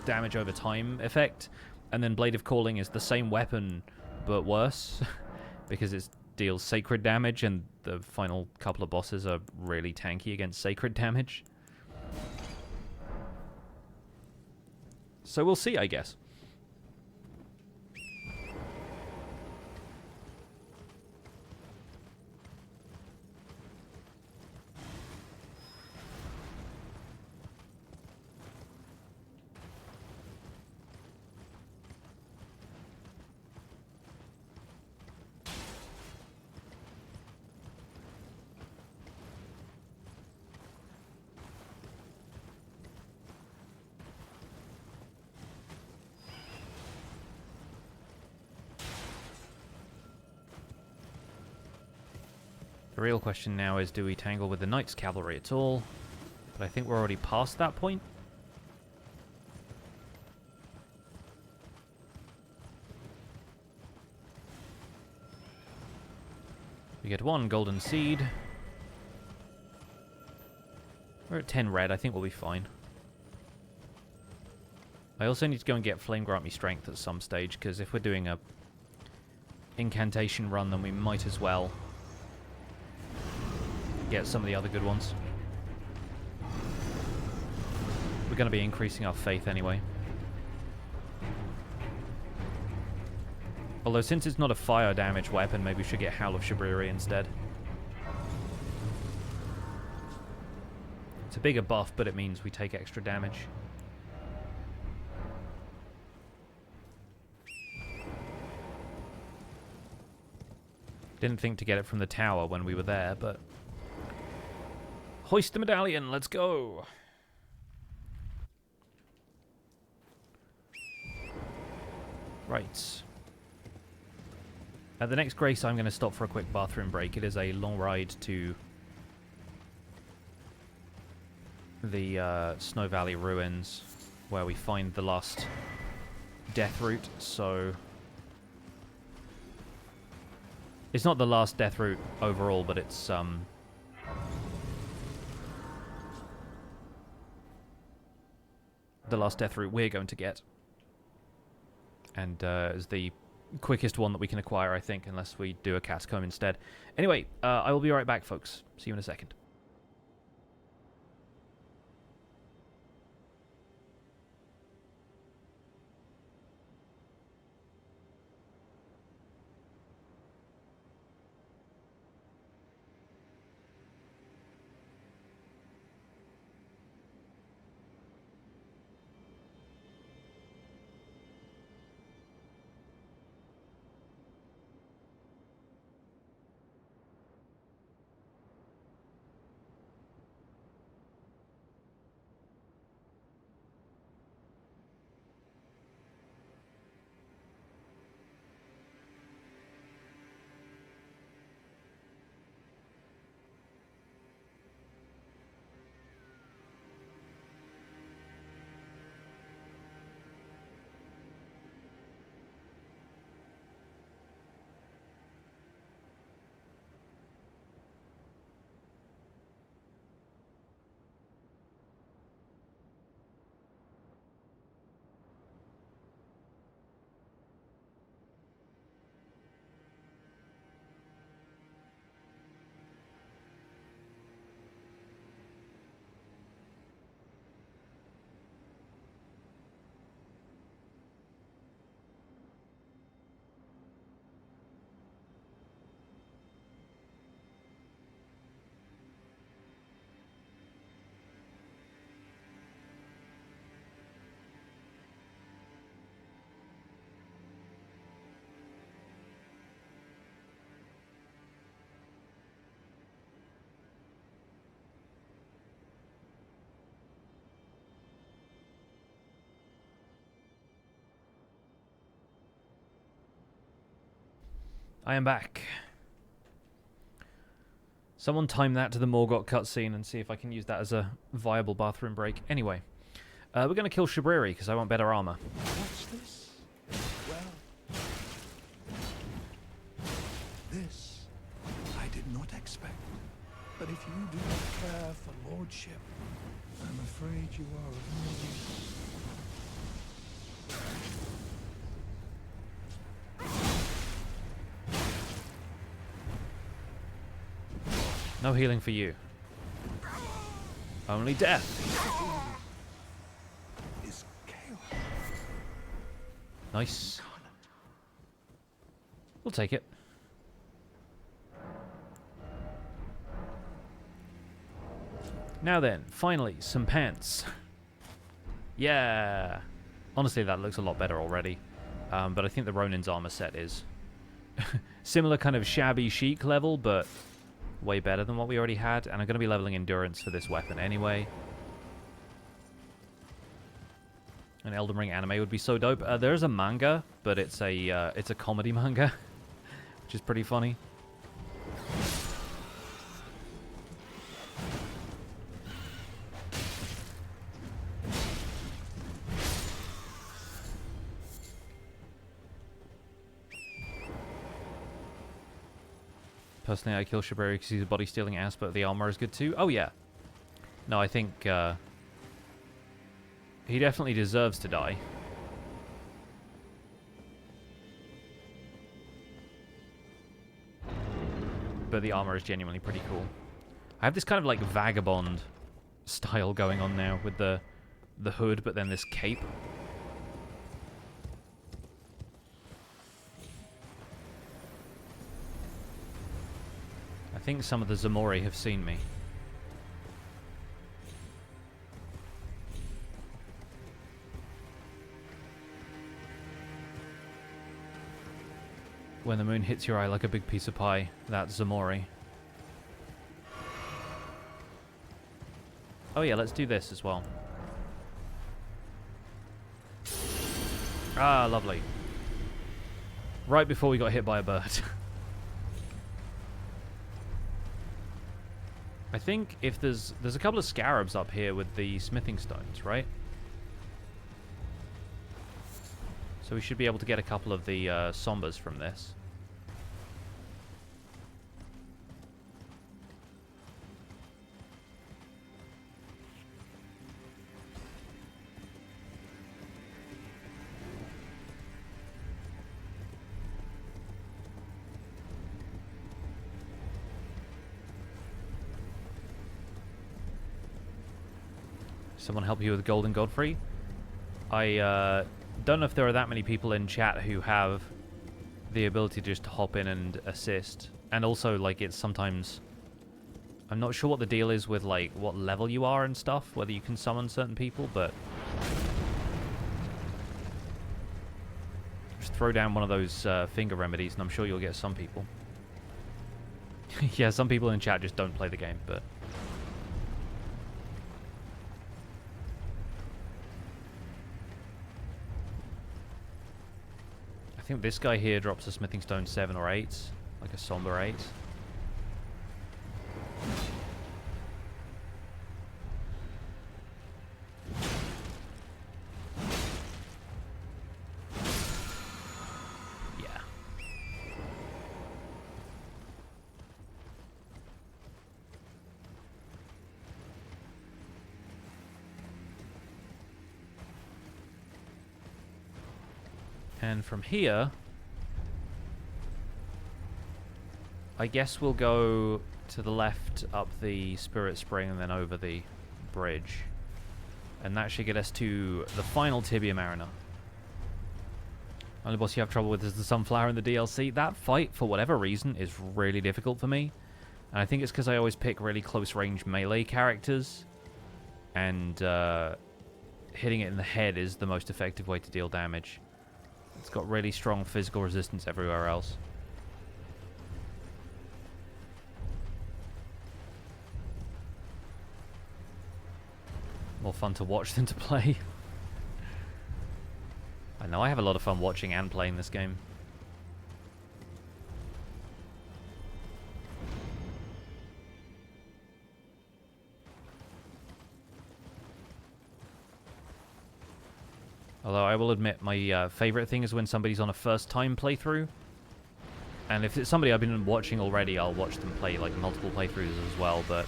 damage over time effect. And then Blade of Calling is the same weapon, but worse, because it deals sacred damage, and the final couple of bosses are really tanky against sacred damage. So we'll see, I guess. The real question now is, do we tangle with the Knight's Cavalry at all? But I think we're already past that point. We get 1 golden seed. We're at 10 red, I think we'll be fine. I also need to go and get Flame Grant Me Strength at some stage, because if we're doing a incantation run, then we might as well get some of the other good ones. We're going to be increasing our faith anyway. Although since it's not a fire damage weapon, maybe we should get Howl of Shabriri instead. It's a bigger buff, but it means we take extra damage. Didn't think to get it from the tower when we were there, but hoist the medallion, let's go! Right. At the next grace, I'm going to stop for a quick bathroom break. It is a long ride to the Snow Valley ruins, where we find the last death route, so it's not the last death route overall, but it's the last death route we're going to get, and is the quickest one that we can acquire, I think, unless we do a Catacomb instead. Anyway, I will be right back, folks. See you in a second. I am back. Someone time that to the Morgott cutscene and see if I can use that as a viable bathroom break. Anyway, we're going to kill Shabriri because I want better armor. What's this? Well, But if you do not care for lordship, I'm afraid you are of no use. No healing for you. Only death. Is chaos. Nice. We'll take it. Now then, finally, some pants. Yeah. Honestly, that looks a lot better already. But I think the Ronin's armor set is similar kind of shabby chic level, but way better than what we already had. And I'm going to be leveling endurance for this weapon anyway. An Elden Ring anime would be so dope. There's a manga, but it's a comedy manga, which is pretty funny. Personally, I kill Shibari because he's a body-stealing ass, but the armor is good too. Oh, yeah. No, I think he definitely deserves to die. But the armor is genuinely pretty cool. I have this kind of like vagabond style going on now with the hood, but then this cape. I think some of the Zamori have seen me. When the moon hits your eye like a big piece of pie, that's Zamori. Oh yeah, let's do this as well. Ah, lovely. Right before we got hit by a bird. I think if there's a couple of scarabs up here with the smithing stones, right? So we should be able to get a couple of the sombers from this. Someone help you with Golden Godfrey? I don't know if there are that many people in chat who have the ability to just hop in and assist. And also, like, it's sometimes... I'm not sure what the deal is with, like, what level you are and stuff, whether you can summon certain people, but... just throw down one of those finger remedies and I'm sure you'll get some people. Yeah, some people in chat just don't play the game, but... I think this guy here drops a smithing stone 7 or 8, like a somber 8. Yeah. And from here, I guess we'll go to the left up the Spirit Spring and then over the bridge. And that should get us to the final Tibia Mariner. Only boss you have trouble with is the Sunflower in the DLC. That fight, for whatever reason, is really difficult for me. And I think it's because I always pick really close-range melee characters. And hitting it in the head is the most effective way to deal damage. It's got really strong physical resistance everywhere else. More fun to watch than to play. I know I have a lot of fun watching and playing this game. Although I will admit my favorite thing is when somebody's on a first time playthrough And if it's somebody I've been watching already, I'll watch them play like multiple playthroughs as well, but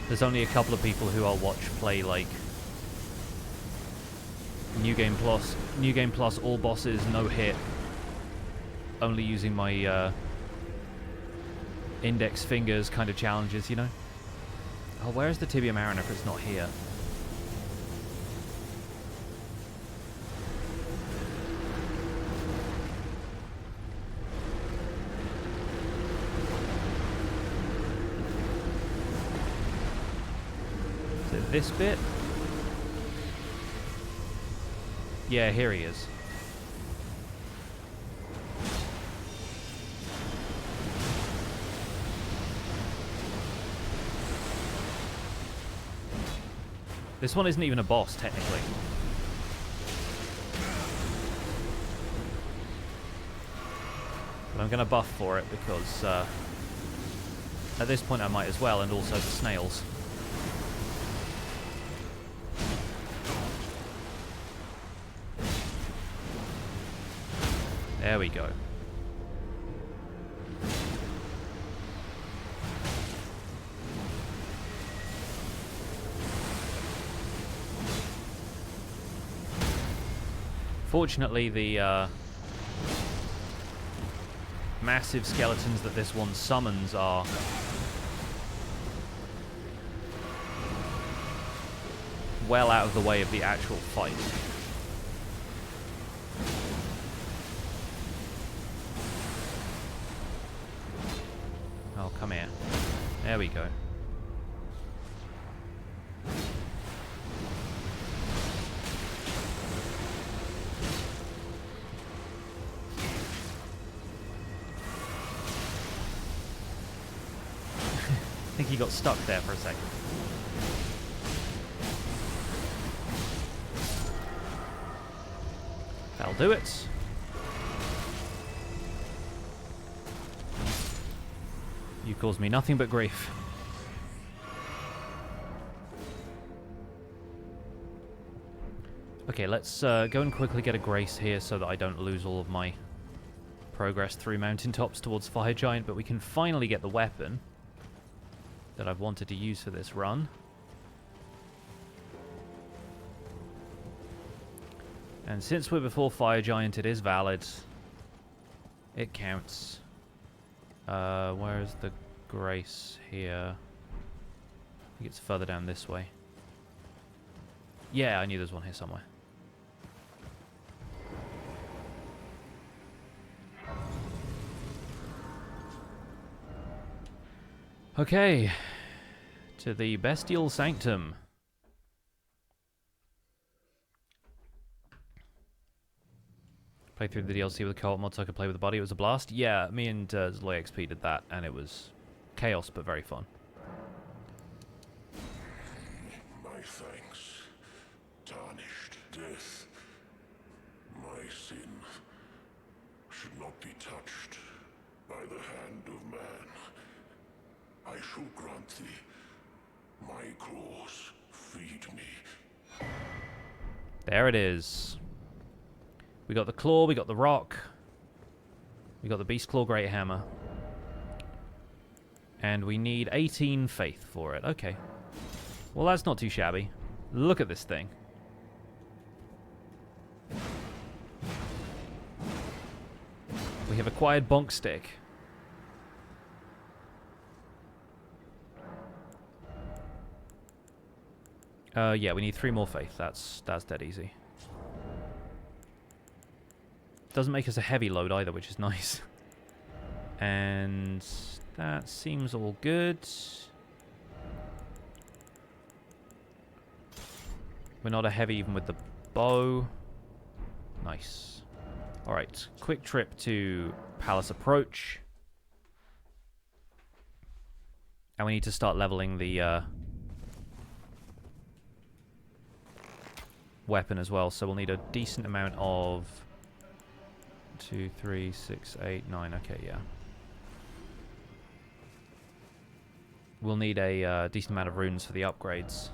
there's only a couple of people who I'll watch play like New Game Plus, all bosses, no hit, only using my index fingers kind of challenges, you know? Oh, where's the Tibia Mariner if it's not here? Is it this bit? Yeah, here he is. This one isn't even a boss, technically. But I'm going to buff for it because at this point I might as well, and also the snails. There we go. Fortunately, the massive skeletons that this one summons are well out of the way of the actual fight. Oh, come here. There we go. I think he got stuck there for a second. That'll do it. You cause me nothing but grief. Okay, let's go and quickly get a grace here so that I don't lose all of my progress through mountaintops towards Fire Giant, but we can finally get the weapon that I've wanted to use for this run. And since we're before Fire Giant, it is valid. It counts. Where's the grace here? I think it's further down this way. Yeah, I knew there's one here somewhere. Okay, to the Bestial Sanctum. Play through the DLC with the co-op mod so I could play with the body. It was a blast. Yeah, me and Zloy XP did that, and it was chaos, but very fun. My thanks. Tarnished death. My sin should not be touched by the hand of man. I shall grant thee my claws. Feed me. There it is. We got the claw, we got the rock, we got the Beastclaw Greathammer. And we need 18 faith for it. Okay. Well, that's not too shabby. Look at this thing. We have acquired Bonk Stick. Yeah, we need 3 more faith. That's dead easy. Doesn't make us a heavy load either, which is nice. And that seems all good. We're not a heavy even with the bow. Nice. Alright, quick trip to Palace Approach. And we need to start leveling the weapon as well, so we'll need a decent amount of 2, 3, 6, 8, 9. Okay, yeah. We'll need a decent amount of runes for the upgrades.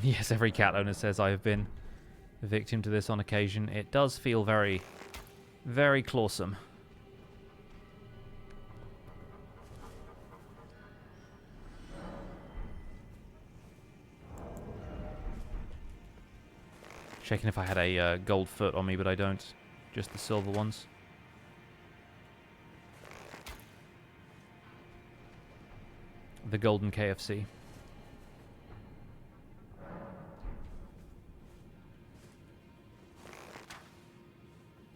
Yes, every cat owner says I have been a victim to this on occasion. It does feel very, very clawsome. Checking if I had a gold foot on me, but I don't. Just the silver ones. The golden KFC.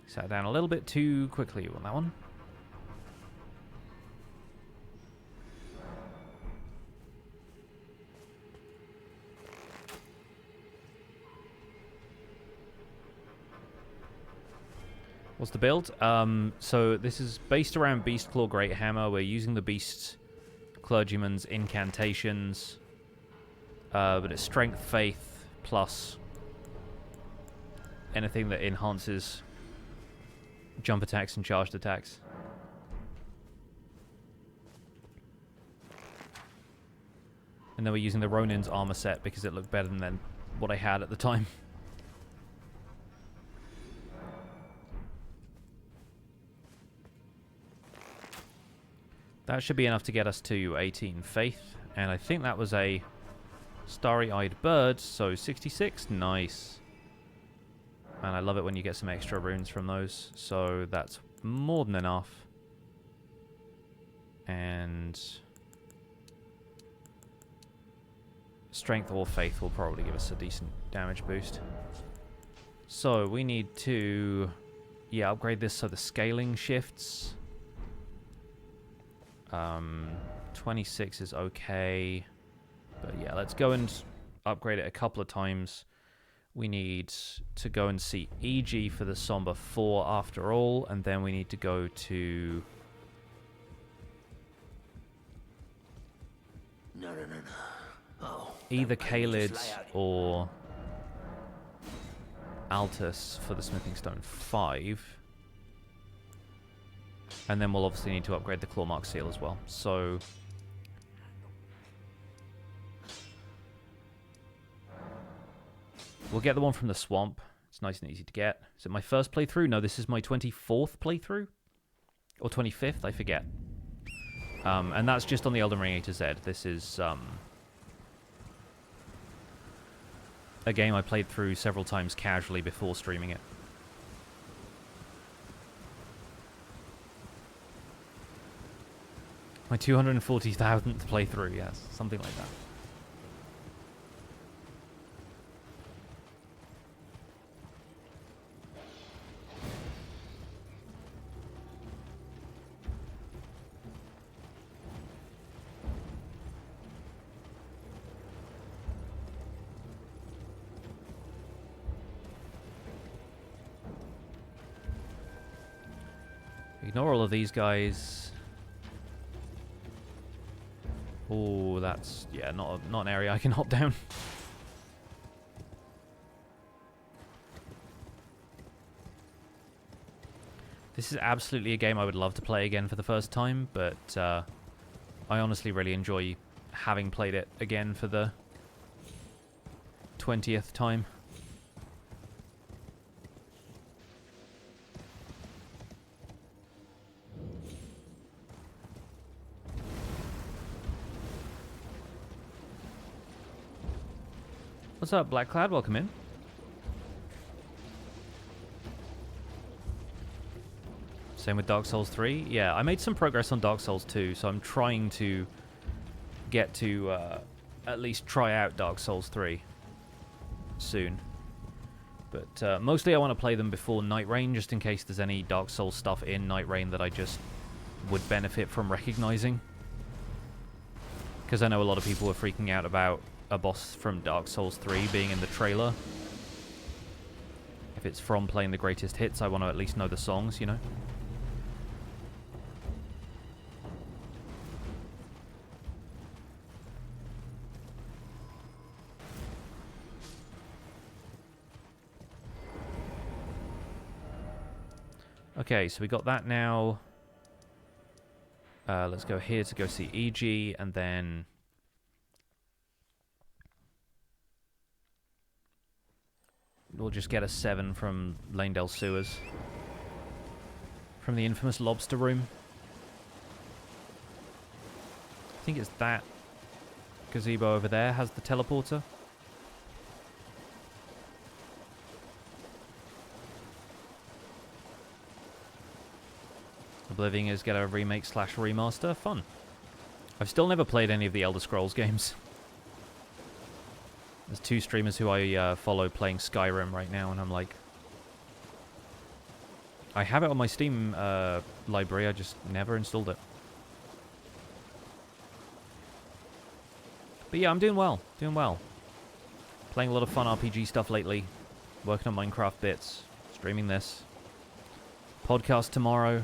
Sat down a little bit too quickly on that one. What's the build? So this is based around Beastclaw Greathammer. We're using the Beast Clergyman's incantations, but it's Strength, Faith, plus anything that enhances jump attacks and charged attacks. And then we're using the Ronin's armor set because it looked better than what I had at the time. That should be enough to get us to 18 Faith. And I think that was a Starry-Eyed Bird, so 66. Nice. And I love it when you get some extra runes from those. So that's more than enough. And Strength or Faith will probably give us a decent damage boost. So we need to, yeah, upgrade this so the scaling shifts. 26 is okay, but yeah, let's go and upgrade it a couple of times. We need to go and see EG for the Somber 4 after all, and then we need to go to... No. Oh, either Kalid or Altus for the Smithing Stone 5. And then we'll obviously need to upgrade the Clawmark Seal as well. So we'll get the one from the swamp. It's nice and easy to get. Is it my first playthrough? No, this is my 24th playthrough. Or 25th, I forget. And that's just on the Elden Ring A-Z. This is a game I played through several times casually before streaming it. My 240,000th playthrough, yes. Something like that. Ignore all of these guys. Oh, that's, yeah, not an area I can hop down. This is absolutely a game I would love to play again for the first time, but I honestly really enjoy having played it again for the 20th time. What's up, Black Cloud? Welcome in. Same with Dark Souls 3. Yeah, I made some progress on Dark Souls 2, so I'm trying to get to at least try out Dark Souls 3 soon. But mostly I want to play them before Night Rain, just in case there's any Dark Souls stuff in Night Rain that I just would benefit from recognizing. Because I know a lot of people are freaking out about a boss from Dark Souls 3 being in the trailer. If it's from playing the greatest hits, I want to at least know the songs, you know? Okay, so we got that now. Let's go here to go see EG, and then we'll just get a 7 from Lanedale Sewers. From the infamous lobster room. I think it's that gazebo over there has the teleporter. Oblivion is get a remake / remaster. Fun. I've still never played any of the Elder Scrolls games. There's 2 streamers who I follow playing Skyrim right now, and I'm like... I have it on my Steam library, I just never installed it. But yeah, I'm doing well. Doing well. Playing a lot of fun RPG stuff lately. Working on Minecraft bits. Streaming this. Podcast tomorrow.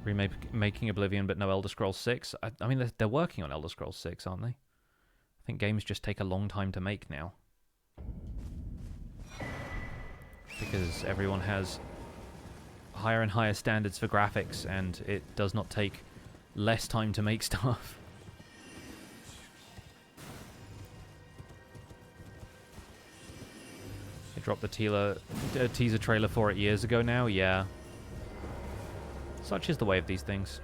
Remaking Oblivion, but no Elder Scrolls 6. I mean, they're working on Elder Scrolls 6, aren't they? I think games just take a long time to make now. Because everyone has higher and higher standards for graphics, and it does not take less time to make stuff. They dropped the teaser trailer for it years ago now, yeah. Such is the way of these things.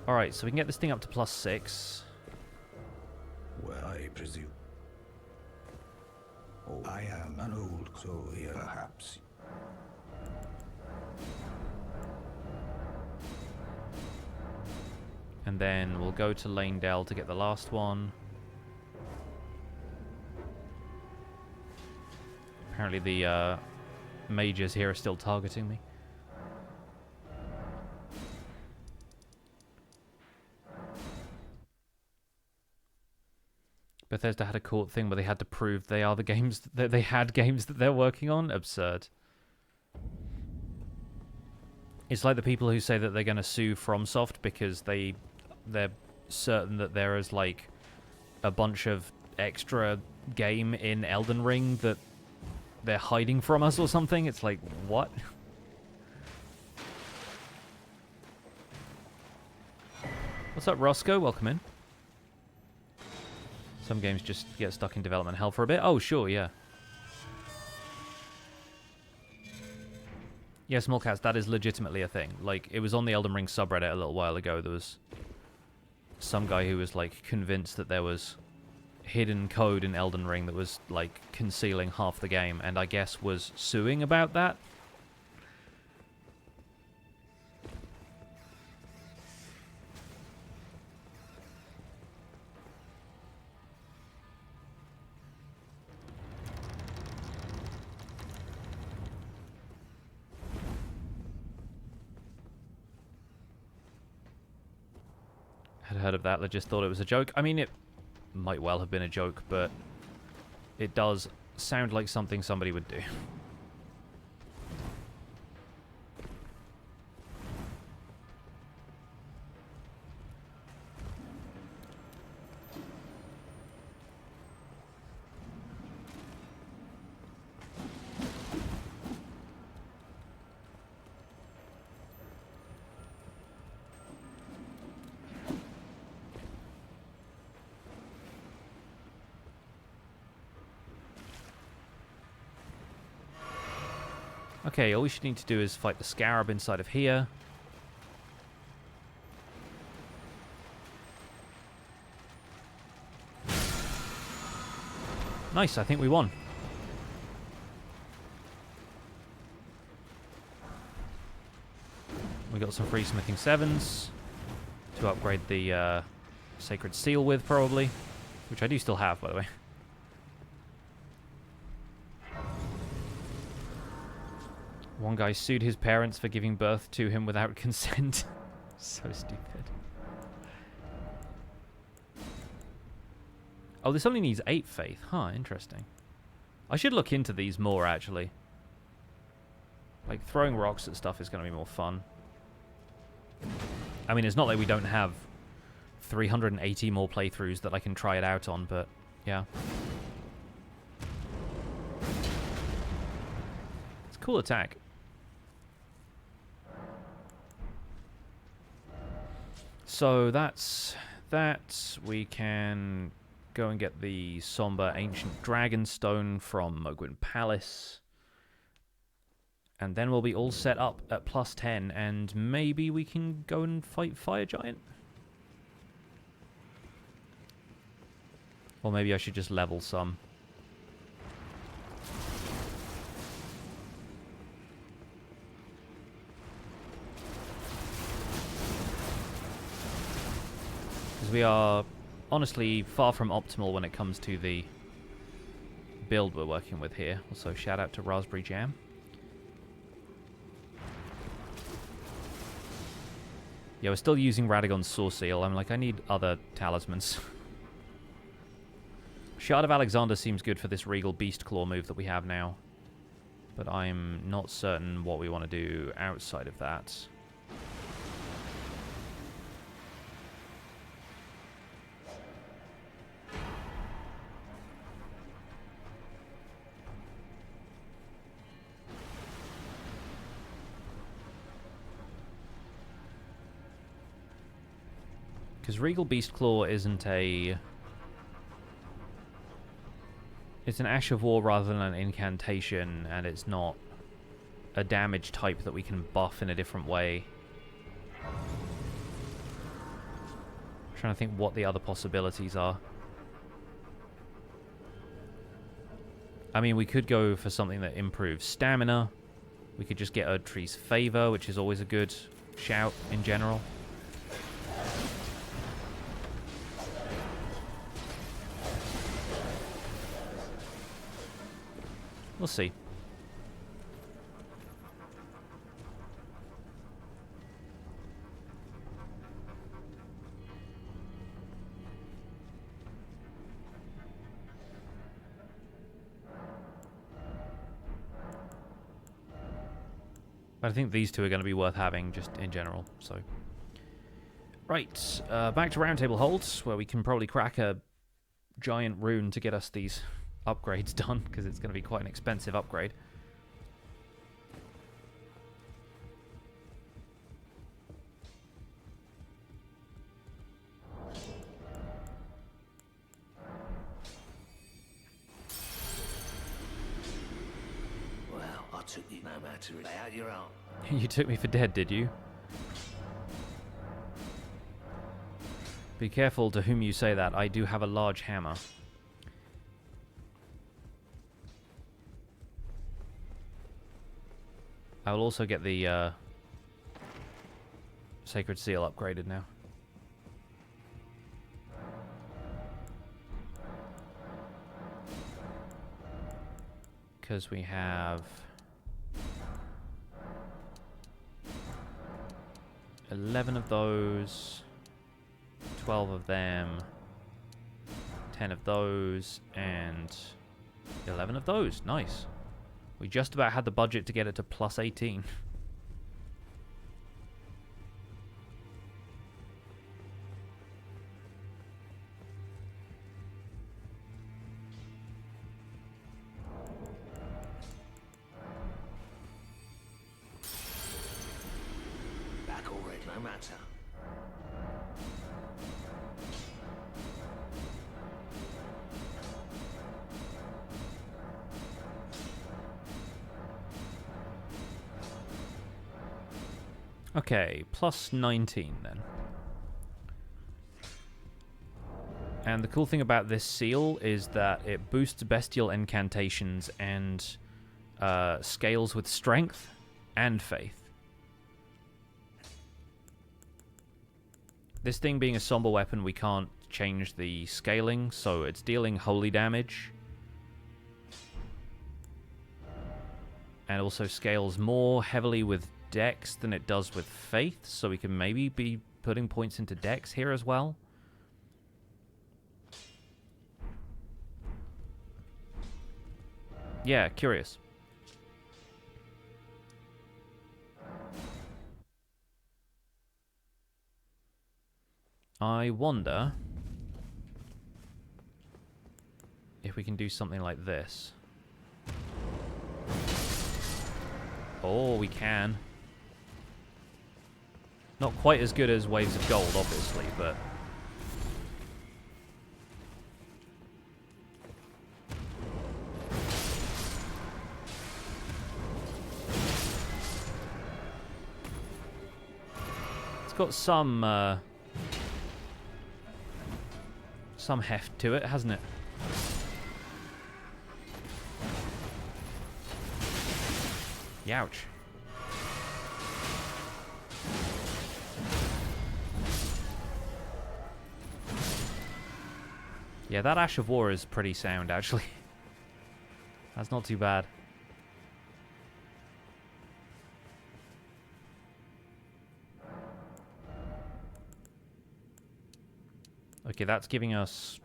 Alright, so we can get this thing up to +6. Well, I presume. Oh, I am an old soul here, perhaps. And then we'll go to Lanedale to get the last one. Apparently the mages here are still targeting me. Bethesda had a court thing where they had to prove they are the games that they had games that they're working on. Absurd. It's like the people who say that they're going to sue FromSoft because they're certain that there is like a bunch of extra game in Elden Ring that they're hiding from us or something. It's like, what? What's up, Roscoe? Welcome in. Some games just get stuck in development hell for a bit. Oh, sure, yeah. Yeah, Small Cats, that is legitimately a thing. Like, it was on the Elden Ring subreddit a little while ago. There was some guy who was, like, convinced that there was hidden code in Elden Ring that was, like, concealing half the game, and I guess was suing about that. Had heard of that, I just thought it was a joke. I mean, it might well have been a joke, but it does sound like something somebody would do. Okay, all we should need to do is fight the Scarab inside of here. Nice, I think we won. We got some free smithing 7s to upgrade the Sacred Seal with, probably. Which I do still have, by the way. One guy sued his parents for giving birth to him without consent. So stupid. Oh, this only needs 8 faith. Huh, interesting. I should look into these more, actually. Like, throwing rocks at stuff is going to be more fun. I mean, it's not like we don't have 380 more playthroughs that I can try it out on, but yeah. It's a cool attack. So that's that. We can go and get the somber ancient dragonstone from Mohgwyn Palace. And then we'll be all set up at +10, and maybe we can go and fight Fire Giant? Or maybe I should just level some. Because we are honestly far from optimal when it comes to the build we're working with here. Also, shout out to Raspberry Jam. Yeah, we're still using Radagon's Saw Seal. I'm like, I need other talismans. Shard of Alexander seems good for this Regal Beastclaw move that we have now. But I'm not certain what we want to do outside of that. Because Regal Beastclaw isn't a... It's an Ash of War rather than an incantation, and it's not a damage type that we can buff in a different way. I'm trying to think what the other possibilities are. I mean, we could go for something that improves stamina. We could just get Erdtree's Favor, which is always a good shout in general. We'll see. But I think these two are going to be worth having just in general, so... Right, back to Roundtable Holds, where we can probably crack a giant rune to get us these upgrades done, because it's going to be quite an expensive upgrade. Well, I took you no matter how you're on. You took me for dead, did you? Be careful to whom you say that. I do have a large hammer. I will also get the Sacred Seal upgraded now. Because we have 11 of those, 12 of them, 10 of those, and 11 of those. Nice. We just about had the budget to get it to +18. Back already, no matter. Okay, +19 then. And the cool thing about this seal is that it boosts bestial incantations and scales with strength and faith. This thing being a somber weapon, we can't change the scaling, so it's dealing holy damage. And also scales more heavily with Dex than it does with Faith, so we can maybe be putting points into Dex here as well. Yeah, curious. I wonder if we can do something like this. Oh, we can. Not quite as good as Waves of Gold, obviously, but... it's got some heft to it, hasn't it? Youch. Yeah, that Ash of War is pretty sound, actually. That's not too bad. Okay, that's giving us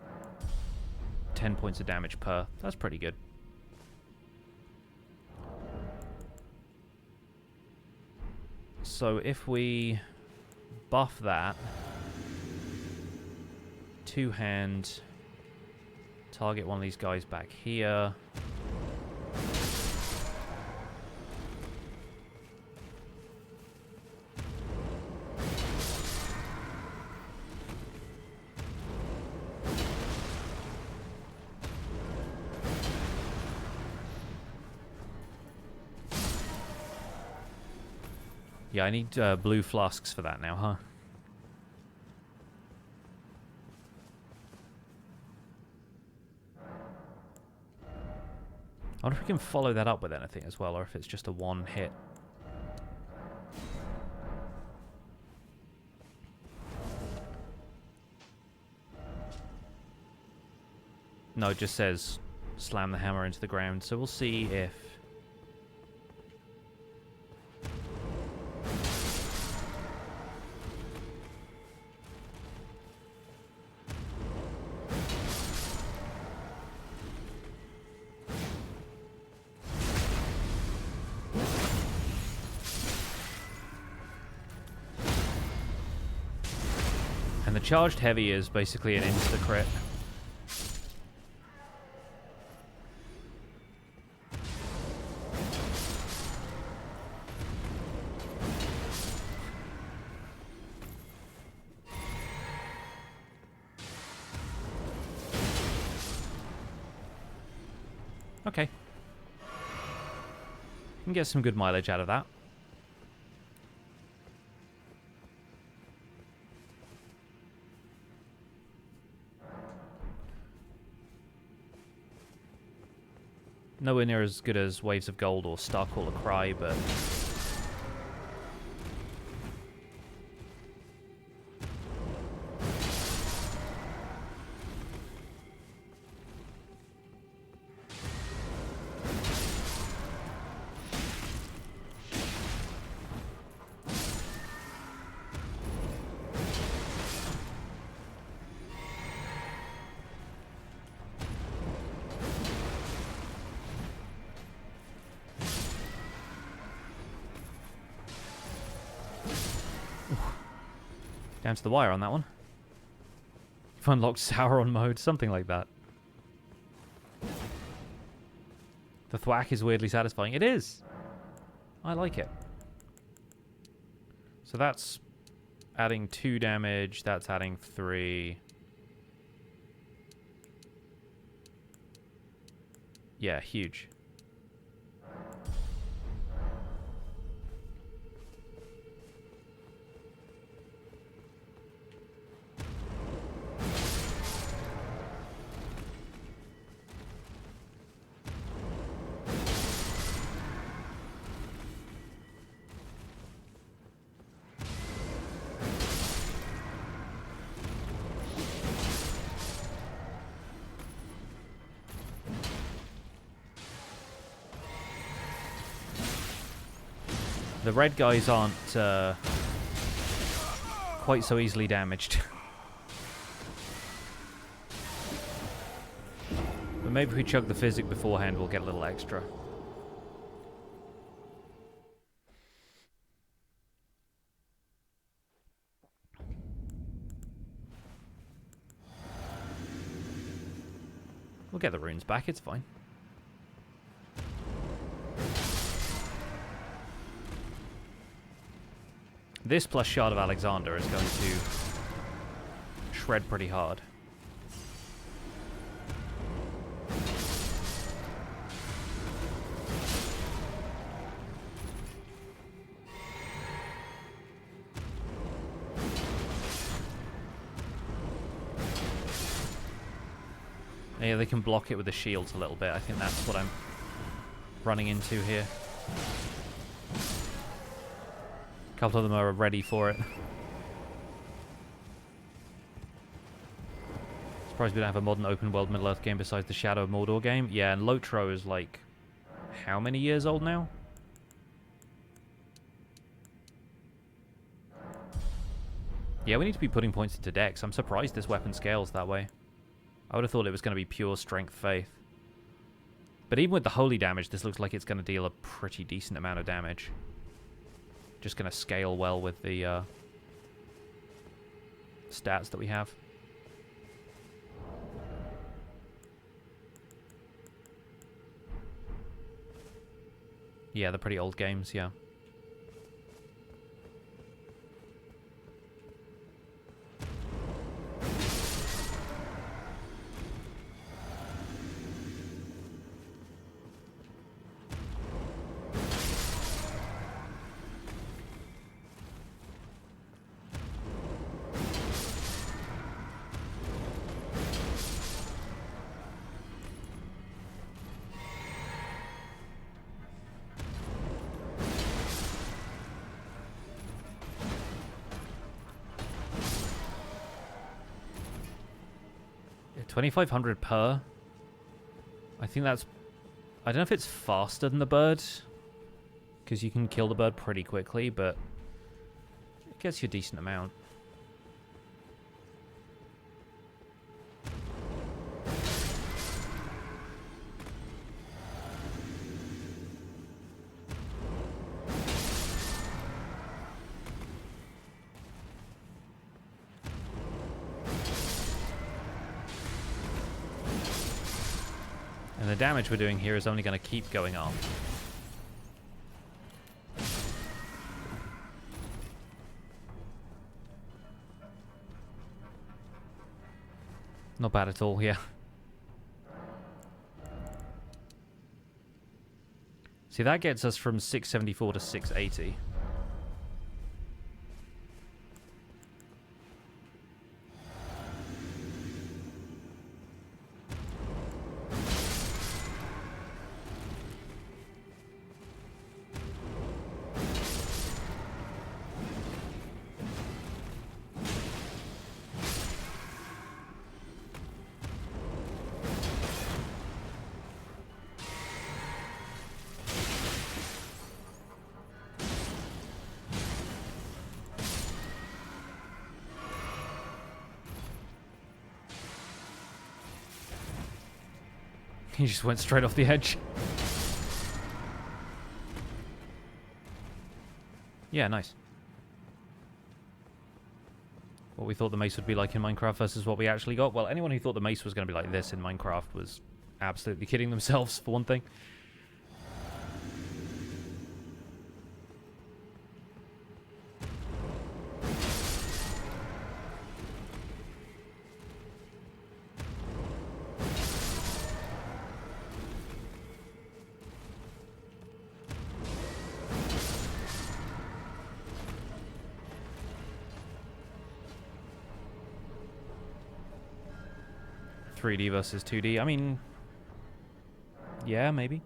10 points of damage per. That's pretty good. So if we buff that, two-hand, target one of these guys back here. Yeah, I need blue flasks for that now, huh? I wonder if we can follow that up with anything as well, or if it's just a one hit. No, it just says slam the hammer into the ground, so we'll see if... And the charged heavy is basically an insta-crit. Okay. Can get some good mileage out of that. Nowhere near as good as Waves of Gold or Starcaller Cry, but... down to the wire on that one. You've unlocked Sauron mode, something like that. The thwack is weirdly satisfying. It is! I like it. So that's adding 2 damage, that's adding 3. Yeah, huge. The red guys aren't quite so easily damaged. But maybe if we chug the physic beforehand, we'll get a little extra. We'll get the runes back, it's fine. This plus Shard of Alexander is going to shred pretty hard. Yeah, they can block it with the shields a little bit. I think that's what I'm running into here. A couple of them are ready for it. Surprised we don't have a modern open world Middle-earth game besides the Shadow of Mordor game. Yeah, and Lotro is like, how many years old now? Yeah, we need to be putting points into Dex. I'm surprised this weapon scales that way. I would have thought it was going to be pure strength faith. But even with the holy damage, this looks like it's going to deal a pretty decent amount of damage. Just going to scale well with the stats that we have. Yeah, they're pretty old games, yeah. Yeah, 2,500 per. I think that's... I don't know if it's faster than the bird, because you can kill the bird pretty quickly, but it gets you a decent amount. And the damage we're doing here is only going to keep going up. Not bad at all, yeah. See, that gets us from 674 to 680. He just went straight off the edge. Yeah, nice. What we thought the mace would be like in Minecraft versus what we actually got. Well, anyone who thought the mace was going to be like this in Minecraft was absolutely kidding themselves, for one thing. .3D versus 2D. I mean, yeah, maybe.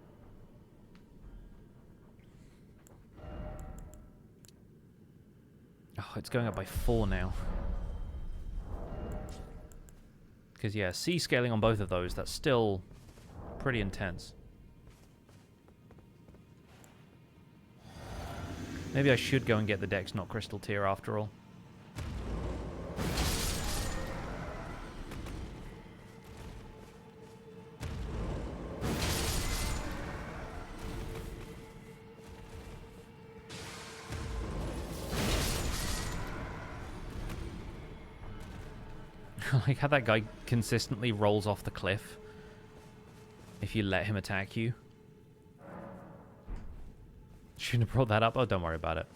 Oh, it's going up by 4 now. Because, yeah, C scaling on both of those, that's still pretty intense. Maybe I should go and get the Dex, not Crystal Tier, after all. Like how that guy consistently rolls off the cliff if you let him attack you. Shouldn't have brought that up. Oh, don't worry about it.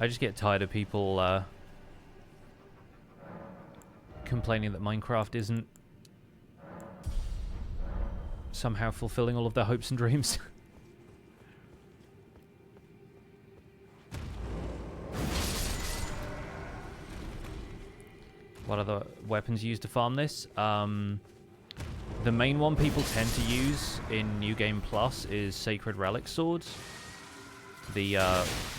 I just get tired of people complaining that Minecraft isn't somehow fulfilling all of their hopes and dreams. What are the weapons used to farm this? The main one people tend to use in New Game Plus is Sacred Relic Sword. The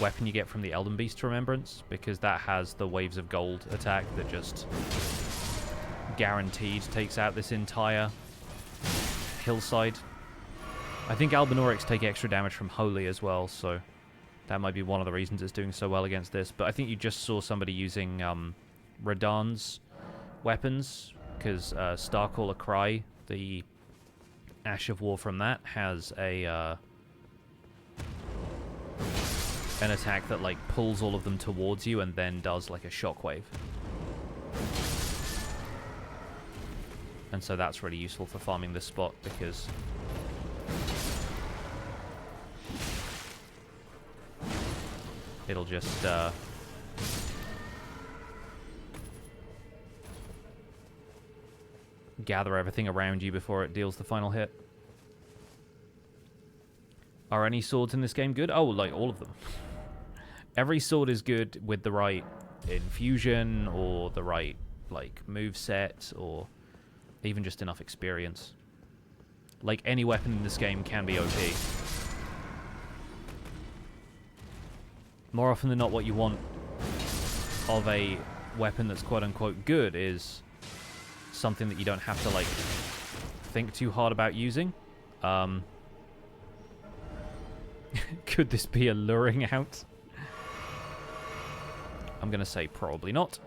weapon you get from the Elden Beast Remembrance, because that has the Waves of Gold attack that just guaranteed takes out this entire hillside. I think Albinaurics take extra damage from Holy as well, so that might be one of the reasons it's doing so well against this. But I think you just saw somebody using Radahn's weapons, because Starcaller Cry, the Ash of War from that, has a an attack that like pulls all of them towards you and then does like a shockwave. And so that's really useful for farming this spot, because it'll just gather everything around you before it deals the final hit. Are any swords in this game good? Oh, like all of them. Every sword is good with the right infusion or the right like move set or even just enough experience. Like any weapon in this game can be OP. More often than not, what you want of a weapon that's quote-unquote good is something that you don't have to like think too hard about using. Could this be a luring out? I'm gonna say probably not.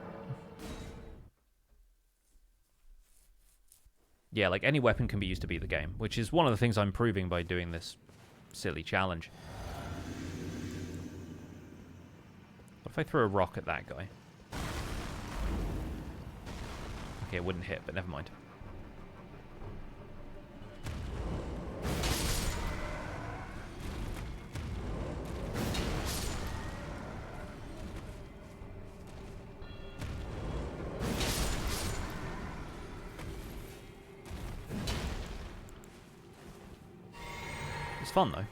Yeah, like any weapon can be used to beat the game, which is one of the things I'm proving by doing this silly challenge. What if I throw a rock at that guy? Okay, it wouldn't hit, but never mind. It's fun, though.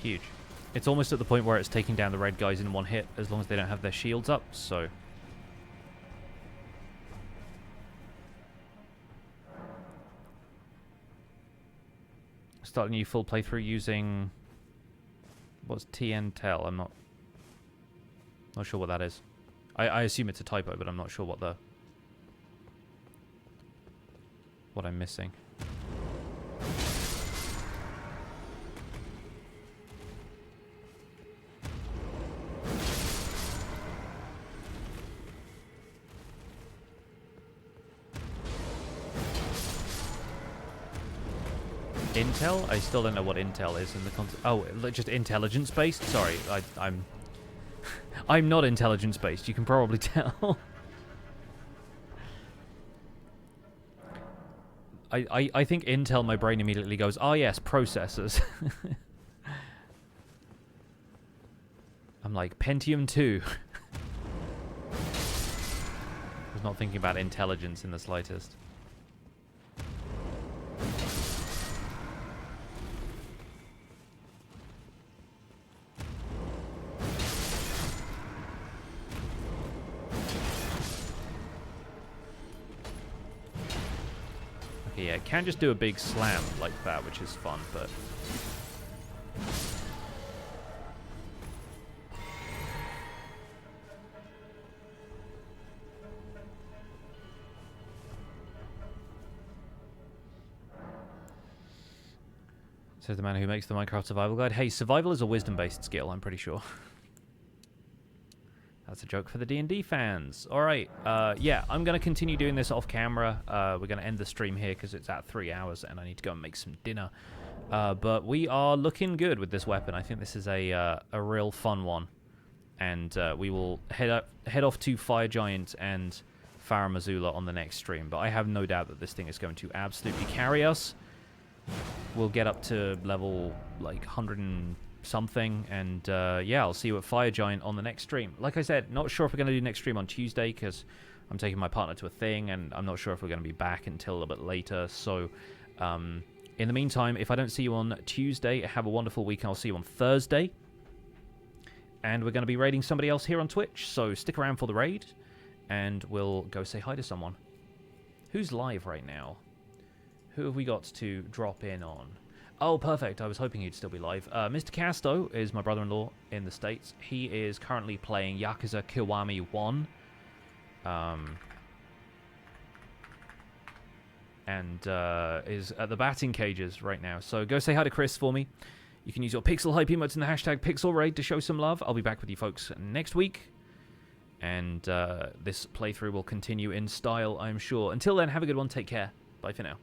Huge. It's almost at the point where it's taking down the red guys in one hit, as long as they don't have their shields up, so... Start a new full playthrough using... What's TN-Tel? I'm not sure what that is. I assume it's a typo, but I'm not sure what I'm missing. Intel? I still don't know what Intel is in the concept. Oh, just intelligence-based? Sorry, I'm not intelligence-based, you can probably tell. I think Intel, my brain immediately goes, oh yes, processors. I'm like, Pentium 2. I was not thinking about intelligence in the slightest. Yeah, it can just do a big slam like that, which is fun, but... Says the man who makes the Minecraft survival guide. Hey, survival is a wisdom-based skill, I'm pretty sure. That's a joke for the D&D fans. All right, yeah, I'm going to continue doing this off camera. We're going to end the stream here because it's at 3 hours and I need to go and make some dinner. But we are looking good with this weapon. I think this is a real fun one. And we will head off to Fire Giant and Farum Azula on the next stream. But I have no doubt that this thing is going to absolutely carry us. We'll get up to level, like, 100 and something. And, yeah, I'll see you at Fire Giant on the next stream. Like I said, not sure if we're going to do next stream on Tuesday, because I'm taking my partner to a thing, and I'm not sure if we're going to be back until a little bit later. So, in the meantime, if I don't see you on Tuesday, have a wonderful week, and I'll see you on Thursday. And we're going to be raiding somebody else here on Twitch, so stick around for the raid, and we'll go say hi to someone. Who's live right now? Who have we got to drop in on? Oh, perfect. I was hoping he'd still be live. Mr. Casto is my brother-in-law in the States. He is currently playing Yakuza Kiwami 1. And is at the batting cages right now. So go say hi to Chris for me. You can use your Pixel Hype emotes in the hashtag PixelRaid to show some love. I'll be back with you folks next week. And this playthrough will continue in style, I'm sure. Until then, have a good one. Take care. Bye for now.